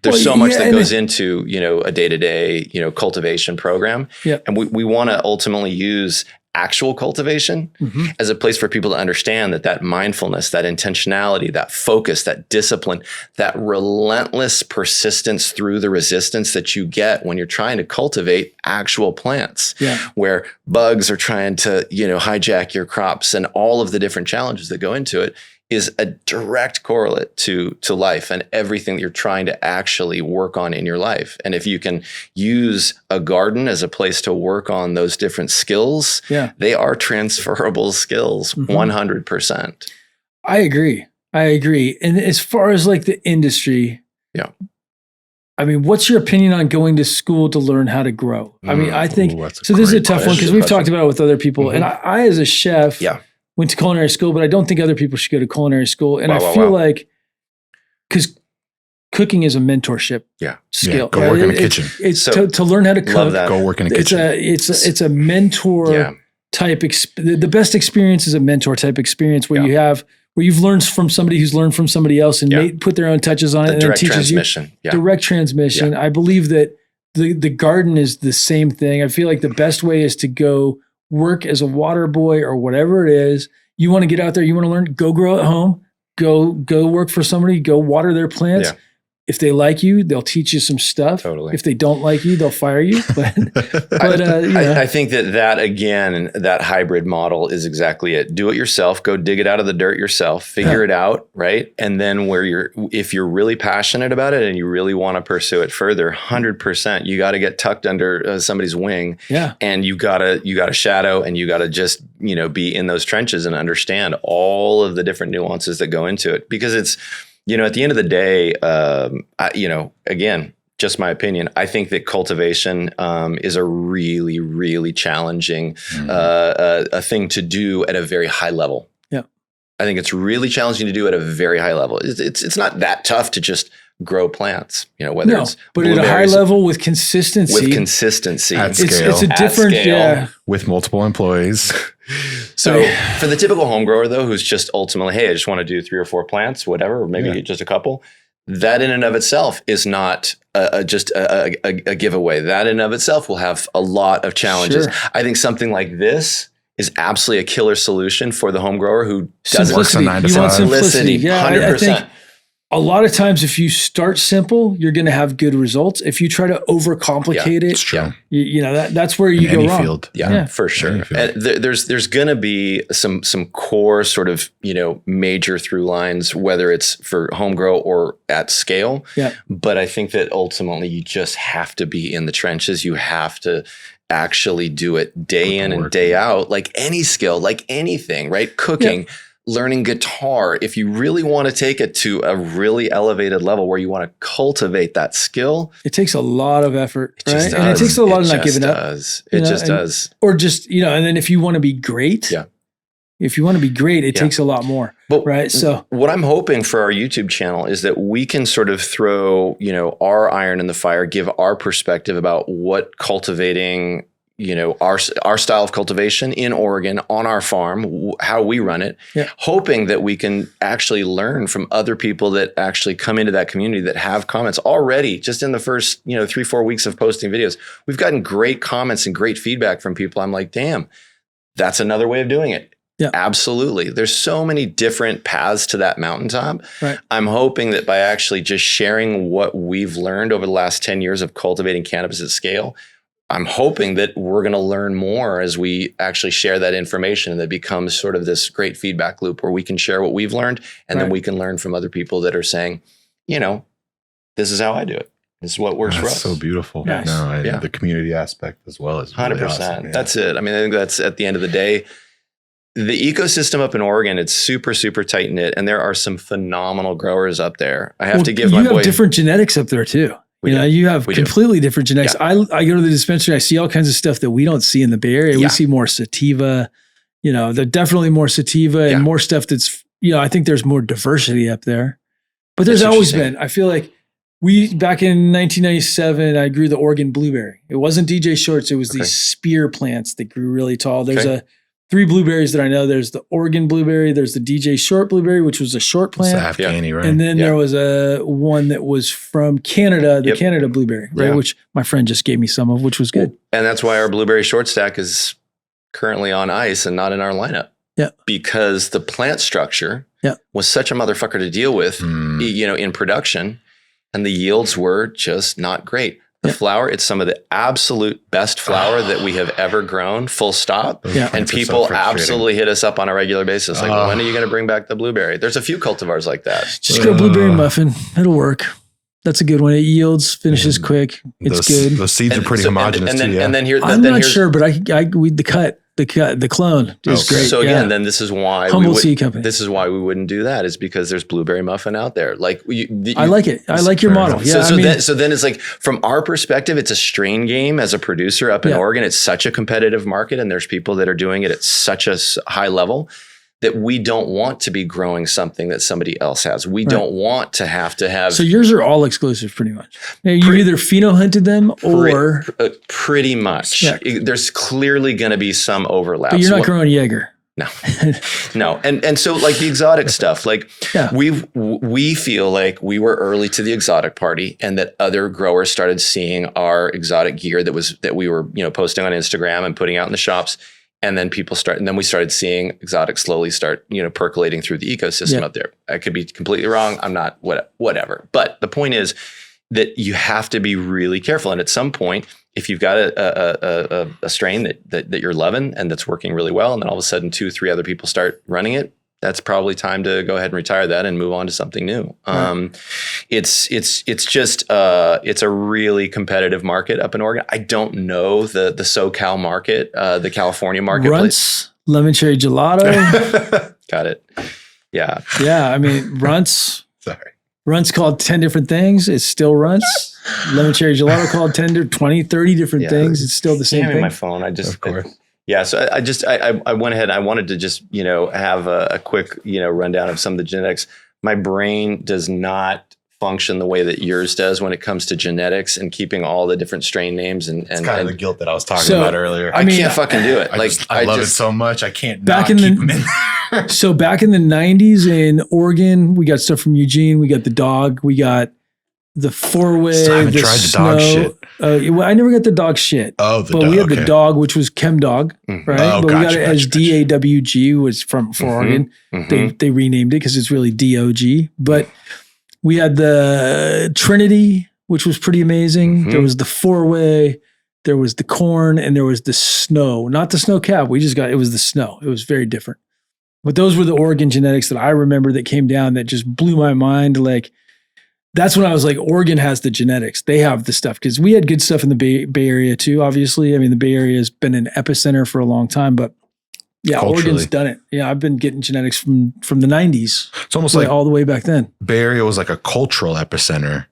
[SPEAKER 2] there's so much that goes into, a day-to-day, cultivation program. Yeah. And we want to ultimately use actual cultivation as a place for people to understand that mindfulness, that intentionality, that focus, that discipline, that relentless persistence through the resistance that you get when you're trying to cultivate actual plants, where bugs are trying to, hijack your crops, and all of the different challenges that go into it, is a direct correlate to life and everything that you're trying to actually work on in your life. And if you can use a garden as a place to work on those different skills, they are transferable skills, 100%.
[SPEAKER 1] I agree. And as far as like the industry, I mean, what's your opinion on going to school to learn how to grow? I mean, I think, so this is a tough one, because we've talked about it with other people. And I as a chef, went to culinary school, but I don't think other people should go to culinary school. And I feel like, because cooking is a mentorship skill.
[SPEAKER 3] Go work in a kitchen.
[SPEAKER 1] It's to learn how to cook.
[SPEAKER 3] Go work in a kitchen.
[SPEAKER 1] It's a mentor type. The best experience is a mentor type experience where you've learned from somebody who's learned from somebody else and put their own touches on it, and
[SPEAKER 2] direct
[SPEAKER 1] teaches
[SPEAKER 2] transmission.
[SPEAKER 1] you direct transmission. Yeah. I believe that the garden is the same thing. I feel like the best way is to go work as a water boy or whatever it is. You want to get out there, you want to learn, go grow at home, go work for somebody, go water their plants. Yeah. If they like you, they'll teach you some stuff. Totally. If they don't like you, they'll fire you. But
[SPEAKER 2] I think that again, that hybrid model is exactly it. Do it yourself. Go dig it out of the dirt yourself. Figure it out, right? And then if you're really passionate about it and you really want to pursue it further, 100%, you got to get tucked under somebody's wing. Yeah. And you got to shadow, and you got to just be in those trenches and understand all of the different nuances that go into it, because it's. At the end of the day, again, just my opinion, I think that cultivation is a really, really challenging a thing to do at a very high level. Yeah, I think it's really challenging to do at a very high level. It's not that tough to just grow plants, whether it's
[SPEAKER 1] but at a high level with consistency.
[SPEAKER 3] At scale.
[SPEAKER 1] It's a different,
[SPEAKER 3] with multiple employees.
[SPEAKER 2] So for the typical home grower, though, who's just ultimately, hey, I just want to do 3 or 4 plants, whatever, or maybe just a couple, that in and of itself is not just a giveaway. That in and of itself will have a lot of challenges. Sure. I think something like this is absolutely a killer solution for the home grower who doesn't
[SPEAKER 3] work on 9 to 5.
[SPEAKER 1] Simplicity. Yeah, 100%. a lot of times if you start simple, you're going to have good results. If you try to overcomplicate it, you know, that's where you go wrong.
[SPEAKER 3] Field.
[SPEAKER 2] Yeah, for sure. And there's going to be some core sort of, you know, major through lines, whether it's for home grow or at scale.
[SPEAKER 1] Yeah.
[SPEAKER 2] But I think that ultimately you just have to be in the trenches. You have to actually do it day in and day out, like any skill, like anything, right? Cooking, learning guitar. If you really want to take it to a really elevated level where you want to cultivate that skill,
[SPEAKER 1] it takes a lot of effort, right? And it takes a lot of not giving up.
[SPEAKER 2] It just does.
[SPEAKER 1] Or just, you know, and then if you want to be great, if you want to be great, it takes a lot more, right? So
[SPEAKER 2] what I'm hoping for our YouTube channel is that we can sort of throw, you know, our iron in the fire, give our perspective about what cultivating, you know, our style of cultivation in Oregon on our farm, how we run it, hoping that we can actually learn from other people that actually come into that community that have comments already. Just in the first, you know, 3-4 weeks of posting videos, we've gotten great comments and great feedback from people. I'm like, damn, that's another way of doing it.
[SPEAKER 1] Yeah,
[SPEAKER 2] absolutely. There's so many different paths to that mountaintop.
[SPEAKER 1] Right.
[SPEAKER 2] I'm hoping that by actually just sharing what we've learned over the last 10 years of cultivating cannabis at scale, I'm hoping that we're going to learn more as we actually share that information, and that becomes sort of this great feedback loop where we can share what we've learned, and then we can learn from other people that are saying, you know, this is how I do it. This is what works for us.
[SPEAKER 3] So beautiful.
[SPEAKER 1] Nice.
[SPEAKER 3] The community aspect as well is really
[SPEAKER 2] 100%.
[SPEAKER 3] awesome.
[SPEAKER 2] That's it. I mean, I think that's at the end of the day, the ecosystem up in Oregon, it's super, super tight knit, and there are some phenomenal growers up there. I have to give my boy.
[SPEAKER 1] You have different genetics up there too. You have completely different genetics. I go to the dispensary, I see all kinds of stuff that we don't see in the Bay Area. We see more sativa, you know, they're definitely more sativa and more stuff that's, you know, I think there's more diversity up there. But there's always been, I feel like back in 1997, I grew the Oregon blueberry. It wasn't DJ Shorts. It was these spear plants that grew really tall. There's 3 blueberries that I know. There's the Oregon blueberry. There's the DJ Short blueberry, which was a short plant.
[SPEAKER 3] It's Afghani, right?
[SPEAKER 1] And then there was one that was from Canada, the Canada blueberry, right? Which my friend just gave me some of, which was good.
[SPEAKER 2] And that's why our blueberry short stack is currently on ice and not in our lineup.
[SPEAKER 1] Yeah.
[SPEAKER 2] Because the plant structure was such a motherfucker to deal with, you know, in production, and the yields were just not great. The flower, it's some of the absolute best flower that we have ever grown, full stop. And people absolutely hit us up on a regular basis. Like, when are you going to bring back the blueberry? There's a few cultivars like that.
[SPEAKER 1] Just go blueberry muffin. It'll work. That's a good one. It yields, finishes quick. It's good.
[SPEAKER 3] Those seeds are pretty homogenous too.
[SPEAKER 2] And then
[SPEAKER 1] I'm not sure, but the clone is great.
[SPEAKER 2] So again, then this is why
[SPEAKER 1] Humble Seed Company.
[SPEAKER 2] This is why we wouldn't do that, is because there's blueberry muffin out there. Like
[SPEAKER 1] I like it. I like your model. Yeah.
[SPEAKER 2] So then it's like, from our perspective, it's a strain game as a producer up in Oregon. It's such a competitive market, and there's people that are doing it at such a high level that we don't want to be growing something that somebody else has. We don't want to have.
[SPEAKER 1] So yours are all exclusive, pretty much. You either Pheno hunted them or
[SPEAKER 2] pretty much. Yeah. There's clearly going to be some overlap.
[SPEAKER 1] But you're not growing Jaeger.
[SPEAKER 2] No, no. And so like the exotic stuff, like we feel like we were early to the exotic party, and that other growers started seeing our exotic gear that we were, you know, posting on Instagram and putting out in the shops. And then we started seeing exotic slowly start, you know, percolating through the ecosystem up there. I could be completely wrong. I'm not, whatever. But the point is that you have to be really careful. And at some point, if you've got a strain that you're loving and that's working really well, and then all of a sudden 2-3 other people start running it, that's probably time to go ahead and retire that and move on to something new. It's just it's a really competitive market up in Oregon. I don't know the SoCal market, the California marketplace.
[SPEAKER 1] Runts, lemon cherry gelato.
[SPEAKER 2] Got it. Yeah.
[SPEAKER 1] Yeah. I mean, Runts.
[SPEAKER 3] Sorry.
[SPEAKER 1] Runts called 10 different things. It's still Runts. Lemon cherry gelato called 10, 20, 30 different things. It's still the same thing.
[SPEAKER 2] My phone. Of course. Yeah, so I went ahead and I wanted to just, you know, have a quick, you know, rundown of some of the genetics. My brain does not function the way that yours does when it comes to genetics and keeping all the different strain names. And
[SPEAKER 3] it's kind of the guilt that I was talking about earlier.
[SPEAKER 2] I can't fucking do it.
[SPEAKER 3] I love it so much. I can't not keep them in there.
[SPEAKER 1] So back in the 90s in Oregon, we got stuff from Eugene. We got the dog. We got the 4-way.
[SPEAKER 3] I haven't tried the dog shit.
[SPEAKER 1] I never got the dog shit.
[SPEAKER 3] Oh,
[SPEAKER 1] but we had the dog, which was Chem Dog, right? But we got it as DAWG, was from Oregon. They renamed it because it's really DOG. But We had the Trinity, which was pretty amazing. There was the 4-way, there was the corn, and there was the snow. Not the snow cap. It was the snow. It was very different. But those were the Oregon genetics that I remember that came down that just blew my mind. Like, that's when I was like, Oregon has the genetics. They have the stuff. Because we had good stuff in the Bay Area too, obviously. I mean, the Bay Area has been an epicenter for a long time, but yeah, Oregon's done it. Yeah, I've been getting genetics from the 90s.
[SPEAKER 3] It's almost like
[SPEAKER 1] all the way back then.
[SPEAKER 3] Bay Area was like a cultural epicenter,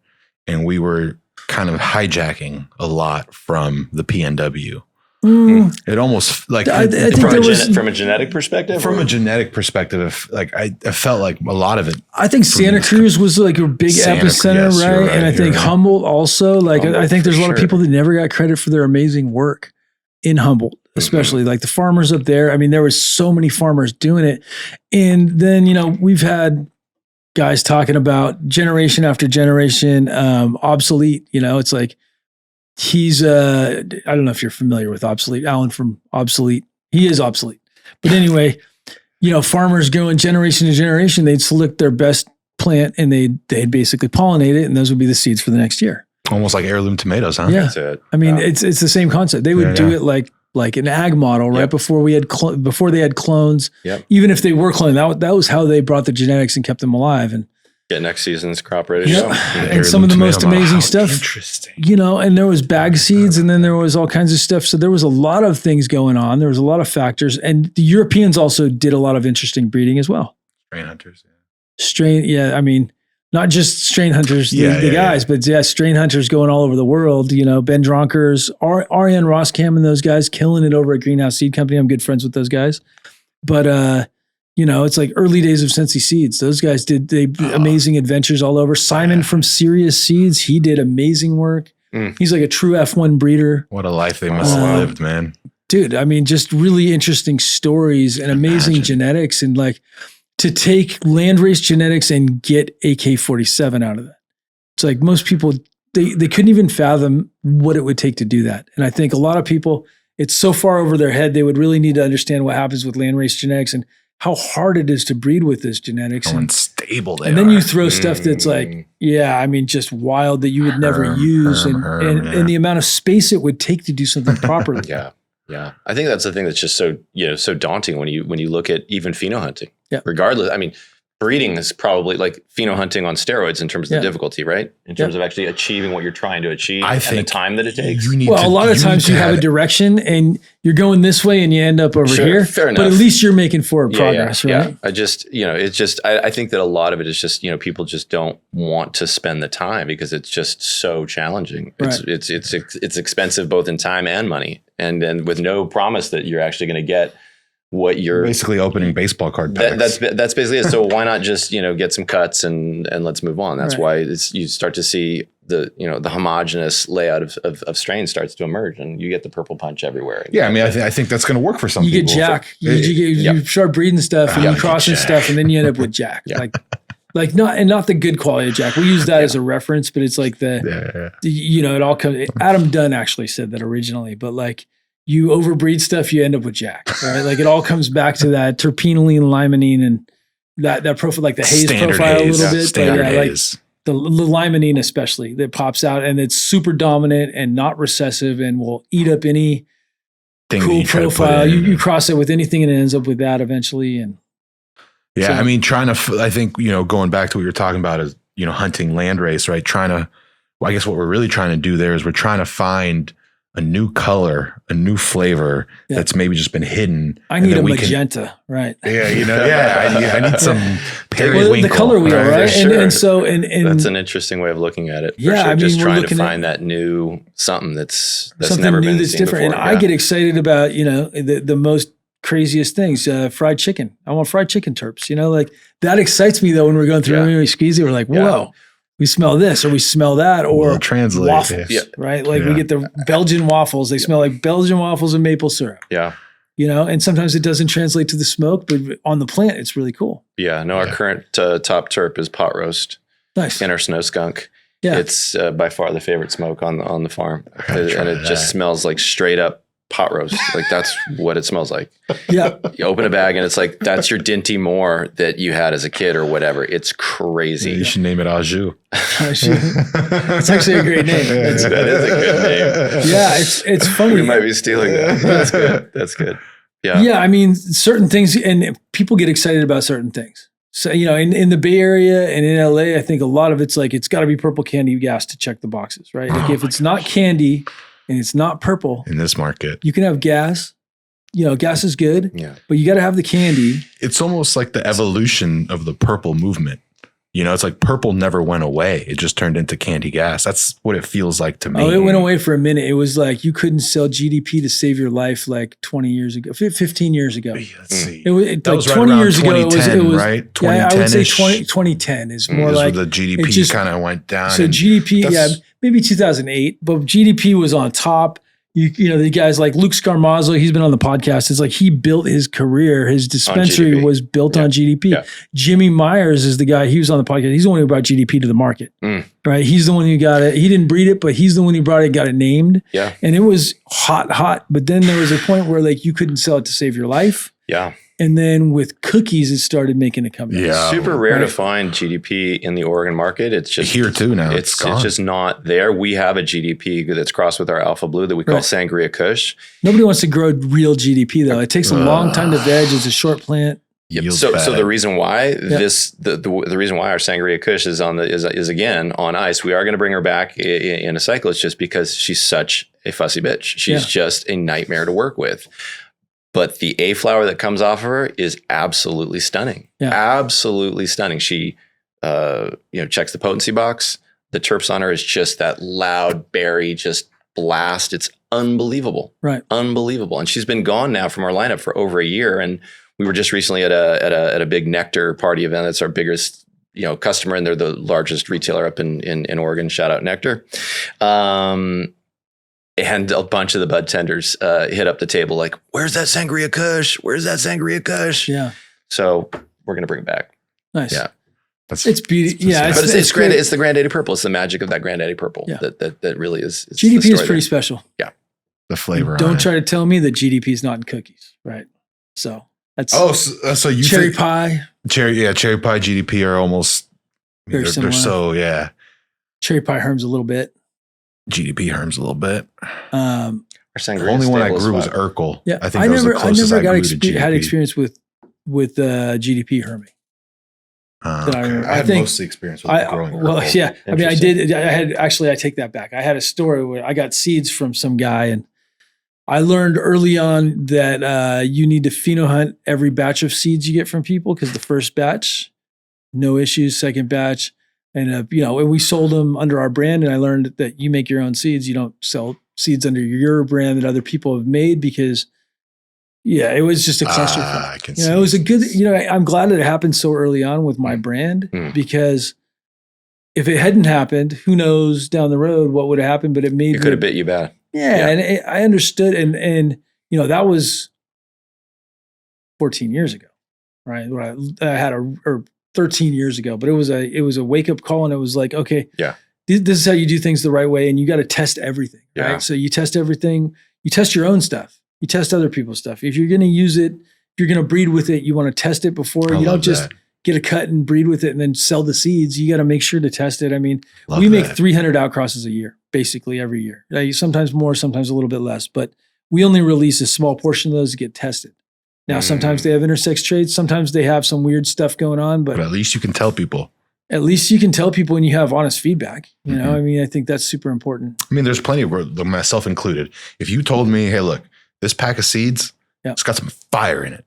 [SPEAKER 3] and we were kind of hijacking a lot from the PNW. It almost like
[SPEAKER 2] from a genetic perspective.
[SPEAKER 3] From a genetic perspective, like I felt like a lot of it.
[SPEAKER 1] I think Santa Cruz was like a big epicenter, yes, right? And I think Humboldt also. Like I think there's a lot of people that never got credit for their amazing work in Humboldt, especially like the farmers up there. I mean, there was so many farmers doing it, and then we've had guys talking about generation after generation obsolete. It's like. He's I don't know if you're familiar with Obsolete, Alan from Obsolete. He is obsolete. But anyway, farmers going generation to generation, they'd select their best plant and they'd basically pollinate it, and those would be the seeds for the next year.
[SPEAKER 3] Almost like heirloom tomatoes, huh?
[SPEAKER 1] Yeah. I mean, it's the same concept. They would do it like an ag model, right? Before we had before they had clones.
[SPEAKER 2] Yep.
[SPEAKER 1] Even if they were cloned, that was how they brought the genetics and kept them alive. And
[SPEAKER 2] get next season's crop ready.
[SPEAKER 1] And some of the most amazing stuff,
[SPEAKER 3] interesting.
[SPEAKER 1] And there was bag seeds and then there was all kinds of stuff. So there was a lot of things going on. There was a lot of factors, and the Europeans also did a lot of interesting breeding as well.
[SPEAKER 3] Strain hunters.
[SPEAKER 1] I mean, not just strain hunters, the guys, but strain hunters going all over the world. Ben Dronkers, Ariane Roskam and those guys killing it over at Greenhouse Seed Company. I'm good friends with those guys. But, it's like early days of Sensi Seeds. Those guys did amazing adventures all over. Simon from Serious Seeds, he did amazing work. He's like a true F1 breeder.
[SPEAKER 3] What a life they must have lived, man.
[SPEAKER 1] Dude, I mean, just really interesting stories and amazing genetics, and like to take landrace genetics and get AK-47 out of that. It's like most people, they couldn't even fathom what it would take to do that. And I think a lot of people, it's so far over their head, they would really need to understand what happens with landrace genetics and how hard it is to breed with this genetics.
[SPEAKER 3] How unstable they are.
[SPEAKER 1] And then you throw stuff that's like, just wild that you would never use. And the amount of space it would take to do something properly.
[SPEAKER 2] Yeah. I think that's the thing that's just so, so daunting when you look at even pheno hunting.
[SPEAKER 1] Yeah.
[SPEAKER 2] Regardless, I mean, breeding is probably like pheno hunting on steroids in terms of the difficulty, right? In terms of actually achieving what you're trying to achieve and the time that it takes.
[SPEAKER 1] A lot of times you have a direction and you're going this way and you end up over here.
[SPEAKER 2] Fair enough.
[SPEAKER 1] But at least you're making forward progress, right?
[SPEAKER 2] Yeah. I think that a lot of it is just, people just don't want to spend the time because it's just so challenging. It's expensive both in time and money, and with no promise that you're actually going to get what you're
[SPEAKER 3] basically opening baseball card packs.
[SPEAKER 2] That's basically it. So why not just, get some cuts and let's move on. That's why you start to see the homogenous layout of strains starts to emerge, and you get the purple punch everywhere.
[SPEAKER 3] Yeah. I mean, I think that's going to work for some people.
[SPEAKER 1] You get Jack, you start breeding stuff and you crossing stuff, and then you end up with Jack. Not the good quality of Jack. We use that as a reference, but it's like it all comes. Adam Dunn actually said that originally, but like, you overbreed stuff, you end up with Jack, right? Like it all comes back to that terpenoline, limonene, and that profile, like the haze
[SPEAKER 3] standard
[SPEAKER 1] profile
[SPEAKER 3] haze,
[SPEAKER 1] a little bit.
[SPEAKER 3] Standard haze.
[SPEAKER 1] Like the limonene especially that pops out, and it's super dominant and not recessive and will eat up any cool profile. You cross it with anything and it ends up with that eventually. And
[SPEAKER 3] I mean, I think, going back to what you're talking about is, hunting landrace, right? I guess what we're really trying to do there is we're trying to find a new color, a new flavor that's maybe just been hidden.
[SPEAKER 1] I need a magenta, right?
[SPEAKER 3] I need some periwinkle.
[SPEAKER 1] The color wheel, right?
[SPEAKER 2] Sure.
[SPEAKER 1] And so
[SPEAKER 2] that's an interesting way of looking at it.
[SPEAKER 1] Yeah,
[SPEAKER 2] I mean, just trying to find that new something that's
[SPEAKER 1] something
[SPEAKER 2] never
[SPEAKER 1] new
[SPEAKER 2] been
[SPEAKER 1] that's
[SPEAKER 2] seen
[SPEAKER 1] different.
[SPEAKER 2] before.
[SPEAKER 1] And I get excited about the most craziest things. Fried chicken. I want fried chicken terps. Like that excites me though when we're going through and we squeeze it. We're like, whoa. We smell this or we smell that, or waffles, right? Like we get the Belgian waffles. They smell like Belgian waffles and maple syrup.
[SPEAKER 2] Yeah.
[SPEAKER 1] And sometimes it doesn't translate to the smoke, but on the plant, it's really cool.
[SPEAKER 2] Yeah. No, our current top terp is pot roast.
[SPEAKER 1] Nice.
[SPEAKER 2] And our snow skunk.
[SPEAKER 1] Yeah.
[SPEAKER 2] It's by far the favorite smoke on the farm. And it just smells like straight up pot roast. Like that's what it smells like.
[SPEAKER 1] Yeah.
[SPEAKER 2] You open a bag and it's like, that's your Dinty Moore that you had as a kid or whatever. It's crazy.
[SPEAKER 3] You should name it Au Jus.
[SPEAKER 1] It's actually a great name.
[SPEAKER 2] That is a good name.
[SPEAKER 1] Yeah. It's funny.
[SPEAKER 2] We might be stealing that. That's good. That's good. Yeah.
[SPEAKER 1] Yeah. I mean, certain things, and people get excited about certain things. So, you know, in the Bay Area and in LA, I think a lot of it's like, it's got to be purple candy gas to check the boxes, right? Like if it's not candy and it's not purple
[SPEAKER 3] in this market,
[SPEAKER 1] you can have gas. You know, gas is good, but you got to have the candy.
[SPEAKER 3] It's almost like the evolution of the purple movement. You know, it's like purple never went away. It just turned into candy gas. That's what it feels like to me.
[SPEAKER 1] Oh, it went away for a minute. It was like you couldn't sell GDP to save your life like 20 years ago, 15 years ago.
[SPEAKER 3] Let's see.
[SPEAKER 1] That
[SPEAKER 3] like
[SPEAKER 1] was 20 years ago. It was
[SPEAKER 3] right? 2010
[SPEAKER 1] yeah, I would say 2010 is more like
[SPEAKER 3] the GDP kind of went down.
[SPEAKER 1] So GDP, maybe 2008, but GDP was on top. You know, the guys like Luke Scarmazzo, he's been on the podcast. It's like he built his career. His dispensary was built on GDP. Yeah. Jimmy Myers is the guy, he was on the podcast. He's the one who brought GDP to the market, right? He's the one who got it. He didn't breed it, but he's the one who brought it, got it named.
[SPEAKER 2] Yeah.
[SPEAKER 1] And it was hot. But then there was a point where like you couldn't sell it to save your life.
[SPEAKER 2] Yeah.
[SPEAKER 1] And then with cookies, it started making a comeback.
[SPEAKER 2] Yeah, super rare to find GDP in the Oregon market. It's just
[SPEAKER 3] here too now.
[SPEAKER 2] It's just not there. We have a GDP that's crossed with our Alpha Blue that we call Sangria Kush.
[SPEAKER 1] Nobody wants to grow real GDP though. It takes a long time to veg. It's a short plant.
[SPEAKER 2] Yep. So the reason why the reason why our Sangria Kush is is again on ice. We are going to bring her back in a cycle. It's just because she's such a fussy bitch. She's just a nightmare to work with. But the A flower that comes off of her is absolutely stunning. Yeah. Absolutely stunning. She, checks the potency box. The terps on her is just that loud berry, just blast. It's unbelievable.
[SPEAKER 1] Right.
[SPEAKER 2] Unbelievable. And she's been gone now from our lineup for over a year. And we were just recently at a big nectar party event. That's our biggest, customer. And they're the largest retailer up in Oregon. Shout out Nectar. And a bunch of the bud tenders hit up the table like, where's that Sangria Kush? Where's that Sangria Kush?
[SPEAKER 1] Yeah.
[SPEAKER 2] So we're going to bring it back.
[SPEAKER 1] Nice.
[SPEAKER 2] Yeah.
[SPEAKER 1] It's beautiful. Yeah.
[SPEAKER 2] But it's great. It's the Granddaddy Purple. It's the magic of that Granddaddy Purple that really is.
[SPEAKER 1] GDP is pretty special.
[SPEAKER 2] Yeah.
[SPEAKER 3] The flavor.
[SPEAKER 1] Don't try to tell me that GDP is not in cookies. Right. So that's.
[SPEAKER 3] So you
[SPEAKER 1] cherry pie.
[SPEAKER 3] Cherry pie GDP are almost
[SPEAKER 1] very similar.
[SPEAKER 3] They're so,
[SPEAKER 1] Cherry pie herms a little bit.
[SPEAKER 3] GDP herms a little bit.
[SPEAKER 2] The
[SPEAKER 3] only one I grew was Urkel.
[SPEAKER 1] Yeah,
[SPEAKER 3] I think that was the closest I never
[SPEAKER 1] had experience with GDP herming.
[SPEAKER 3] I had mostly experience with growing Urkel.
[SPEAKER 1] Well, yeah. I mean, I did. I take that back. I had a story where I got seeds from some guy, and I learned early on that you need to pheno hunt every batch of seeds you get from people because the first batch, no issues. Second batch. And, and we sold them under our brand. And I learned that you make your own seeds. You don't sell seeds under your brand that other people have made because, it was just a cluster.
[SPEAKER 3] I can see.
[SPEAKER 1] It was a good, I'm glad that it happened so early on with my brand because if it hadn't happened, who knows down the road what would have happened, but it
[SPEAKER 2] could have bit you bad.
[SPEAKER 1] Yeah. And I understood. And that was 14 years ago, right? When I had 13 years ago, but it was a wake up call, and it was like, okay, this is how you do things the right way, and you got to test everything, right? So you test everything, you test your own stuff, you test other people's stuff. If you're going to use it, if you're going to breed with it, you want to test it before. You don't just get a cut and breed with it and then sell the seeds. You got to make sure to test it. I mean, we make 300 outcrosses a year, basically every year. Sometimes more, sometimes a little bit less, but we only release a small portion of those to get tested. Now, sometimes they have intersex traits. Sometimes they have some weird stuff going on, but
[SPEAKER 3] at least you can tell people.
[SPEAKER 1] At least you can tell people when you have honest feedback. I mean, I think that's super important.
[SPEAKER 3] I mean, there's plenty of myself included. If you told me, hey, look, this pack of seeds, it's got some fire in it,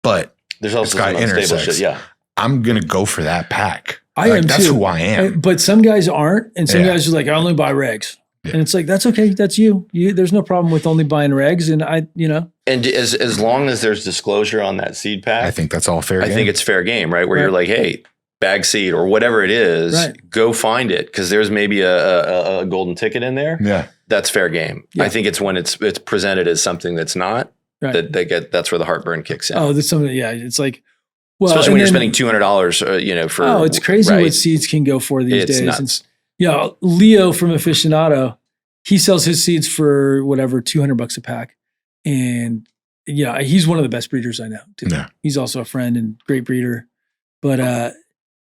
[SPEAKER 3] but
[SPEAKER 2] there's also
[SPEAKER 3] got intersex.
[SPEAKER 2] Shit,
[SPEAKER 3] I'm going to go for that pack.
[SPEAKER 1] That's
[SPEAKER 3] who I am.
[SPEAKER 1] But some guys aren't. And some guys are like, I only buy regs. Yeah. And it's like, that's okay. That's you. There's no problem with only buying regs. And
[SPEAKER 2] And as long as there's disclosure on that seed pack,
[SPEAKER 3] I think that's all fair game.
[SPEAKER 2] I think it's fair game, right? Where you're like, hey, bag seed or whatever it is, go find it. Because there's maybe a golden ticket in there.
[SPEAKER 3] Yeah.
[SPEAKER 2] That's fair game. Yeah. I think it's when it's presented as something that's not, that's where the heartburn kicks in.
[SPEAKER 1] Oh, that's something. Yeah. It's like, well,
[SPEAKER 2] especially when you're spending $200, for.
[SPEAKER 1] Oh, it's crazy what seeds can go for these days.
[SPEAKER 2] Nuts.
[SPEAKER 1] Leo from Aficionado, he sells his seeds for whatever, $200 a pack. And yeah, he's one of the best breeders I know too.
[SPEAKER 3] Yeah.
[SPEAKER 1] He's also a friend and great breeder. But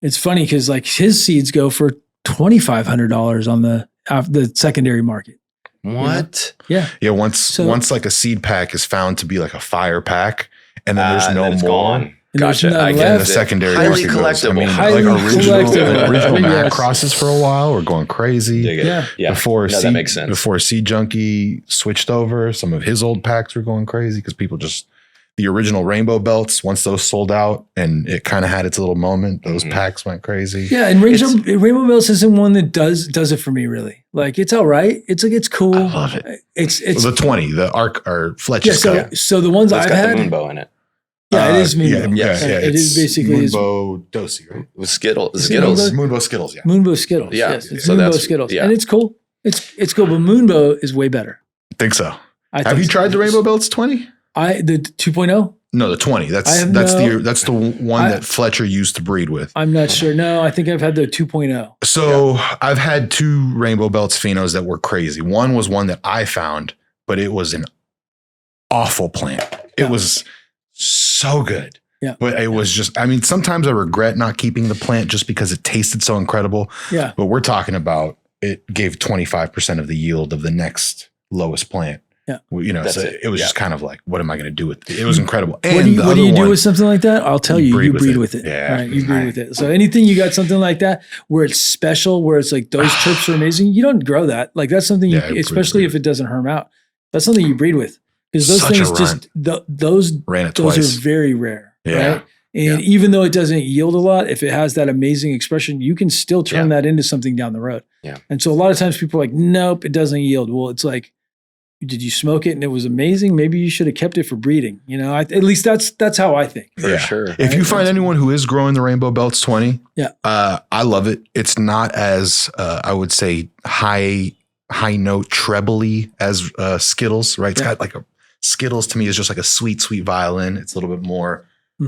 [SPEAKER 1] it's funny because like his seeds go for $2,500 on the secondary market.
[SPEAKER 2] What?
[SPEAKER 1] Yeah.
[SPEAKER 3] Yeah. Once like a seed pack is found to be like a fire pack, and then there's no more.
[SPEAKER 2] Gone.
[SPEAKER 1] And
[SPEAKER 2] Gotcha.
[SPEAKER 1] none
[SPEAKER 3] And
[SPEAKER 1] left.
[SPEAKER 3] the secondary
[SPEAKER 2] Highly
[SPEAKER 3] market goes. I
[SPEAKER 2] collectible.
[SPEAKER 3] mean,
[SPEAKER 1] Highly
[SPEAKER 3] like original
[SPEAKER 1] collectible.
[SPEAKER 3] Mac
[SPEAKER 1] Yes.
[SPEAKER 3] crosses for a while were going crazy.
[SPEAKER 2] Dig it.
[SPEAKER 1] Yeah.
[SPEAKER 2] Yeah. That makes sense.
[SPEAKER 3] Before Seed Junkie switched over, some of his old packs were going crazy because people the original rainbow belts, once those sold out and it kind of had its little moment, those packs went crazy.
[SPEAKER 1] Yeah, and Rainbow Bells isn't one that does it for me really. Like it's all right. It's like it's cool.
[SPEAKER 3] I love it.
[SPEAKER 1] It's
[SPEAKER 3] the 20, the arc or Fletcher's cut.
[SPEAKER 1] So the ones
[SPEAKER 2] It's
[SPEAKER 1] I've
[SPEAKER 2] got
[SPEAKER 1] had,
[SPEAKER 2] the Moonbow in it.
[SPEAKER 1] Yeah, it is Moonbow.
[SPEAKER 3] Yeah,
[SPEAKER 1] it is basically
[SPEAKER 3] Moonbow Dosey, right?
[SPEAKER 2] With Skittles.
[SPEAKER 3] Moonbow Skittles, yeah.
[SPEAKER 1] Moonbow Skittles.
[SPEAKER 2] Yeah.
[SPEAKER 1] Yes, it's
[SPEAKER 2] So
[SPEAKER 1] Moonbow
[SPEAKER 2] that's-
[SPEAKER 1] Skittles,
[SPEAKER 2] yeah.
[SPEAKER 1] and it's cool. It's cool, but Moonbow is way better.
[SPEAKER 3] Think so.
[SPEAKER 1] I
[SPEAKER 3] Have
[SPEAKER 1] think
[SPEAKER 3] you
[SPEAKER 1] so.
[SPEAKER 3] tried the Rainbow Belts 20?
[SPEAKER 1] The 2.0?
[SPEAKER 3] No, the 20. That's the one that Fletcher used to breed with.
[SPEAKER 1] I'm not sure. No, I think I've had the 2.0.
[SPEAKER 3] So I've had 2 Rainbow Belts Phenos that were crazy. One was one that I found, but it was an awful plant. It was so good.
[SPEAKER 1] Yeah.
[SPEAKER 3] But it was just, I mean, sometimes I regret not keeping the plant just because it tasted so incredible.
[SPEAKER 1] Yeah.
[SPEAKER 3] But we're talking about it gave 25% of the yield of the next lowest plant.
[SPEAKER 1] Yeah.
[SPEAKER 3] Well, you know,
[SPEAKER 2] That's
[SPEAKER 3] so
[SPEAKER 2] it.
[SPEAKER 3] it was just kind of like, what am I going to do with it? It was incredible.
[SPEAKER 1] What do you do with something like that? I'll tell you, you breed with it.
[SPEAKER 3] Yeah.
[SPEAKER 1] Right, you breed with it. So anything you got something like that where it's special, where it's like those trips are amazing, you don't grow that. Like that's something you, especially if it doesn't herm out, that's something you breed with. Because those things just, those are very rare.
[SPEAKER 3] Yeah.
[SPEAKER 1] Right? And even though it doesn't yield a lot, if it has that amazing expression, you can still turn that into something down the road.
[SPEAKER 2] Yeah.
[SPEAKER 1] And so a lot of times people are like, nope, it doesn't yield. Well, it's like, did you smoke it and it was amazing? Maybe you should have kept it for breeding. You know, at least that's how I think.
[SPEAKER 2] For sure.
[SPEAKER 3] If you find anyone who is growing the Rainbow Belts 20,
[SPEAKER 1] I
[SPEAKER 3] love it. It's not as I would say high note trebly as Skittles, right? It's got like Skittles to me is just like a sweet violin. It's a little bit more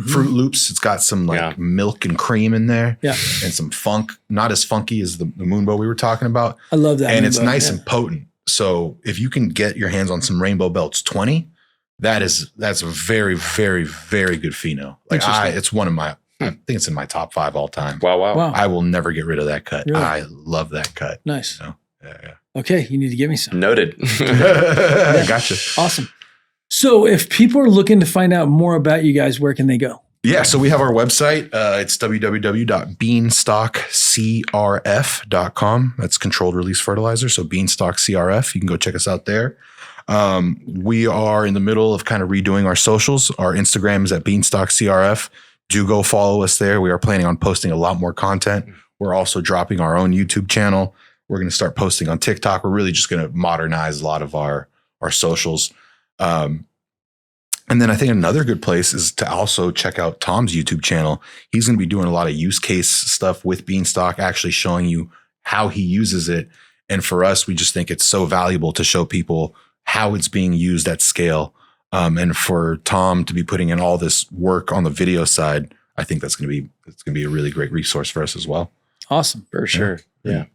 [SPEAKER 3] Fruit Loops. It's got some like milk and cream in there, and some funk. Not as funky as the Moonbow we were talking about.
[SPEAKER 1] I love that,
[SPEAKER 3] and it's nice and potent. So if you can get your hands on some Rainbow Belts 20, that's a very, very, very good Pheno. Like it's one of my, I think it's in my top 5 all time.
[SPEAKER 2] Wow.
[SPEAKER 3] I will never get rid of that cut.
[SPEAKER 1] Really?
[SPEAKER 3] I love that cut.
[SPEAKER 1] Nice.
[SPEAKER 3] So, yeah.
[SPEAKER 1] Okay, you need to give me some.
[SPEAKER 2] Noted.
[SPEAKER 3] Gotcha.
[SPEAKER 1] Awesome. So if people are looking to find out more about you guys, where can they go?
[SPEAKER 3] Yeah, so we have our website. It's www.beanstalkcrf.com. That's Controlled Release Fertilizer. So Beanstalk CRF. You can go check us out there. We are in the middle of kind of redoing our socials. Our Instagram is at Beanstalk CRF. Do go follow us there. We are planning on posting a lot more content. We're also dropping our own YouTube channel. We're going to start posting on TikTok. We're really just going to modernize a lot of our socials. And then I think another good place is to also check out Tom's YouTube channel. He's going to be doing a lot of use case stuff with Beanstalk, actually showing you how he uses it. And for us, we just think it's so valuable to show people how it's being used at scale. And for Tom to be putting in all this work on the video side, I think it's going to be a really great resource for us as well.
[SPEAKER 1] Awesome.
[SPEAKER 2] For sure. Yeah.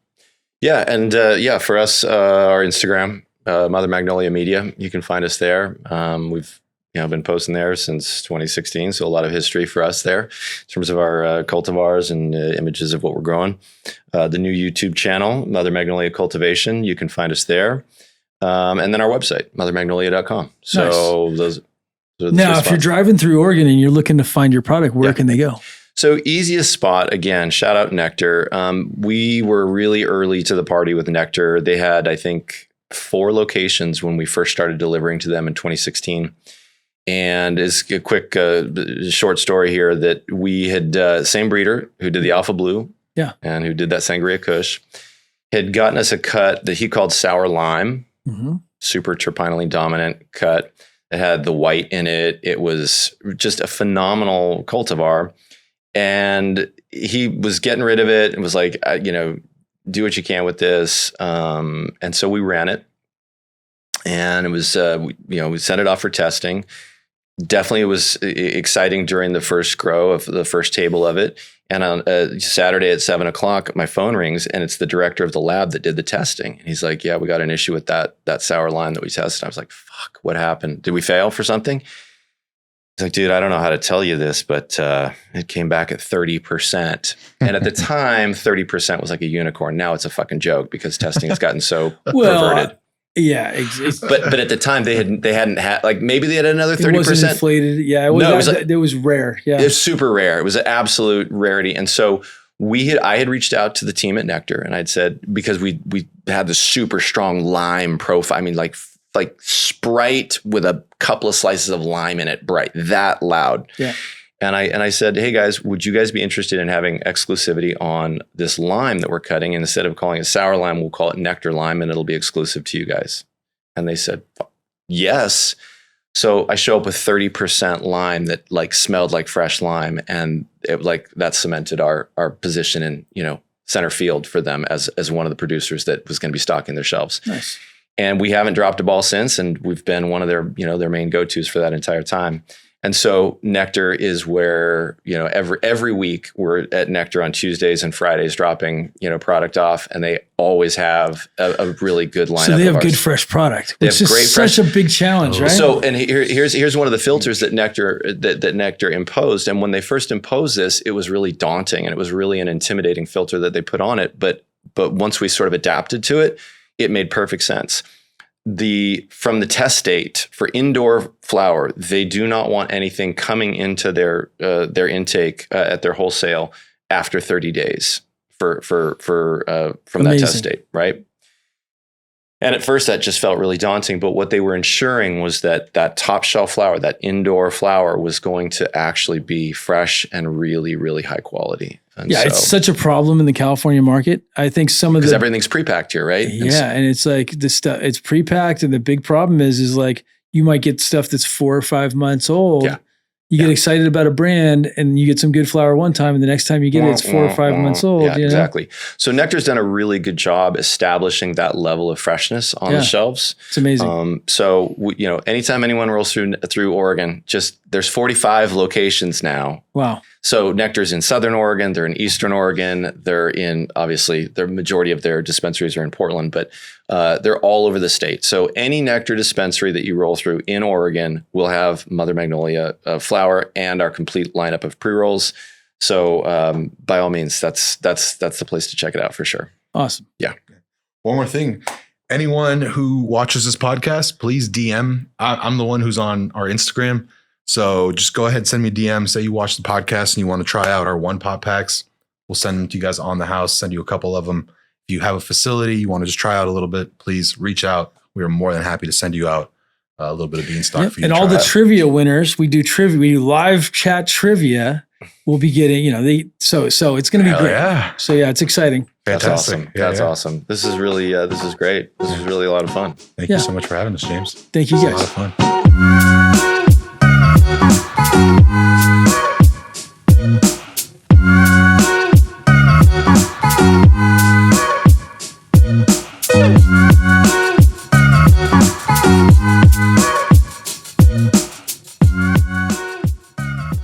[SPEAKER 2] And for us, our Instagram, Mother Magnolia Media, you can find us there. We've been posting there since 2016. So a lot of history for us there in terms of our cultivars and images of what we're growing. The new YouTube channel, Mother Magnolia Cultivation, you can find us there. And then our website, mothermagnolia.com. So those are the
[SPEAKER 1] now, if you're driving through Oregon and you're looking to find your product, where can they go?
[SPEAKER 2] So easiest spot, again, shout out Nectar. We were really early to the party with Nectar. They had, I think, 4 locations when we first started delivering to them in 2016. And it's a quick, short story here that we had same breeder who did the Alpha Blue, and who did that Sangria Kush, had gotten us a cut that he called Sour Lime, super terpinolene dominant cut. It had the white in it. It was just a phenomenal cultivar, and he was getting rid of it and was like, do what you can with this. And so we ran it, and it was, we sent it off for testing. Definitely it was exciting during the first grow of the first table of it. And on Saturday at 7:00, my phone rings and it's the director of the lab that did the testing. And he's like, yeah, we got an issue with that sour lime that we tested. I was like, fuck, what happened? Did we fail for something? He's like, dude, I don't know how to tell you this, but it came back at 30%. And at the time, 30% was like a unicorn. Now it's a fucking joke because testing has gotten so perverted.
[SPEAKER 1] Yeah,
[SPEAKER 2] but at the time they hadn't had, like, maybe they had another 30%.
[SPEAKER 1] It wasn't inflated. Yeah, it was rare. Yeah,
[SPEAKER 2] it was super rare. It was an absolute rarity. And so I had reached out to the team at Nectar, and I'd said, because we had this super strong lime profile. I mean, like Sprite with a couple of slices of lime in it, bright, that loud.
[SPEAKER 1] Yeah.
[SPEAKER 2] And I said, hey guys, would you guys be interested in having exclusivity on this lime that we're cutting? And instead of calling it sour lime, we'll call it Nectar lime, and it'll be exclusive to you guys. And they said, yes. So I show up with 30% lime that like smelled like fresh lime, and it like that cemented our position in, you know, center field for them as one of the producers that was going to be stocking their shelves.
[SPEAKER 1] Nice.
[SPEAKER 2] And we haven't dropped a ball since, and we've been one of their, you know, their main go-tos for that entire time. And so Nectar is where, you know, every week we're at Nectar on Tuesdays and Fridays dropping, you know, product off, and they always have a really good lineup.
[SPEAKER 1] So they have good fresh product, which is such a big challenge, right?
[SPEAKER 2] So, and here's one of the filters that Nectar imposed. And when they first imposed this, it was really daunting, and it was really an intimidating filter that they put on it. But once we sort of adapted to it, it made perfect sense. From the test date for indoor flower, they do not want anything coming into their intake at their wholesale after 30 days from that test date, right? And at first that just felt really daunting, but what they were ensuring was that top shelf flower, that indoor flower, was going to actually be fresh and really, really high quality. And
[SPEAKER 1] it's such a problem in the California market. I think because
[SPEAKER 2] everything's pre-packed here, right?
[SPEAKER 1] Yeah, and it's like this stuff, it's pre-packed, and the big problem is like you might get stuff that's 4 or 5 months old. Yeah. You get excited about a brand, and you get some good flower one time, and the next time you get it, it's 4 or 5 months old.
[SPEAKER 2] Yeah, exactly. So Nectar's done a really good job establishing that level of freshness on the shelves.
[SPEAKER 1] It's amazing.
[SPEAKER 2] So anytime anyone rolls through Oregon, there's 45 locations now.
[SPEAKER 1] Wow.
[SPEAKER 2] So Nectar's in Southern Oregon, they're in Eastern Oregon, obviously the majority of their dispensaries are in Portland, but they're all over the state. So any Nectar dispensary that you roll through in Oregon will have Mother Magnolia flower and our complete lineup of pre-rolls. So by all means, that's the place to check it out for sure.
[SPEAKER 1] Awesome.
[SPEAKER 2] Yeah.
[SPEAKER 3] One more thing. Anyone who watches this podcast, please DM. I'm the one who's on our Instagram. So just go ahead, send me a DM, say you watch the podcast and you want to try out our 1-pot packs. We'll send them to you guys on the house, send you a couple of them. If you have a facility, you want to just try out a little bit, please reach out. We are more than happy to send you out a little bit of Beanstalk for you.
[SPEAKER 1] And all the trivia winners, we do live chat trivia. We'll be getting, so it's going to be great. Yeah. So it's exciting.
[SPEAKER 3] Fantastic.
[SPEAKER 2] That's awesome. This is really, this is great. This is really a lot of fun.
[SPEAKER 3] Thank you so much for having us, James.
[SPEAKER 1] Thank you guys.
[SPEAKER 3] A lot of fun.